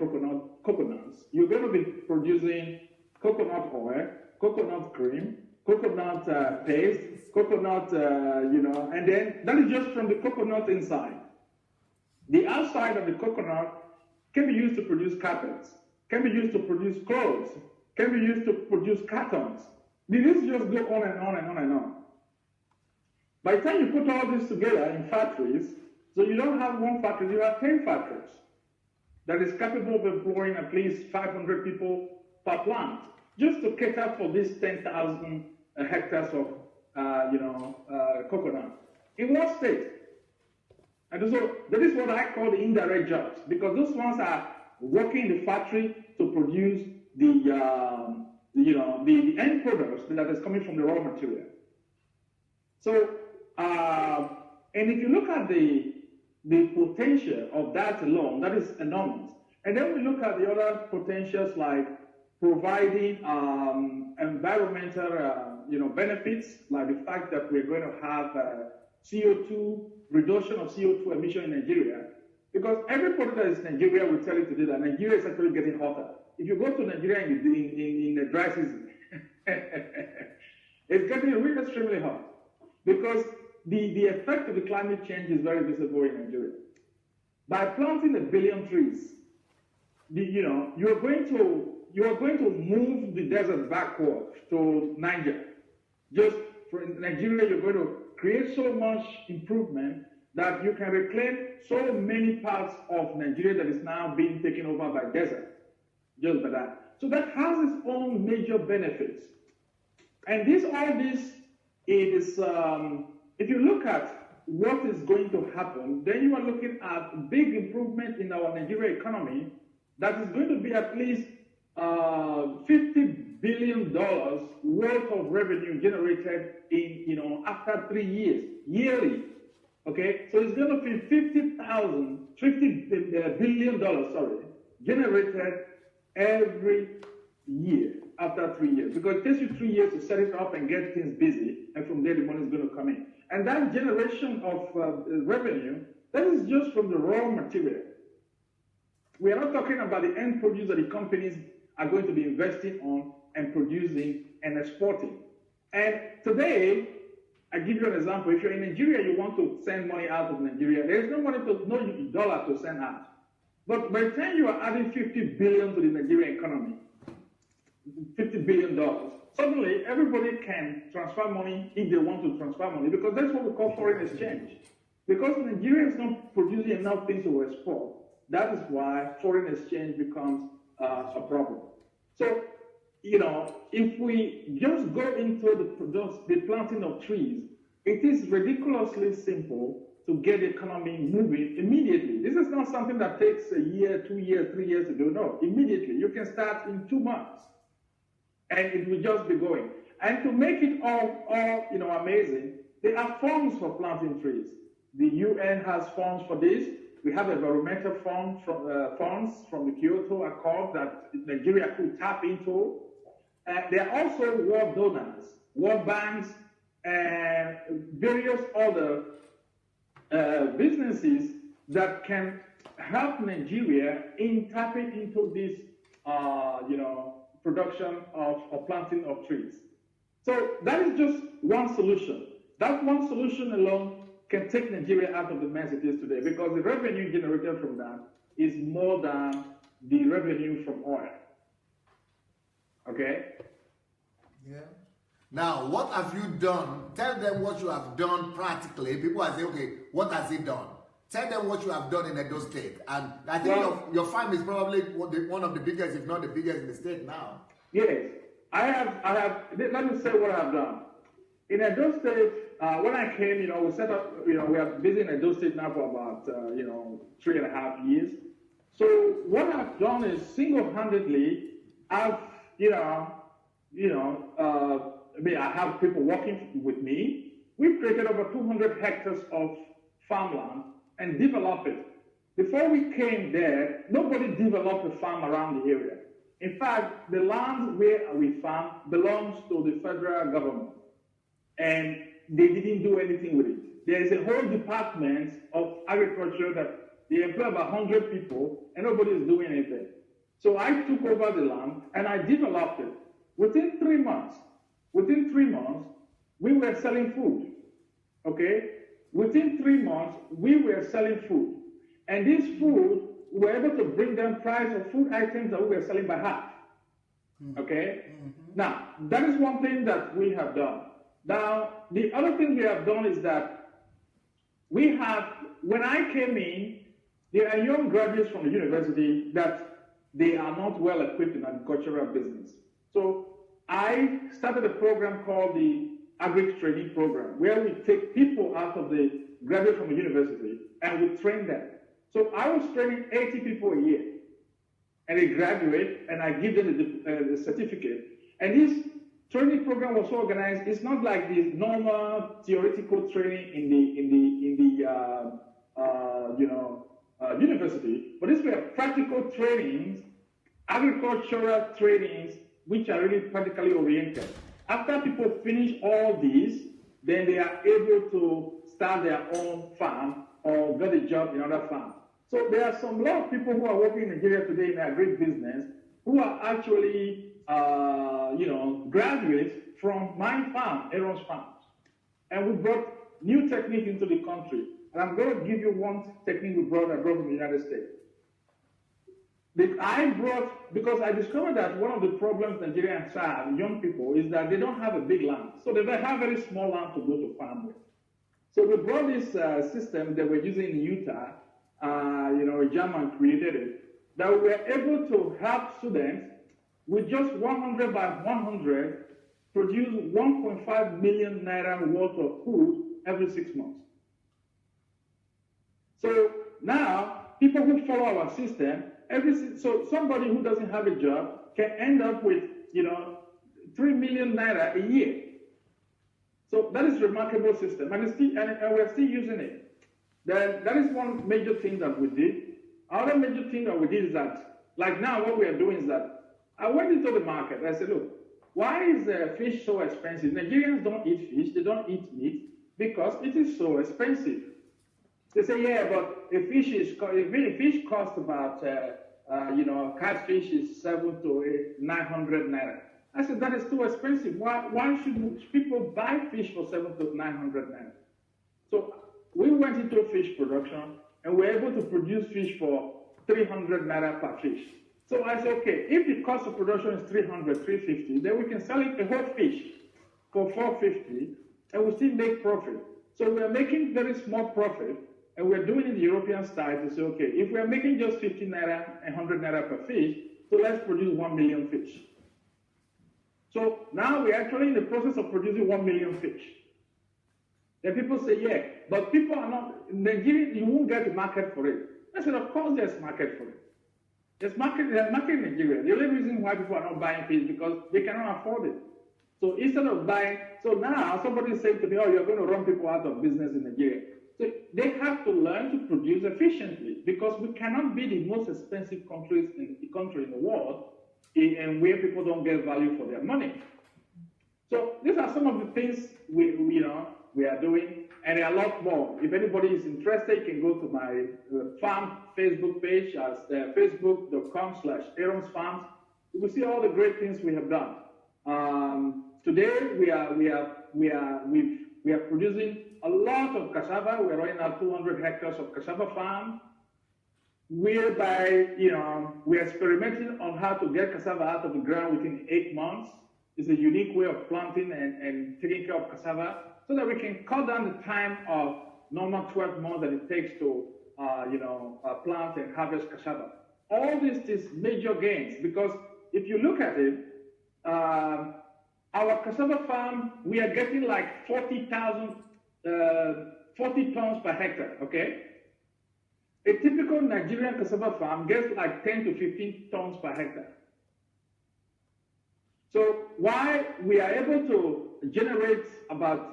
coconuts, you're going to be producing coconut oil, coconut cream, coconut paste, coconut, and then that is just from the coconut inside. The outside of the coconut can be used to produce carpets, can be used to produce clothes, can be used to produce cartons. The list just go on and on and on and on. By the time you put all this together in factories, so you don't have one factory, you have 10 factories that is capable of employing at least 500 people per plant, just to cater for these 10,000 hectares of coconut in one state. And so that is what I call the indirect jobs, because those ones are working in the factory to produce the end products that is coming from the raw material. So, and if you look at the potential of that alone, that is enormous. And then we look at the other potentials like providing environmental benefits, like the fact that we're going to have CO2 reduction of CO2 emission in Nigeria, because everybody that is in Nigeria will tell you today that Nigeria is actually getting hotter. If you go to Nigeria in the dry season, it's getting really extremely hot, because the effect of the climate change is very visible in Nigeria. By planting 1 billion trees, you are going to move the desert backward to Niger. Just for Nigeria, you're going to create so much improvement that you can reclaim so many parts of Nigeria that is now being taken over by desert, just by that. So that has its own major benefits. And all this is, if you look at what is going to happen, then you are looking at big improvement in our Nigeria economy that is going to be at least $50 billion worth of revenue generated in after 3 years, yearly. Okay, so it's going to be $50 billion, generated every year after 3 years, because it takes you 3 years to set it up and get things busy, and from there the money is going to come in. And that generation of revenue, that is just from the raw material. We are not talking about the end produce that the companies are going to be investing on and producing and exporting. And today, I give you an example. If you're in Nigeria, you want to send money out of Nigeria, there is no dollar to send out. But by the time you are adding 50 billion to the Nigerian economy, $50 billion, suddenly everybody can transfer money if they want to transfer money, because that's what we call foreign exchange. Because Nigeria is not producing enough things to export, that is why foreign exchange becomes a problem. So, if we just go into the planting of trees, it is ridiculously simple to get the economy moving immediately. This is not something that takes a year, 2 years, 3 years to do. No, immediately. You can start in 2 months, and it will just be going. And to make it all amazing, there are funds for planting trees. The UN has funds for this. We have environmental funds from the Kyoto Accord that Nigeria could tap into. There are also world donors, world banks, and various other businesses that can help Nigeria in tapping into this, production of planting of trees. So that is just one solution. That one solution alone can take Nigeria out of the mess it is today, because the revenue generated from that is more than the revenue from oil. Okay? Yeah. Now, what have you done? Tell them what you have done practically. People are saying, okay, what has it done? Tell them what you have done in Edo State. And I think your farm is probably one of the biggest, if not the biggest in the state now. Yes. let me say what I've done. In Edo State, when I came, we set up, we are busy in Edo State now for about, 3.5 years. So what I've done is single-handedly, I have people working with me. We've created over 200 hectares of farmland and developed it. Before we came there, nobody developed a farm around the area. In fact, the land where we farm belongs to the federal government, and they didn't do anything with it. There is a whole department of agriculture that they employ about 100 people, and nobody is doing anything. So I took over the land and I developed it. Within 3 months, we were selling food. Okay? Within 3 months, we were selling food. And this food, we were able to bring down price of food items that we were selling by half. Okay? Now, that is one thing that we have done. Now, the other thing we have done is that when I came in, there are young graduates from the university that they are not well equipped in agricultural business. So I started a program called the Agri Training Program, where we take people out of the graduate from the university and we train them. So I was training 80 people a year, and they graduate, and I give them the certificate. And this training program was so organized. It's not like the normal theoretical training in the university, but these were practical trainings, agricultural trainings, which are really practically oriented. After people finish all these, then they are able to start their own farm or get a job in other farms. So there are a lot of people who are working in Nigeria today in agribusiness who are actually, graduates from my farm, Aaron's Farms. And we brought new technique into the country. And I'm going to give you one technique I brought from the United States. Because I discovered that one of the problems Nigerians have, young people, is that they don't have a big land. So they have very small land to go to farm with. So we brought this system that we're using in Utah, a German created it, that we were able to help students with just 100 by 100 produce 1.5 million naira worth of food every 6 months. So now, people who follow our system, so somebody who doesn't have a job can end up with, 3 million naira a year. So that is a remarkable system, and we're still using it. That is one major thing that we did. Other major thing that we did is that, like now, what we are doing is that I went into the market. I said, look, why is fish so expensive? Nigerians don't eat fish. They don't eat meat because it is so expensive. They say, yeah, but a fish costs about, catfish is 700 to 900 naira. I said, that is too expensive. Why should people buy fish for 700 to 900 naira? So we went into fish production and we were able to produce fish for 300 naira per fish. So I said, okay, if the cost of production is 300, 350, then we can sell it a whole fish for 450 and we still make profit. So we are making very small profit, and we're doing it the European style to say, okay, if we're making just 50 naira and 100 naira per fish, so let's produce 1 million fish. So now we're actually in the process of producing 1 million fish. Then people say, yeah, but people are not, in Nigeria, you won't get a market for it. I said, of course there's market for it. There's market in Nigeria. The only reason why people are not buying fish is because they cannot afford it. So instead of buying, so now somebody is saying to me, oh, you're going to run people out of business in Nigeria. So they have to learn to produce efficiently, because we cannot be the most expensive country in the world and where people don't get value for their money. So these are some of the things we are doing, and there are a lot more. If anybody is interested, you can go to my farm Facebook page as facebook.com/AaronsFarms. You will see all the great things we have done. Today we are producing a lot of cassava. We are running out 200 hectares of cassava farm, whereby we are experimenting on how to get cassava out of the ground within 8 months. It's a unique way of planting and taking care of cassava, so that we can cut down the time of normal 12 months that it takes to plant and harvest cassava. All this is major gains, because if you look at it, our cassava farm, we are getting like 40,000, 40 tons per hectare, okay? A typical Nigerian cassava farm gets like 10 to 15 tons per hectare. So why we are able to generate about,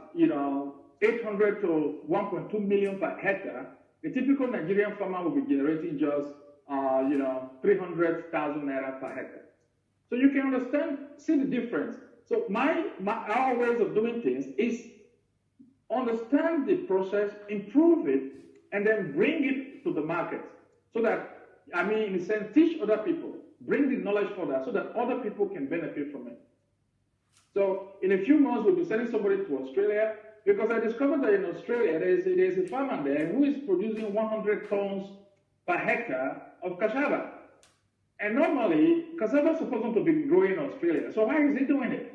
800 to 1.2 million per hectare, a typical Nigerian farmer will be generating just, 300,000 naira per hectare. So you can understand, see the difference. So our ways of doing things is understand the process, improve it, and then bring it to the market. So that, in a sense, teach other people, bring the knowledge further so that other people can benefit from it. So in a few months, we'll be sending somebody to Australia, because I discovered that in Australia, there's a farmer there who is producing 100 tons per hectare of cassava. And normally, cassava is supposed to be growing in Australia. So why is he doing it?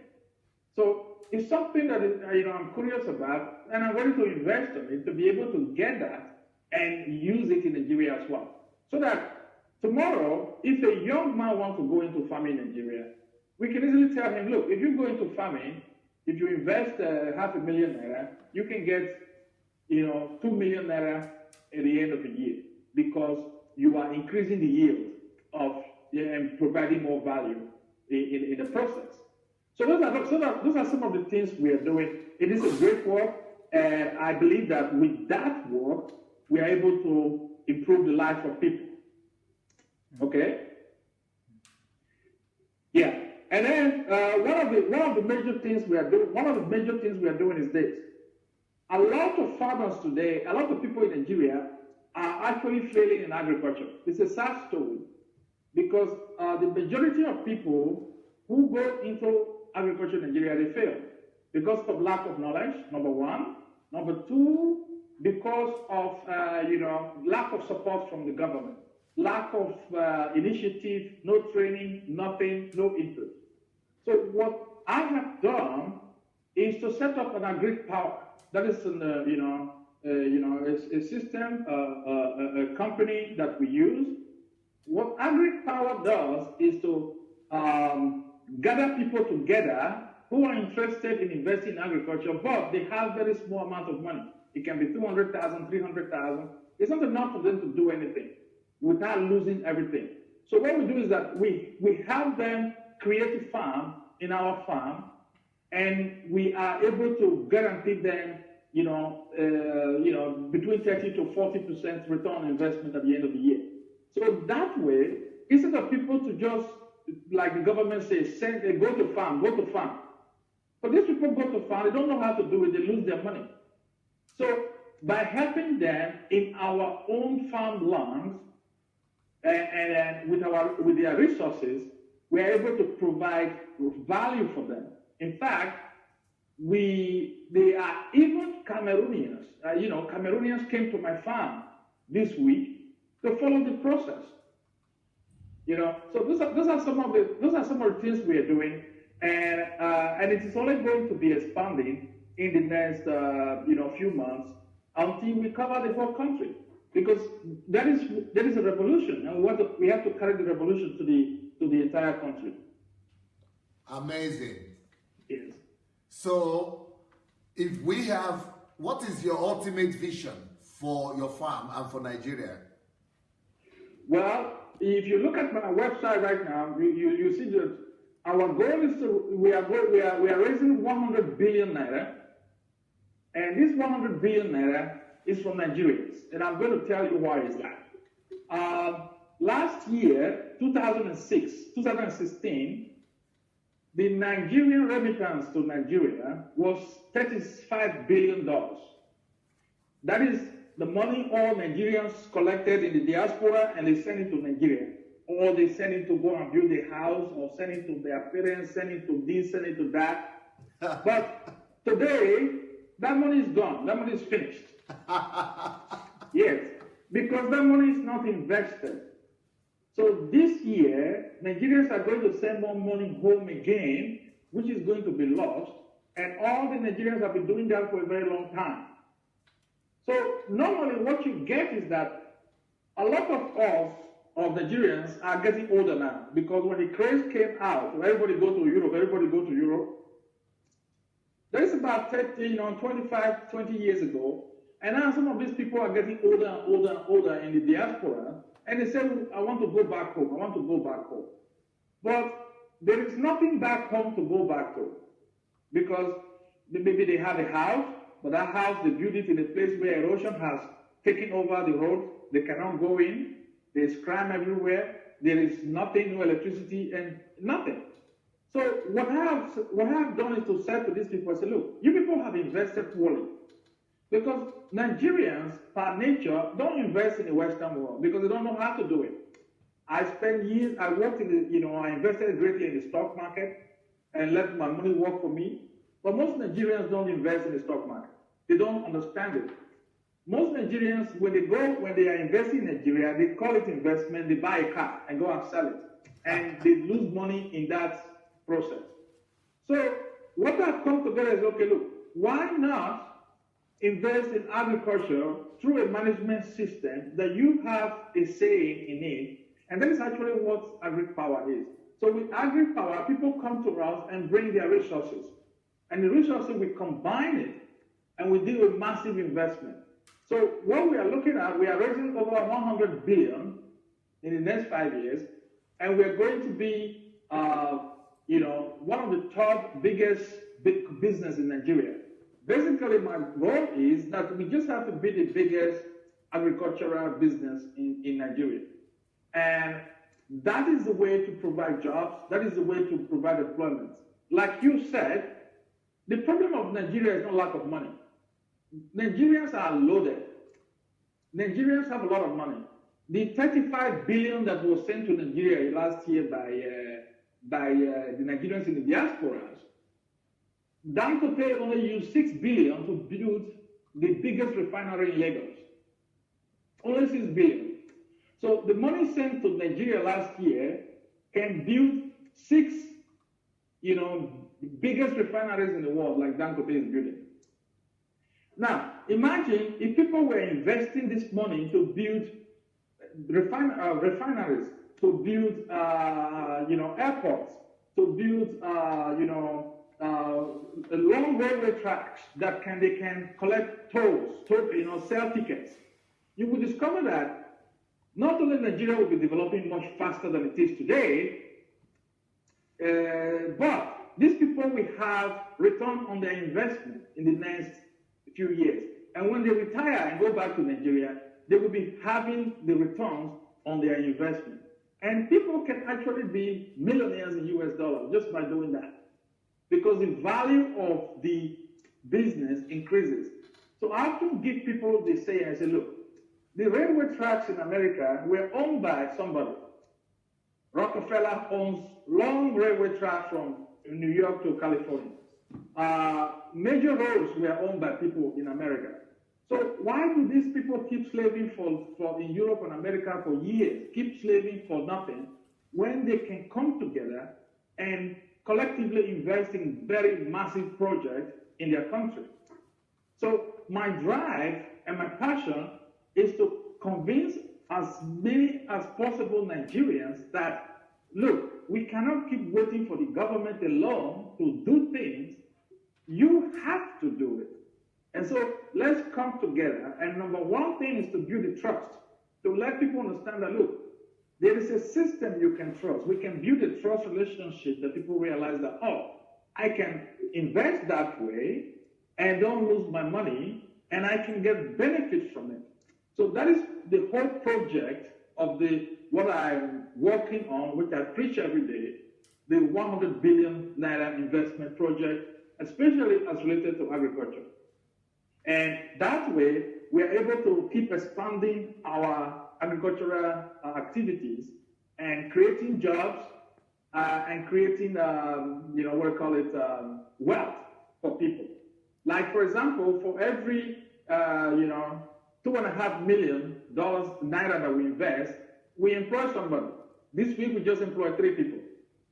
So it's something that I'm curious about, and I'm ready to invest in it to be able to get that and use it in Nigeria as well. So that tomorrow, if a young man wants to go into farming in Nigeria, we can easily tell him, look, if you go into farming, if you invest $500,000 naira, you can get 2 million naira at the end of the year, because you are increasing the yield of and providing more value in the process. So those are some of the things we are doing. It is a great work, and I believe that with that work, we are able to improve the life of people. Okay? Yeah. And then one of the major things we are doing is this. A lot of farmers today, a lot of people in Nigeria are actually failing in agriculture. It's a sad story, because the majority of people who go into agriculture in Nigeria, they fail because of lack of knowledge, number one. Number two, because of lack of support from the government, lack of initiative, no training, nothing, no input. So what I have done is to set up an agri power. That is a system, a company that we use. What agri power does is to gather people together who are interested in investing in agriculture, but they have very small amount of money. It can be 200,000, 300,000. It's not enough for them to do anything without losing everything. So what we do is that we have them create a farm in our farm, and we are able to guarantee them, between 30 to 40% return on investment at the end of the year. So that way, instead of people to just, like the government says, go to farm. But these people go to farm, they don't know how to do it, they lose their money. So by helping them in our own farm lands and with their resources, we are able to provide value for them. In fact, they are even Cameroonians. Cameroonians came to my farm this week to follow the process. So those are some of the things we are doing, and it is only going to be expanding in the next few months until we cover the whole country, because that is a revolution, and we have to carry the revolution to the entire country. Amazing. Yes. So, what is your ultimate vision for your farm and for Nigeria? Well, if you look at my website right now, you see that our goal is we are raising 100 billion naira, and this 100 billion naira is from Nigerians, and I'm going to tell you why is that. Last year, 2016, the Nigerian remittance to Nigeria was $35 billion. That is the money all Nigerians collected in the diaspora, and they send it to Nigeria. Or they send it to go and build a house, or send it to their parents, send it to this, send it to that. But today, that money is gone. That money is finished. Yes, because that money is not invested. So this year, Nigerians are going to send more money home again, which is going to be lost. And all the Nigerians have been doing that for a very long time. So normally what you get is that a lot of us of Nigerians are getting older now, because when the craze came out, everybody go to Europe, that is about 30, 25, 20 years ago. And now some of these people are getting older and older and older in the diaspora. And they say, I want to go back home. I want to go back home. But there is nothing back home to go back to. Because maybe they have a house, but that house, they built it in a place where erosion has taken over the road. They cannot go in. There's crime everywhere. There is nothing, no electricity, and nothing. So what I have done is to say to these people, I say, look, you people have invested poorly. Because Nigerians, by nature, don't invest in the Western world because they don't know how to do it. I spent years, I worked in the, I invested greatly in the stock market and let my money work for me. But most Nigerians don't invest in the stock market. They don't understand it. Most Nigerians, when they are investing in Nigeria, they call it investment, they buy a car and go and sell it. And they lose money in that process. So what I've come together is, okay, look, why not invest in agriculture through a management system that you have a say in it, and that is actually what agri-power is. So with agri-power, people come to us and bring their resources, and the resources, we combine it, and we do a massive investment. So what we are looking at, we are raising over 100 billion in the next 5 years, and we are going to be one of the top biggest big business in Nigeria. Basically, my goal is that we just have to be the biggest agricultural business in Nigeria. And that is the way to provide jobs. That is the way to provide employment. Like you said, the problem of Nigeria is not lack of money. Nigerians are loaded. Nigerians have a lot of money. The 35 billion that was sent to Nigeria last year by the Nigerians in the diasporas, Dangote only used 6 billion to build the biggest refinery in Lagos. Only 6 billion. So the money sent to Nigeria last year can build 6, biggest refineries in the world like Dangote is building. Now, imagine if people were investing this money to build refineries, to build, airports, to build, long railway tracks that they can collect tolls, sell tickets. You will discover that not only Nigeria will be developing much faster than it is today, but these people will have return on their investment in the next few years. And when they retire and go back to Nigeria, they will be having the returns on their investment. And people can actually be millionaires in US dollars just by doing that, because the value of the business increases. So I often give people the say, I say, look, the railway tracks in America were owned by somebody. Rockefeller owns long railway tracks from New York to California. Major roads were owned by people in America. So why do these people keep slaving for in Europe and America for years, keep slaving for nothing, when they can come together and collectively invest in very massive projects in their country? So my drive and my passion is to convince as many as possible Nigerians that, look, we cannot keep waiting for the government alone to do things. You have to do it. And so let's come together. And number one thing is to build the trust, to let people understand that, look, there is a system you can trust. We can build a trust relationship that people realize that, oh, I can invest that way and don't lose my money, and I can get benefits from it. So that is the whole project of what I'm working on, which I preach every day, the 100 billion naira investment project, especially as related to agriculture. And that way, we are able to keep expanding our agricultural activities and creating jobs and creating, wealth for people. Like, for example, for every, $2.5 million naira that we invest, we employ somebody. This week, we just employed 3 people.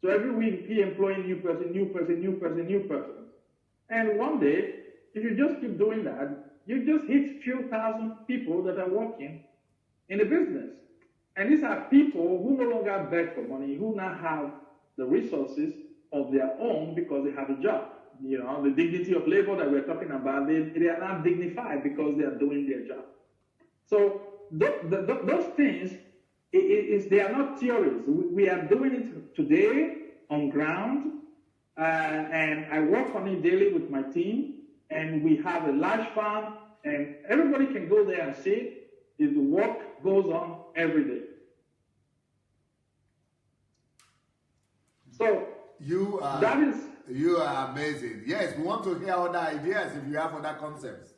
So every week, we employ new person. And one day, if you just keep doing that, you just hit few thousand people that are working in the business. And these are people who no longer beg for money, who now have the resources of their own because they have a job. You know, the dignity of labor that we're talking about, they are not dignified because they are doing their job. So those things, they are not theories. We are doing it today on ground, and I work on it daily with my team, and we have a large farm, and everybody can go there and see it. The work goes on every day. So You are amazing. Yes, we want to hear other ideas if you have other concepts.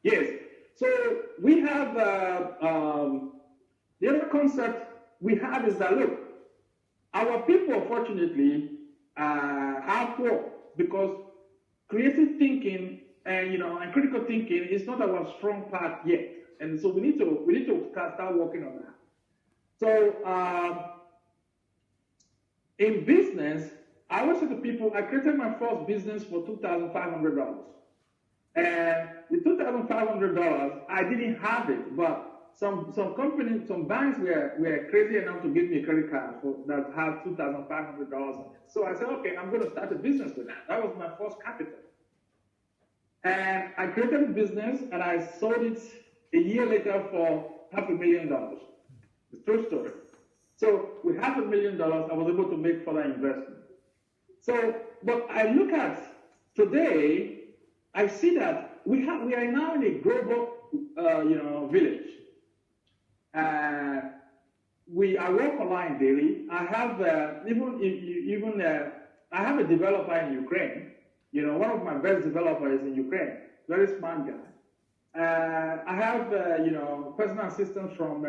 Yes. So we have the other concept we have is that, look, our people, fortunately, are poor because creative thinking and critical thinking is not our strong part yet, and so we need to start working on that. So in business, I always say to people, I created my first business for $2,500. And the $2,500, I didn't have it, but some companies, some banks were crazy enough to give me a credit card that had $2,500 on it. So I said, okay, I'm going to start a business with that. That was my first capital. And I created a business, and I sold it a year later for $500,000. It's a true story. So with $500,000, I was able to make further investment. So, but I look at today, I see that we are now in a global, village. I work online daily. I have I have a developer in Ukraine. You know, one of my best developers is in Ukraine. Very smart guy. I have personal assistants from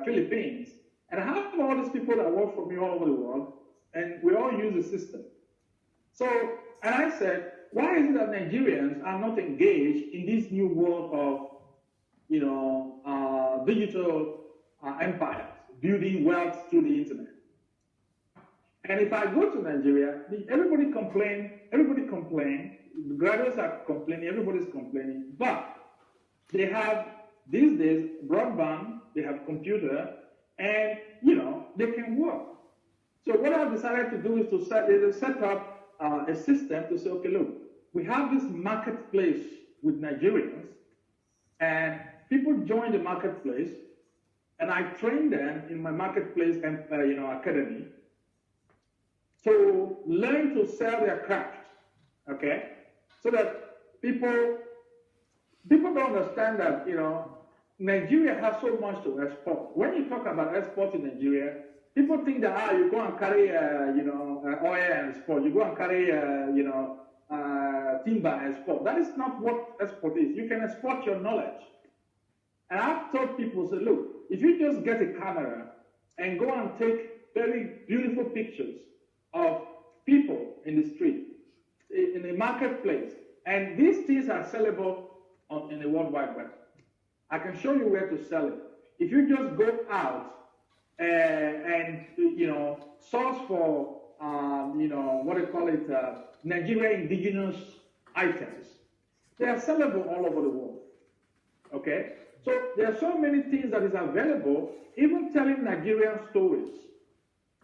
Philippines, and I have all these people that work for me all over the world, and we all use the system. So, and I said, why is it that Nigerians are not engaged in this new world of, digital empires, building wealth through the internet? And if I go to Nigeria, everybody complain, the graduates are complaining, everybody's complaining, but they have, these days, broadband, they have computer, and, they can work. So what I've decided to do is to set up a system to say, okay, look, we have this marketplace with Nigerians, and people join the marketplace, and I train them in my marketplace and academy to learn to sell their craft, okay? So that people don't understand that, Nigeria has so much to export. When you talk about export in Nigeria, people think that, you go and carry, oil and export. You go and carry, timber and export. That is not what export is. You can export your knowledge. And I've told people, say, look, if you just get a camera and go and take very beautiful pictures of people in the street, in the marketplace, and these things are sellable in the World Wide Web. I can show you where to sell it. If you just go out and source for, Nigeria indigenous items, they are sellable all over the world. Okay? So there are so many things that is available, even telling Nigerian stories.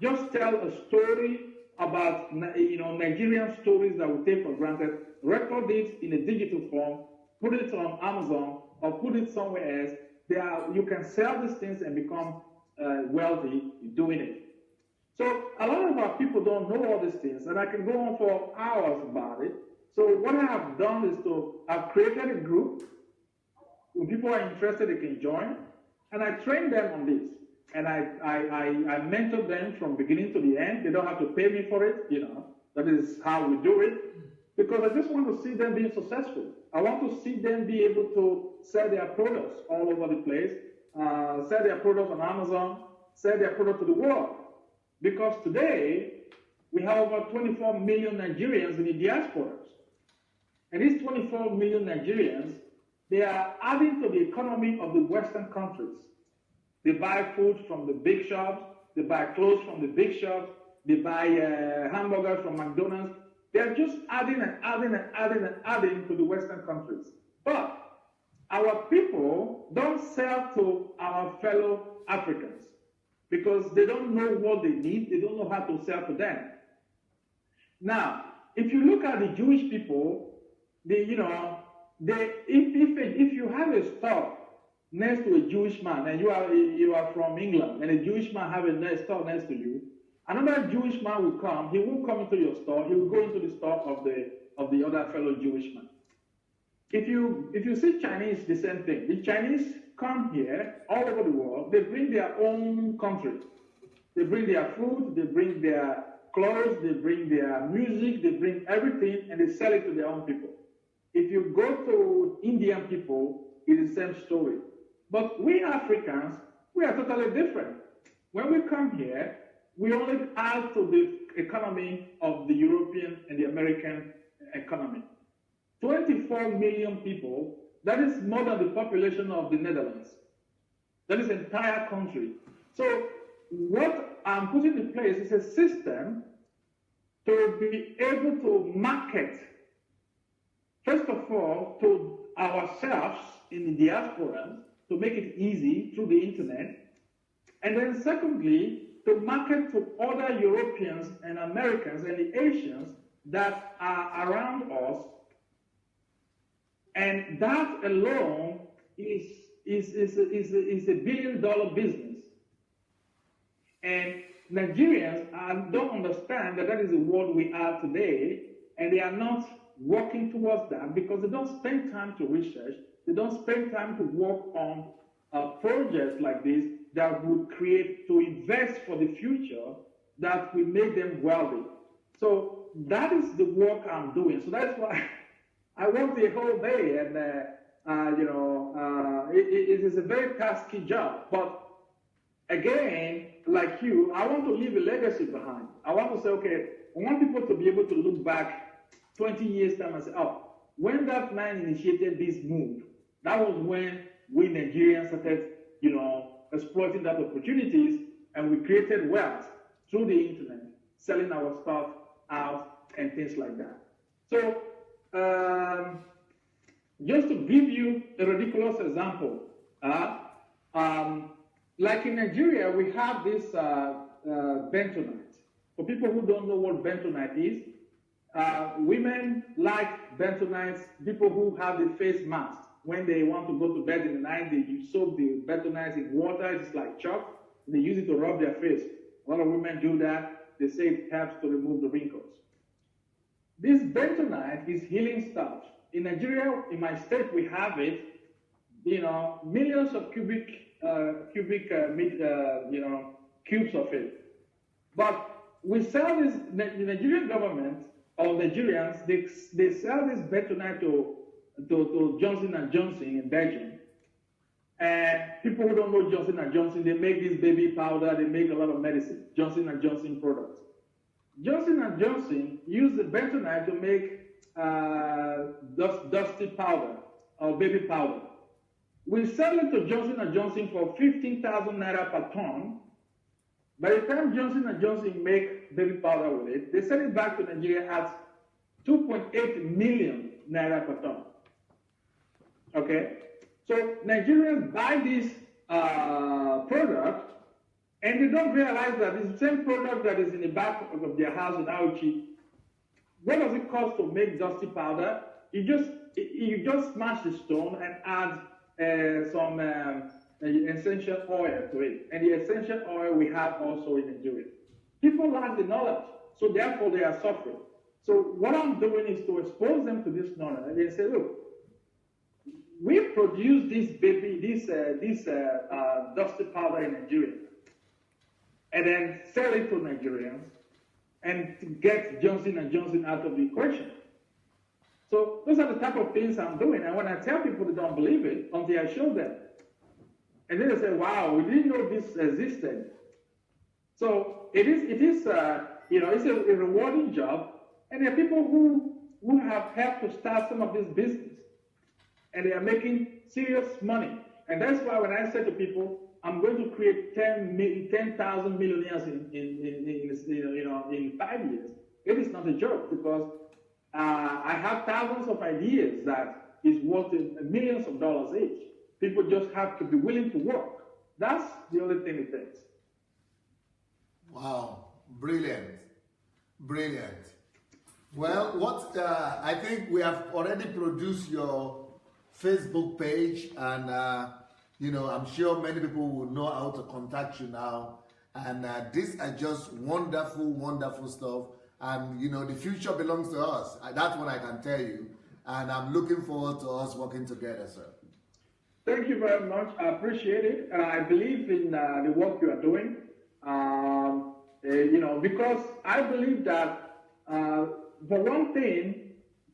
Just tell a story about, Nigerian stories that we take for granted, record it in a digital form, put it on Amazon, or put it somewhere else. You can sell these things and become wealthy doing it. So a lot of our people don't know all these things, and I can go on for hours about it. So what I have done is I've created a group. When people are interested, they can join, and I train them on this. And I mentor them from beginning to the end. They don't have to pay me for it, That is how we do it. Because I just want to see them being successful. I want to see them be able to sell their products all over the place, sell their products on Amazon, sell their product to the world. Because today, we have over 24 million Nigerians in the diasporas. And these 24 million Nigerians, they are adding to the economy of the Western countries. They buy food from the big shops, they buy clothes from the big shops, they buy hamburgers from McDonald's. They are just adding and adding and adding and adding to the Western countries. But our people don't sell to our fellow Africans. because they don't know what they need, they don't know how to sell to them. Now, if you look at the Jewish people, if you have a store next to a Jewish man, and you are from England, and a Jewish man have a store next to you, another Jewish man will come. He won't come into your store. He will go into the store of the other fellow Jewish man. If you see Chinese, the same thing. The Chinese come here all over the world. They bring their own country. They bring their food. They bring their clothes. They bring their music. They bring everything, and they sell it to their own people. If you go to Indian people, it is the same story. But we Africans, we are totally different. When we come here, we only add to the economy of the European and the American economy. 24 million people, that is more than the population of the Netherlands. That is the entire country. So what I'm putting in place is a system to be able to market, first of all, to ourselves in the diaspora, to make it easy through the internet. And then secondly, to market to other Europeans and Americans and the Asians that are around us. And that alone is a billion-dollar business. And Nigerians don't understand that that is the world we are today, and they are not working towards that because they don't spend time to research, they don't spend time to work on projects like this that would create, to invest for the future, that will make them wealthy. So that is the work I'm doing. So that's why I work the whole day, and it is a very tasky job. But again, like you, I want to leave a legacy behind. I want to say, okay, I want people to be able to look back 20 years time and say, oh, when that man initiated this move, that was when we Nigerians started, exploiting that opportunities, and we created wealth through the internet, selling our stuff out and things like that. So, just to give you a ridiculous example, like in Nigeria, we have this bentonite. For people who don't know what bentonite is, women like bentonites, people who have the face mask. When they want to go to bed in the night, they soak the bentonite in water, it's like chalk, and they use it to rub their face. A lot of women do that. They say it helps to remove the wrinkles. This bentonite is healing stuff. In Nigeria, in my state, we have it, millions of cubes of it. But we sell this, the Nigerian government, or Nigerians, they sell this bentonite to Johnson & Johnson in Belgium. And people who don't know Johnson & Johnson, they make this baby powder, they make a lot of medicine, Johnson & Johnson products. Johnson & Johnson use the bentonite to make dusty powder or baby powder. We sell it to Johnson & Johnson for 15,000 naira per ton. By the time Johnson & Johnson make baby powder with it, they sell it back to Nigeria at 2.8 million naira per ton. Okay? So Nigerians buy this product, and they don't realize that it's the same product that is in the back of their house in Auchi. What does it cost to make dusty powder? You just smash the stone and add some essential oil to it. And the essential oil we have also in Nigeria. People lack the knowledge, so therefore they are suffering. So what I'm doing is to expose them to this knowledge and say, look, we produce this dusty powder in Nigeria, and then sell it to Nigerians, and to get Johnson & Johnson out of the equation. So those are the type of things I'm doing. And when I tell people, they don't believe it until I show them. And then they say, wow, we didn't know this existed. So it's a rewarding job. And there are people who have helped to start some of this business. And they are making serious money. And that's why when I say to people, I'm going to create 10,000 millionaires in 5 years, it is not a joke, because I have thousands of ideas that is worth millions of dollars each. People just have to be willing to work. That's the only thing it takes. Wow, brilliant, brilliant. Well, what I think we have already produced your Facebook page, and I'm sure many people will know how to contact you now. And these are just wonderful, wonderful stuff. And the future belongs to us. That's what I can tell you. And I'm looking forward to us working together, sir. Thank you very much. I appreciate it. And I believe in the work you are doing. Because I believe that, for one thing,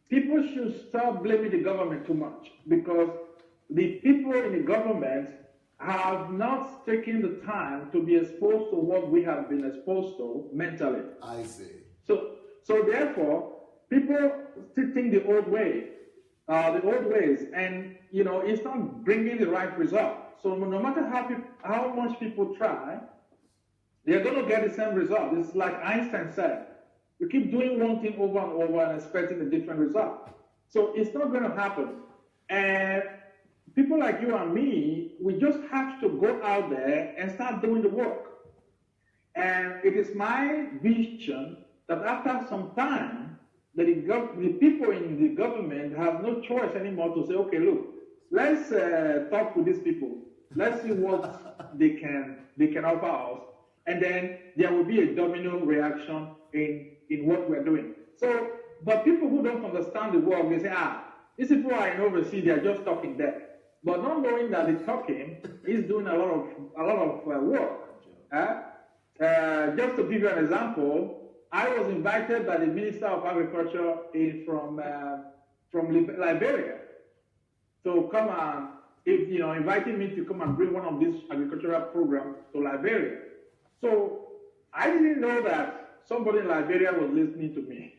people should stop blaming the government too much, because the people in the government have not taken the time to be exposed to what we have been exposed to mentally. I see. So therefore, people still think the old ways, and it's not bringing the right result. So no matter how much people try, they're going to get the same result. It's like Einstein said: you keep doing one thing over and over and expecting a different result. So it's not going to happen. And people like you and me, we just have to go out there and start doing the work. And it is my vision that after some time, that the people in the government have no choice anymore to say, okay, look, let's talk with these people. Let's see what they can offer us. And then there will be a domino reaction in what we're doing. So, but people who don't understand the work, they say, these people are in overseas, they're just talking there. But not knowing that the talking is doing a lot of work. Just to give you an example, I was invited by the Minister of Agriculture from Liberia to come and, inviting me to come and bring one of these agricultural programs to Liberia. So I didn't know that somebody in Liberia was listening to me.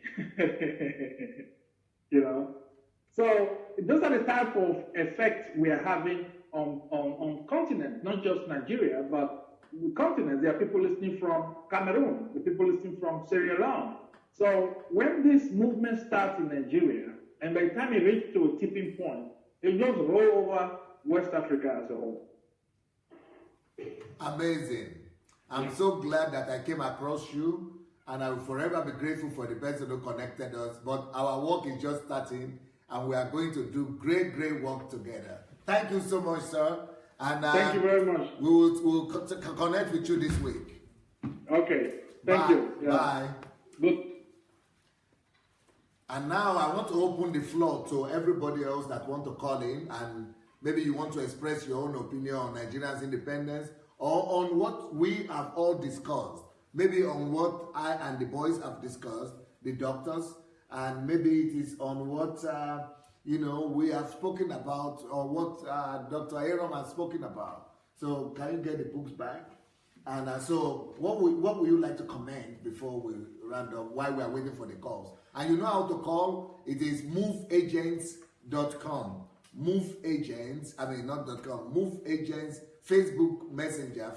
So those are the type of effects we are having on continent, not just Nigeria, but continents. There are people listening from Cameroon, the people listening from Sierra Leone. So when this movement starts in Nigeria, and by the time it reaches to a tipping point, it just roll over West Africa as a whole. Amazing. I'm so glad that I came across you, and I will forever be grateful for the person who connected us. But our work is just starting, and we are going to do great, great work together. Thank you so much, sir. And thank you very much. We'll connect with you this week. Okay. Thank you. Yeah. Bye. Good. And now I want to open the floor to everybody else that want to call in, and maybe you want to express your own opinion on Nigeria's independence, or on what we have all discussed. Maybe on what I and the boys have discussed, the doctors, and maybe it is on what we have spoken about, or what Dr. Aaron has spoken about. So can you get the books back? And so what would you like to comment before we round up, while we are waiting for the calls? And you know how to call. It is moveagents.com. MoveAgents, not .com, MoveAgents, Facebook Messenger.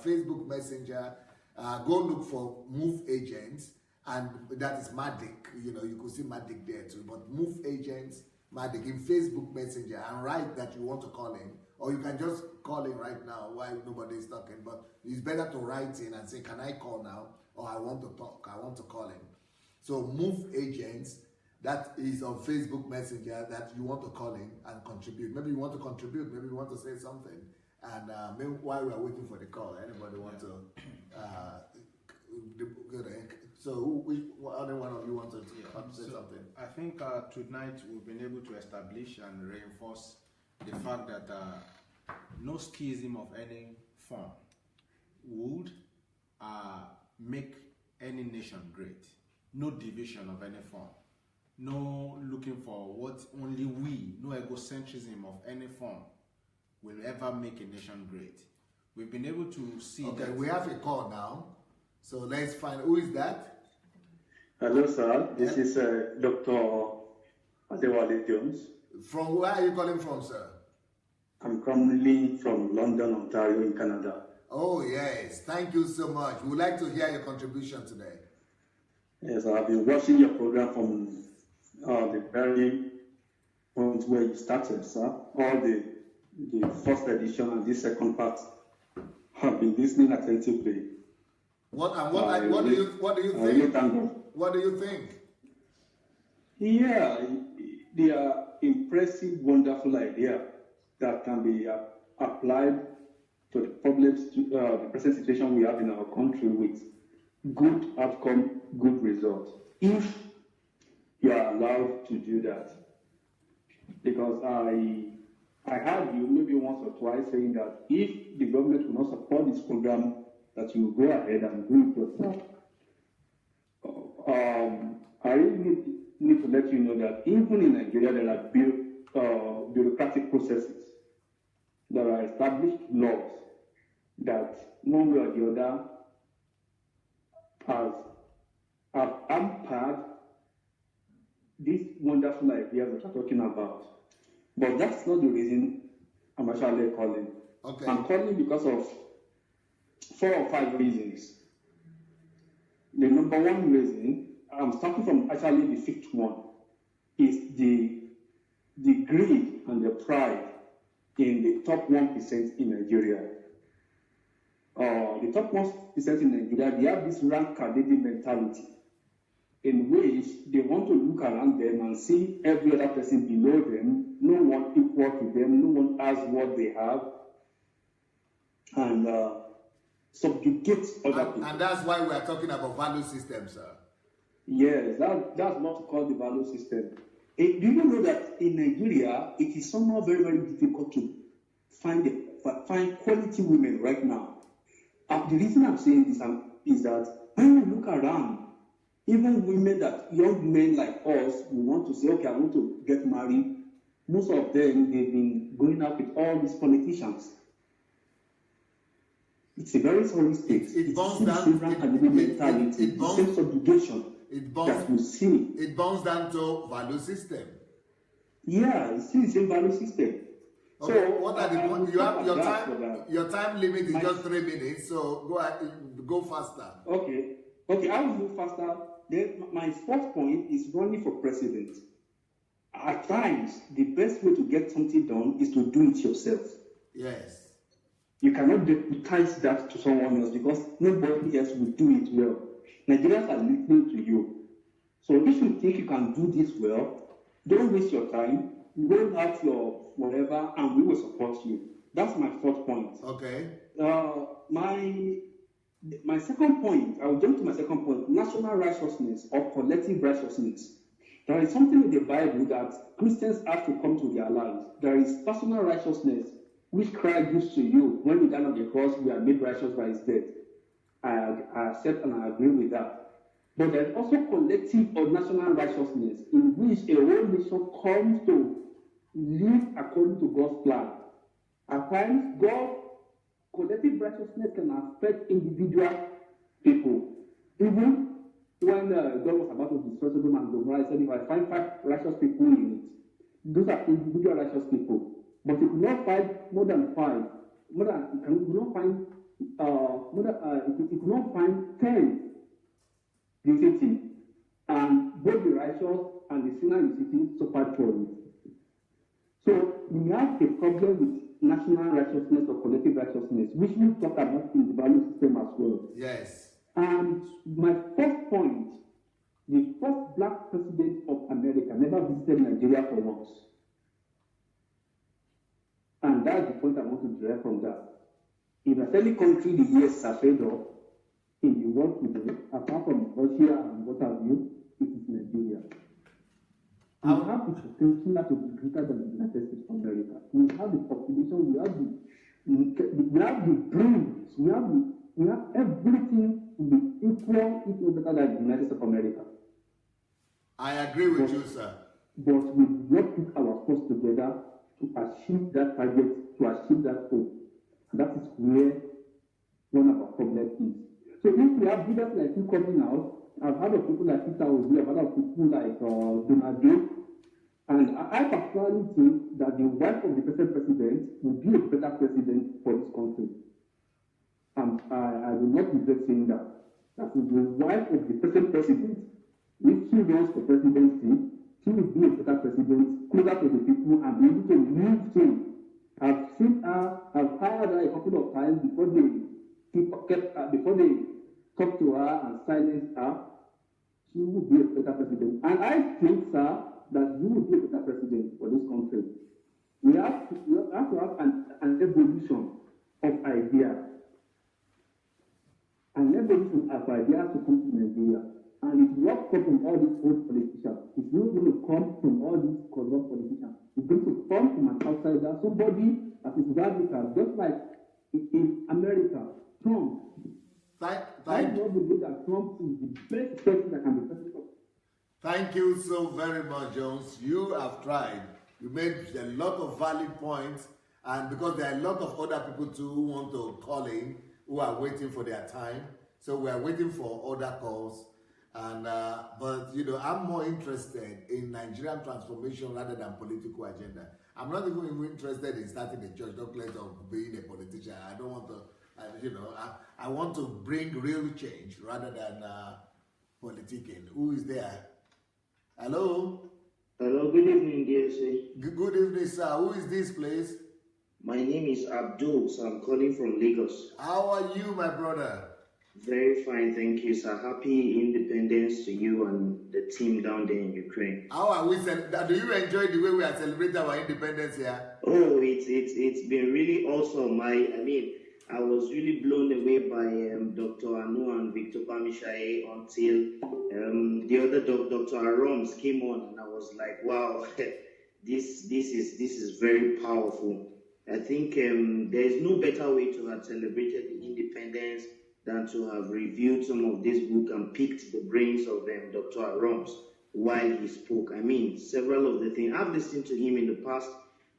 Go look for Move Agents, and that is Matic. You could see Matic there too. But Move Agents, Matic in Facebook Messenger, and write that you want to call in, or you can just call in right now while nobody is talking. But it's better to write in and say, "Can I call now?" or "I want to talk. I want to call in." So Move Agents. That is on Facebook Messenger that you want to call in and contribute. Maybe you want to contribute. Maybe you want to say something. And while we are waiting for the call, anybody want to? So, other one of you want to say something? I think tonight we've been able to establish and reinforce the fact that no schism of any form would make any nation great. No division of any form. No looking for what only we, no egocentrism of any form will ever make a nation great. We've been able to see that. We have a call now. So let's find, who is that? Hello, sir. This is Dr. Adelaja Jones. From where are you calling from, sir? I'm currently from London, Ontario, in Canada. Oh, yes. Thank you so much. We would like to hear your contribution today. Yes, I've been watching your program from the very point where you started, sir. All the first edition and this second part. I've been listening attentively. What do you think? What do you think? Yeah, they are impressive, wonderful idea that can be applied to the problems, the present situation we have in our country with good outcome, good result. If you are allowed to do that, because I heard you maybe once or twice saying that if the government will not support this program, that you go ahead and do it yourself. I really need to let you know that even in Nigeria there are bureaucratic processes. There are established laws that one way or the other have hampered these wonderful ideas that you're talking about. But that's not the reason I'm actually calling. Okay. I'm calling because of 4 or 5 reasons. The number one reason, I'm starting from actually the 5th one, is the greed and the pride in the top 1% in Nigeria. The top 1% in Nigeria, they have this rank cadidi mentality in which they want to look around them and see every other person below them, no one equal to them, no one has what they have, and subjugate other people. And that's why we are talking about value system, sir. Yes, that's what we call the value system. Do you know that in Nigeria, it is somehow very, very difficult to find quality women right now? The reason I'm saying this is that when you look around, even women young men like us, we want to say, okay, I want to get married. Most of them, they've been going out with all these politicians. It's a very sorry state. It bounds down. It's the same subjugation that we see. It bounds down to value system. Yeah, it's still the same value system. Okay, so what are the points? You have your time. Your time limit is just 3 minutes, so go faster. Okay, I will go faster. Then my 4th point is running for president. At times, the best way to get something done is to do it yourself. Yes. You cannot deputize that to someone else because nobody else will do it well. Nigerians are listening to you. So if you think you can do this well, don't waste your time. Roll out your whatever, and we will support you. That's my 4th point. Okay. My 2nd point, I will jump to my 2nd point, national righteousness or collective righteousness. There is something in the Bible that Christians have to come to realize. There is personal righteousness, which Christ gives to you. When we died on the cross, we are made righteous by his death. I accept and I agree with that. But there's also collective or national righteousness, in which a whole nation comes to live according to God's plan. At times, collective righteousness can affect individual people. Even when God was about to destroy Sodom and Gomorrah, he said, if I find 5 righteous people in it, those are individual righteous people. But you could not find more than 5. You could not find 10 guilty, and both the righteous and the sinner in the city suffered for it. So we have a problem with national righteousness or collective righteousness, which we talk about in the value system as well. Yes. And my 1st point, the first black president of America never visited Nigeria for once. And that's the point I want to derive from that. If there's any country the US are fed up in the world today, apart from Russia and what have you, it is Nigeria. We have the potential to be greater than the United States of America. We have the population, we have the brains, we have everything to be equal, if not better than the United States of America. I agree with you, sir. But we do not put our force together to achieve that target, to achieve that goal. And that is where one of our problems is. So if we have leaders like you coming out, I've heard of people like Peter Obi, I've heard of people like Donald Trump, and I personally think that the wife of the present president will be a better president for this country. And I will not regret saying that. That the wife of the present president, if she runs for presidency, she will be a better president, closer to the people, and be able to lead things. I've hired her a couple of times before they talk to her and silence her, she will be a better president. And I think, sir, that you will be a better president for this country. We have to have an evolution of ideas. An evolution of ideas to come to Nigeria. And it will not come from all these old politicians. It's not going to come from all these corrupt politicians. It's going to come from an outsider, somebody that is radical, just like in America, Trump. I don't believe that Trump is the best person that can be president. Thank you so very much, Jones. You have tried. You made a lot of valid points, and because there are a lot of other people too who want to call in, who are waiting for their time. So we are waiting for other calls. And but you know, I'm more interested in Nigerian transformation rather than political agenda. I'm not even interested in starting a church, not less of being a politician. I don't want to, you know, I want to bring real change rather than politicking. Who is there? Hello? Hello, good evening, dear sir. Good evening, sir. Who is this, please? My name is Abdul, so I'm calling from Lagos. How are you, my brother? Very fine, thank you, sir. Happy independence to you and the team down there in Ukraine. How are we? Do you enjoy the way we are celebrating our independence here? Oh, it's been really awesome. I was really blown away by Dr. Anu and Victor Bamishaye until the other Dr. Aroms came on, and I was like, wow, this is very powerful. I think there is no better way to have celebrated the independence than to have reviewed some of this book and picked the brains of Dr. Aroms while he spoke. I mean, several of the things I've listened to him in the past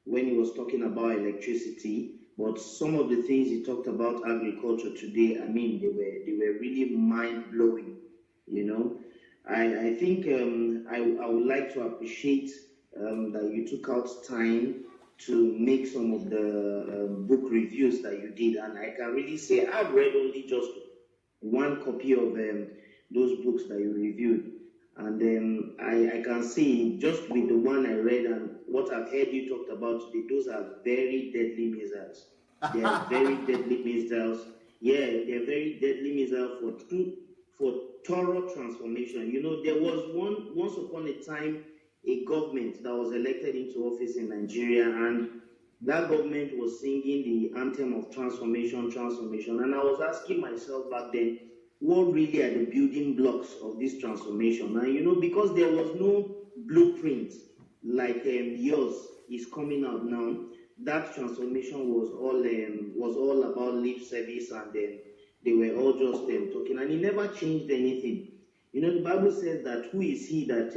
when he was talking about electricity. But some of the things he talked about agriculture today, I mean, they were really mind-blowing, you know. I think I would like to appreciate that you took out time to make some of the book reviews that you did. And I can really say I've read only just one copy of those books that you reviewed. And I can say just with the one I read and what I've heard you talked about today, those are very deadly missiles. They are very deadly missiles. Yeah, they're very deadly missiles for thorough transformation. You know, there was once upon a time a government that was elected into office in Nigeria, and that government was singing the anthem of transformation. And I was asking myself back then, what really are the building blocks of this transformation? And you know, because there was no blueprint like yours is coming out now, that transformation was all about lip service, and they were all just talking, and it never changed anything. You know, the Bible says that who is he that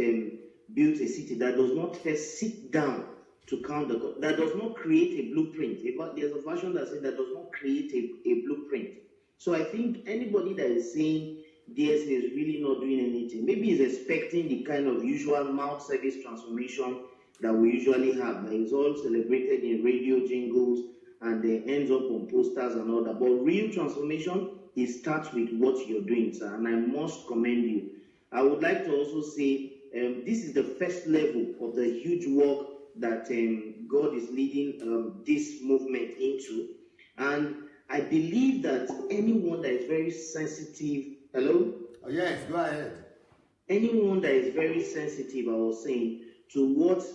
built a city that does not first sit down to count the cost, that does not create a blueprint? There's a version that says that does not create a blueprint. So I think anybody that is saying DSA is really not doing anything, maybe is expecting the kind of usual mouth service transformation that we usually have. That is all celebrated in radio jingles and ends up on posters and all that. But real transformation, it starts with what you're doing, sir, and I must commend you. I would like to also say this is the first level of the huge work that God is leading this movement into. And I believe that anyone that is very sensitive, hello? Oh, yes, go ahead. Anyone that is very sensitive, I was saying, to what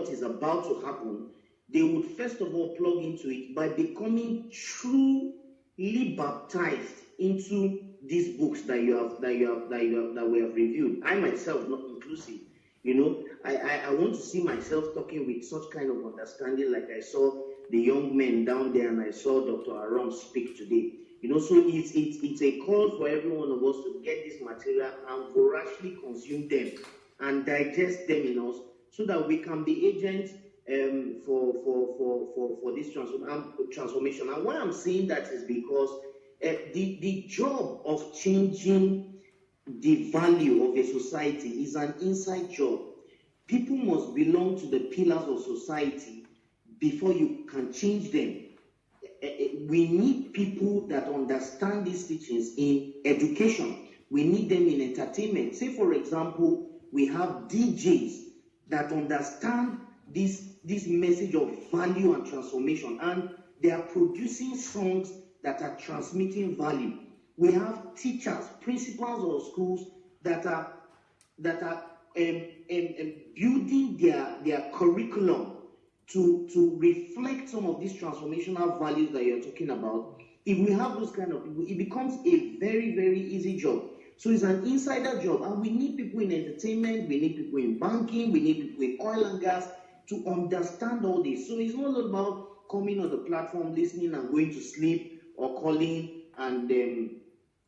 is about to happen, they would first of all plug into it by becoming truly baptized into these books that we have reviewed. I myself, not inclusive, you know, I want to see myself talking with such kind of understanding, like I saw the young men down there and I saw Dr. Aram speak today. You know, so it's a call for every one of us to get this material and voraciously consume them and digest them in us, so that we can be agents for this transformation. And why I'm saying that is because the job of changing the value of a society is an inside job. People must belong to the pillars of society before you can change them. We need people that understand these teachings in education. We need them in entertainment. Say, for example, we have DJs that understand this message of value and transformation, and they are producing songs that are transmitting value. We have teachers, principals of schools that are building their curriculum to reflect some of these transformational values that you're talking about. If we have those kind of people, it becomes a very, very easy job. So it's an insider job, and we need people in entertainment, we need people in banking, we need people in oil and gas to understand all this. So it's not about coming on the platform, listening and going to sleep, or calling and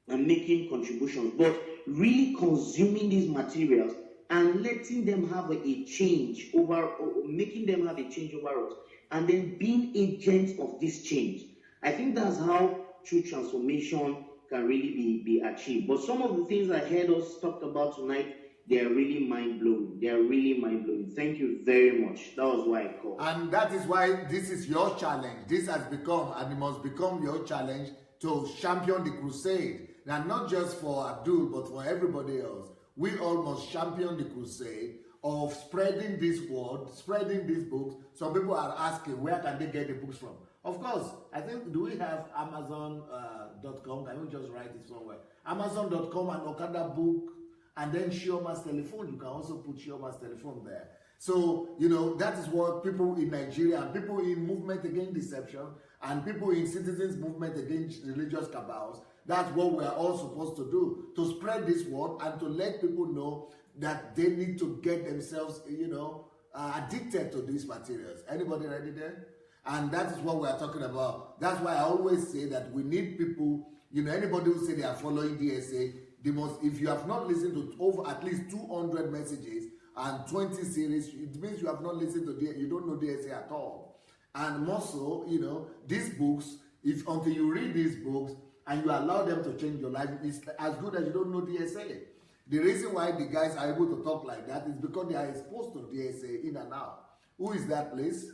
making contributions, but really consuming these materials and letting them have a change over, or making them have a change over us, and then being agents of this change. I think that's how true transformation can really be achieved. But some of the things I heard us talked about tonight, they are really mind-blowing. They are really mind-blowing. Thank you very much. That was why I called. And that is why this is your challenge. This has become, and it must become your challenge to champion the crusade. Now, not just for Abdul, but for everybody else. We all must champion the crusade of spreading this word, spreading these books. Some people are asking, where can they get the books from? Of course, I think, do we have Amazon.com? Can we just write it somewhere? Amazon.com and Okada Book, and then Shioma's telephone. You can also put Shioma's telephone there. So, you know, that is what people in Nigeria, and people in Movement Against Deception, and people in Citizens Movement Against Religious Cabals, that's what we are all supposed to do, to spread this word and to let people know that they need to get themselves, you know, addicted to these materials. Anybody ready there? And that is what we are talking about. That's why I always say that we need people, you know, anybody who say they are following DSA, they must, if you have not listened to over at least 200 messages and 20 series, it means you have not listened to DSA, you don't know DSA at all. And more so, you know, these books, if until you read these books and you allow them to change your life, it's as good as you don't know DSA. The reason why the guys are able to talk like that is because they are exposed to DSA in and out. Who is that, please?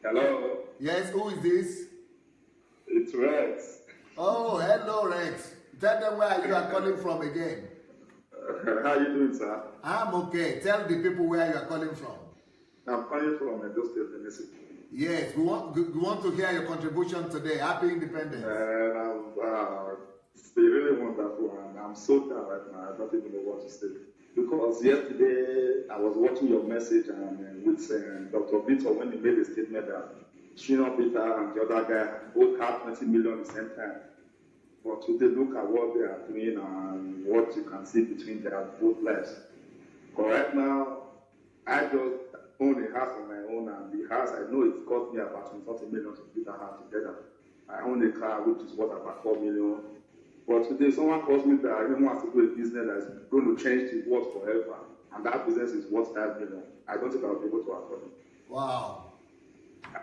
Hello. Yes, who is this? It's Rex. Oh, hello, Rex. Tell them where you are calling from again. How you doing, sir? I'm okay. Tell the people where you are calling from. I'm calling from Edo State, Mississippi. Yes, we want to hear your contribution today. Happy Independence. It's been really wonderful, and I'm so tired right now. I don't even know what to say. Because yesterday I was watching your message and with Dr. Victor when he made a statement that Shino Peter and the other guy both had 20 million at the same time. But today, look at what they are doing and what you can see between their both lives. But right now, I just own a house on my own, and the house, I know it cost me about 40 million to put that house together. I own a car which is worth about 4 million. But today, someone calls me that I really want to do a business that is going to change the world forever, and that business is worth 5 million. I don't think I'll be able to afford it. Wow.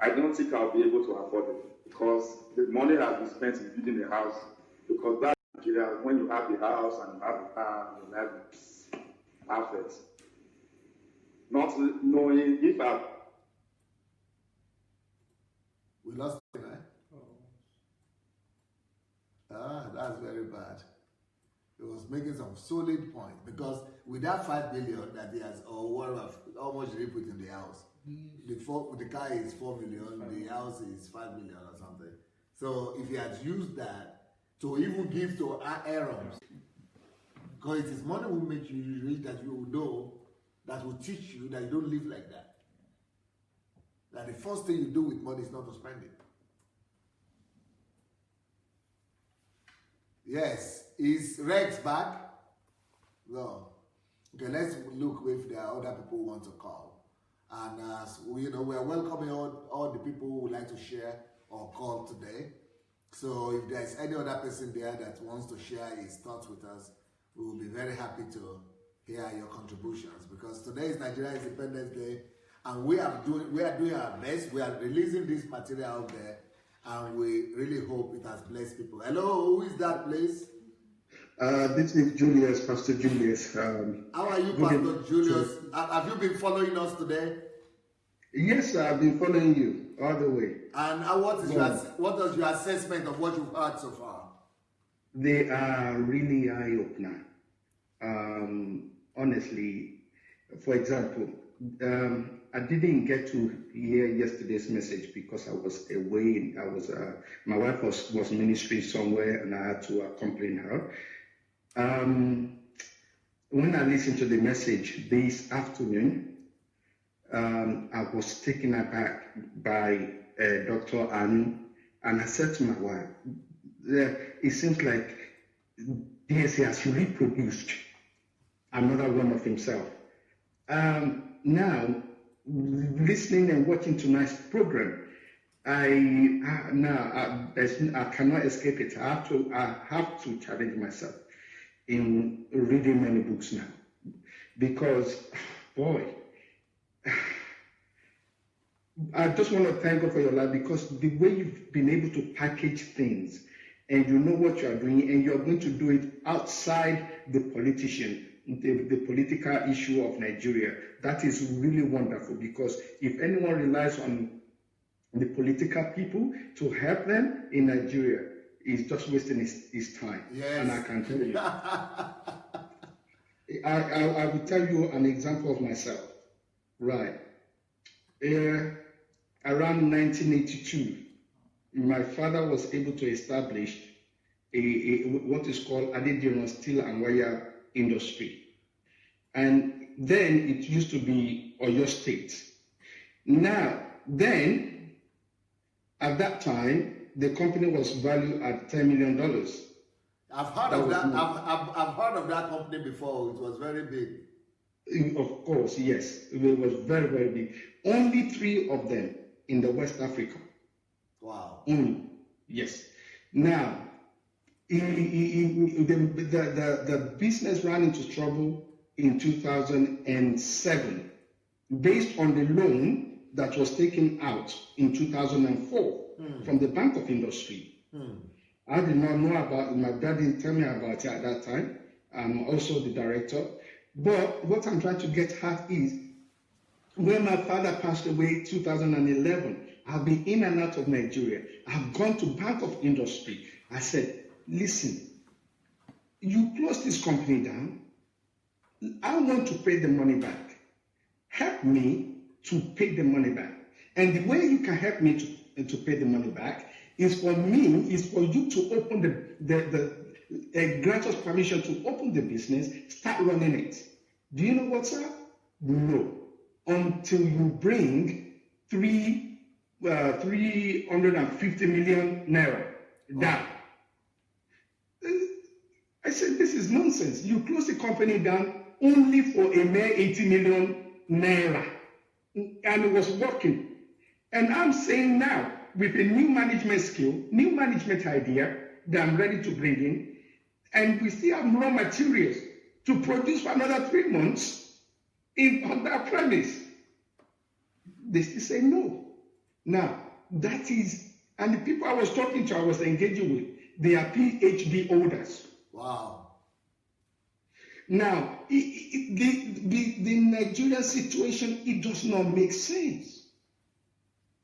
I don't think I'll be able to afford it because the money has been spent in building the house. Because that Nigeria, when you have the house and you have the car, your life is perfect. Not knowing if I. We lost him, eh? That's very bad. He was making some solid point because with that 5 billion that he has, or whatever, how much did he put in the house? The car is 4 million, the house is 5 million or something. So if he had used that to even give to Aaron, because it is money will make you rich, that you will know, that will teach you that you don't live like that. That the first thing you do with money is not to spend it. Yes, is Rex back? No. Okay, let's look if there are other people who want to call. And we are welcoming all the people who would like to share or call today. So if there's any other person there that wants to share his thoughts with us, we will be very happy to hear your contributions, because today is Nigeria Independence Day and we are doing our best. We are releasing this material out there and we really hope it has blessed people. Hello, who is that, please? This is Julius, Pastor Julius. How are you, Pastor Julius? Have you been following us today? Yes, I've been following you all the way. And what is your assessment of what you've heard so far? They are really eye-opener. Honestly, for example, I didn't get to hear yesterday's message because I was away. My wife was ministering somewhere, and I had to accompany her. When I listened to the message this afternoon, I was taken aback by Dr. Anu, and I said to my wife, it seems like DSA has reproduced another one of himself. Now, listening and watching tonight's program, I cannot escape it. I have to challenge myself in reading many books now, because, boy, I just want to thank God for your life, because the way you've been able to package things, and you know what you are doing, and you are going to do it outside the politician, the political issue of Nigeria. That is really wonderful, because if anyone relies on the political people to help them in Nigeria, he's just wasting his time. Yes. And I can tell you. I will tell you an example of myself. Right. Around 1982, my father was able to establish what is called Adediran Steel and Wire Industry. And then it used to be Oyo State. Now, then, at that time, the company was valued at $10 million. I've heard of that. I've heard of that company before. It was very big. Of course, yes. It was very, very big. Only 3 of them in the West Africa. Wow. Only. Yes. Now, the business ran into trouble in 2007 based on the loan that was taken out in 2004 from the Bank of Industry. I did not know about it. My dad didn't tell me about it at that time. I'm also the director. But what I'm trying to get at is, when my father passed away in 2011, I've been in and out of Nigeria. I've gone to Bank of Industry. I said, listen, you close this company down. I want to pay the money back. Help me to pay the money back. And the way you can help me to pay the money back is for you to open grant us permission to open the business, start running it. Do you know what's up? No. Until you bring 350 million naira down. I said, this is nonsense. You close the company down only for a mere 80 million naira. And it was working. And I'm saying now, with a new management skill, new management idea that I'm ready to bring in, and we still have raw materials to produce for another 3 months on that premise, they still say no. Now, that is, and the people I was talking to, I was engaging with, they are PhD holders. Wow. Now, the Nigerian situation, it does not make sense.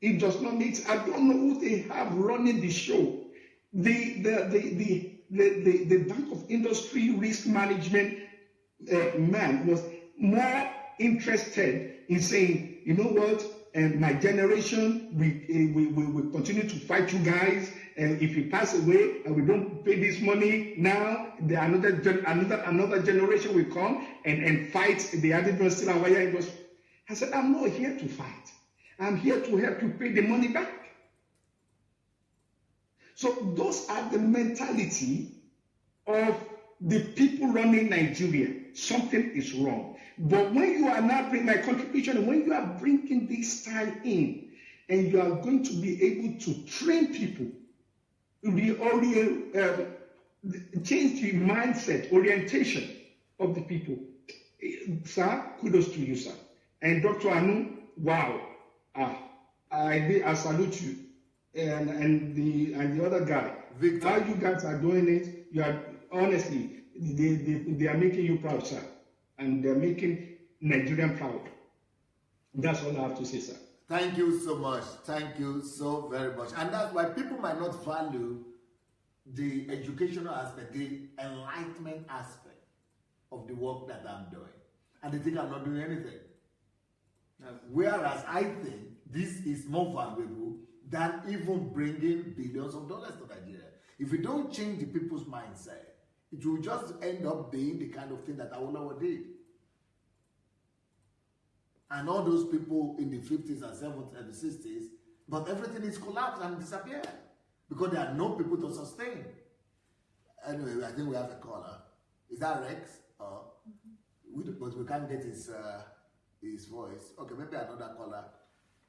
It does not make sense. I don't know who they have running the show. The Bank of Industry Risk Management man was more interested in saying, you know what, my generation, we continue to fight you guys, and if you pass away and we don't pay this money now, another generation will come and fight the Adediran Steel and Wire Industry. I said, I'm not here to fight. I'm here to help you pay the money back. So those are the mentality of the people running Nigeria. Something is wrong. But when you are now bringing my contribution, and when you are bringing this style in, and you are going to be able to train people, change the mindset, orientation of the people. Sir, kudos to you, sir. And Dr. Anu, wow. I salute you. And the other guy. Victor. How you guys are doing it, you are honestly, they are making you proud, sir. And they're making Nigerian proud. That's all I have to say, sir. Thank you so much. Thank you so very much. And that's why people might not value the educational aspect, the enlightenment aspect of the work that I'm doing. And they think I'm not doing anything. Whereas I think this is more valuable than even bringing billions of dollars to Nigeria. If we don't change the people's mindset, it will just end up being the kind of thing that Awolowo did. And all those people in the 50s and 70s and the 60s, but everything is collapsed and disappeared because there are no people to sustain. Anyway, I think we have a caller. Is that Rex? But we can't get his voice. Okay, maybe another caller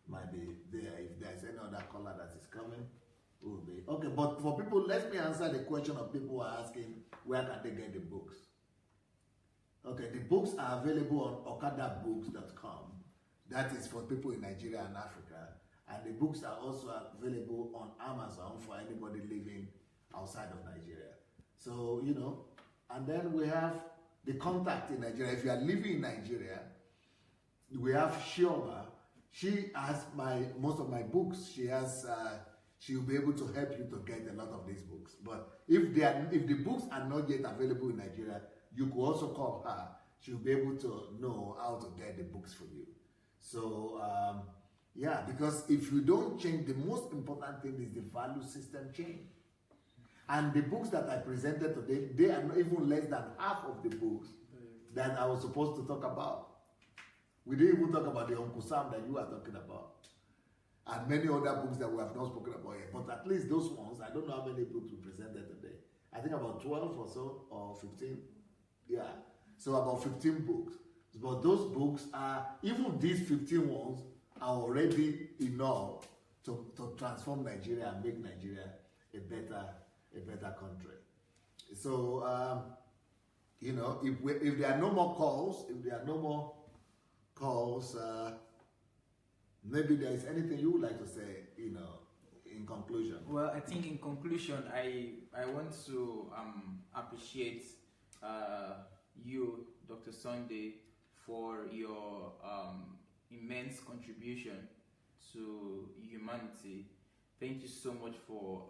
might be there. If there's any other caller that is coming, will be. Okay, but for people, let me answer the question of people who are asking, where can they get the books? Okay, the books are available on okadabooks.com. That is for people in Nigeria and Africa. And the books are also available on Amazon for anybody living outside of Nigeria. So, you know, and then we have the contact in Nigeria. If you are living in Nigeria, we have Shioma. She has most of my books. She will be able to help you to get a lot of these books. But if the books are not yet available in Nigeria, you could also call her. She'll be able to know how to get the books for you. So, yeah, because if you don't change, the most important thing is the value system change. And the books that I presented today, they are not even less than half of the books that I was supposed to talk about. We didn't even talk about the Uncle Sam that you are talking about. And many other books that we have not spoken about yet. But at least those ones, I don't know how many books we presented today. I think about 12 or so, or 15. Yeah. So about 15 books. But those books are, even these 15 ones are already enough to transform Nigeria and make Nigeria a better country. So, you know, if there are no more calls, maybe there is anything you would like to say, you know, in conclusion. Well, I think in conclusion, I want to appreciate you, Dr. Sunday, for your immense contribution to humanity. Thank you so much for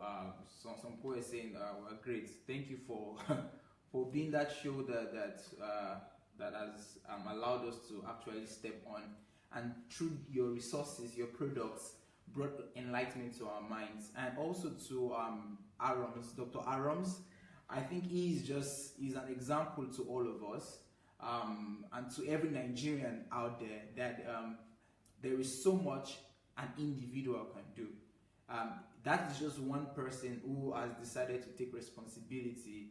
some people are saying we're great. Thank you for for being that show that has allowed us to actually step on, and through your resources, your products, brought enlightenment to our minds. And also to Arams, Dr. Arams, I think he's an example to all of us, and to every Nigerian out there, that there is so much an individual can do. That is just one person who has decided to take responsibility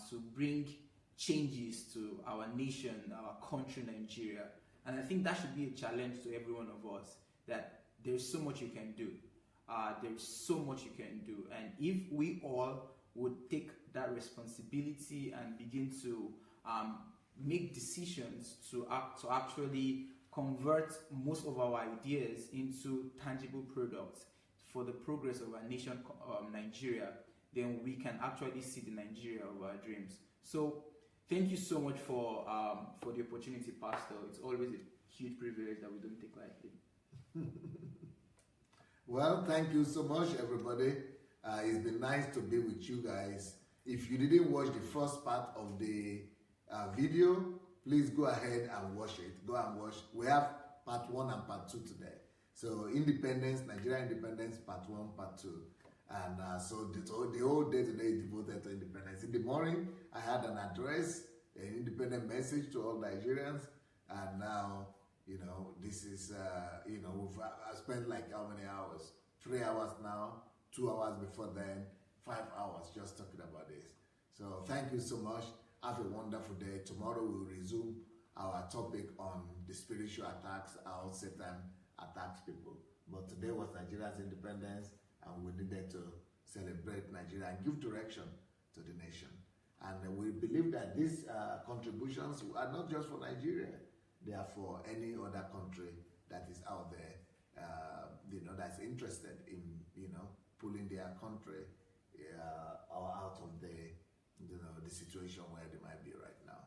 to bring changes to our nation, our country, Nigeria. And I think that should be a challenge to every one of us, that there's so much you can do. There's so much you can do. And if we all would take that responsibility and begin to make decisions to actually convert most of our ideas into tangible products for the progress of our nation, Nigeria, then we can actually see the Nigeria of our dreams. So thank you so much for the opportunity, Pastor. It's always a huge privilege that we don't take lightly. Well, thank you so much, everybody. It's been nice to be with you guys. If you didn't watch the first part of the video, please go ahead and watch it. Go and watch. We have part 1 and part 2 today. So independence, Nigeria independence, part 1, part 2. And so the whole day today is devoted to independence. In the morning, I had an address, an independent message to all Nigerians. And now, you know, this is, you know, I spent like how many hours? 3 hours now, 2 hours before then, 5 hours just talking about this. So thank you so much. Have a wonderful day. Tomorrow we'll resume our topic on the spiritual attacks, how Satan attacks people. But today was Nigeria's independence, and we needed to celebrate Nigeria and give direction to the nation. And we believe that these contributions are not just for Nigeria, they are for any other country that is out there, you know, that's interested in, you know, pulling their country out of the, you know, the situation where they might be right now.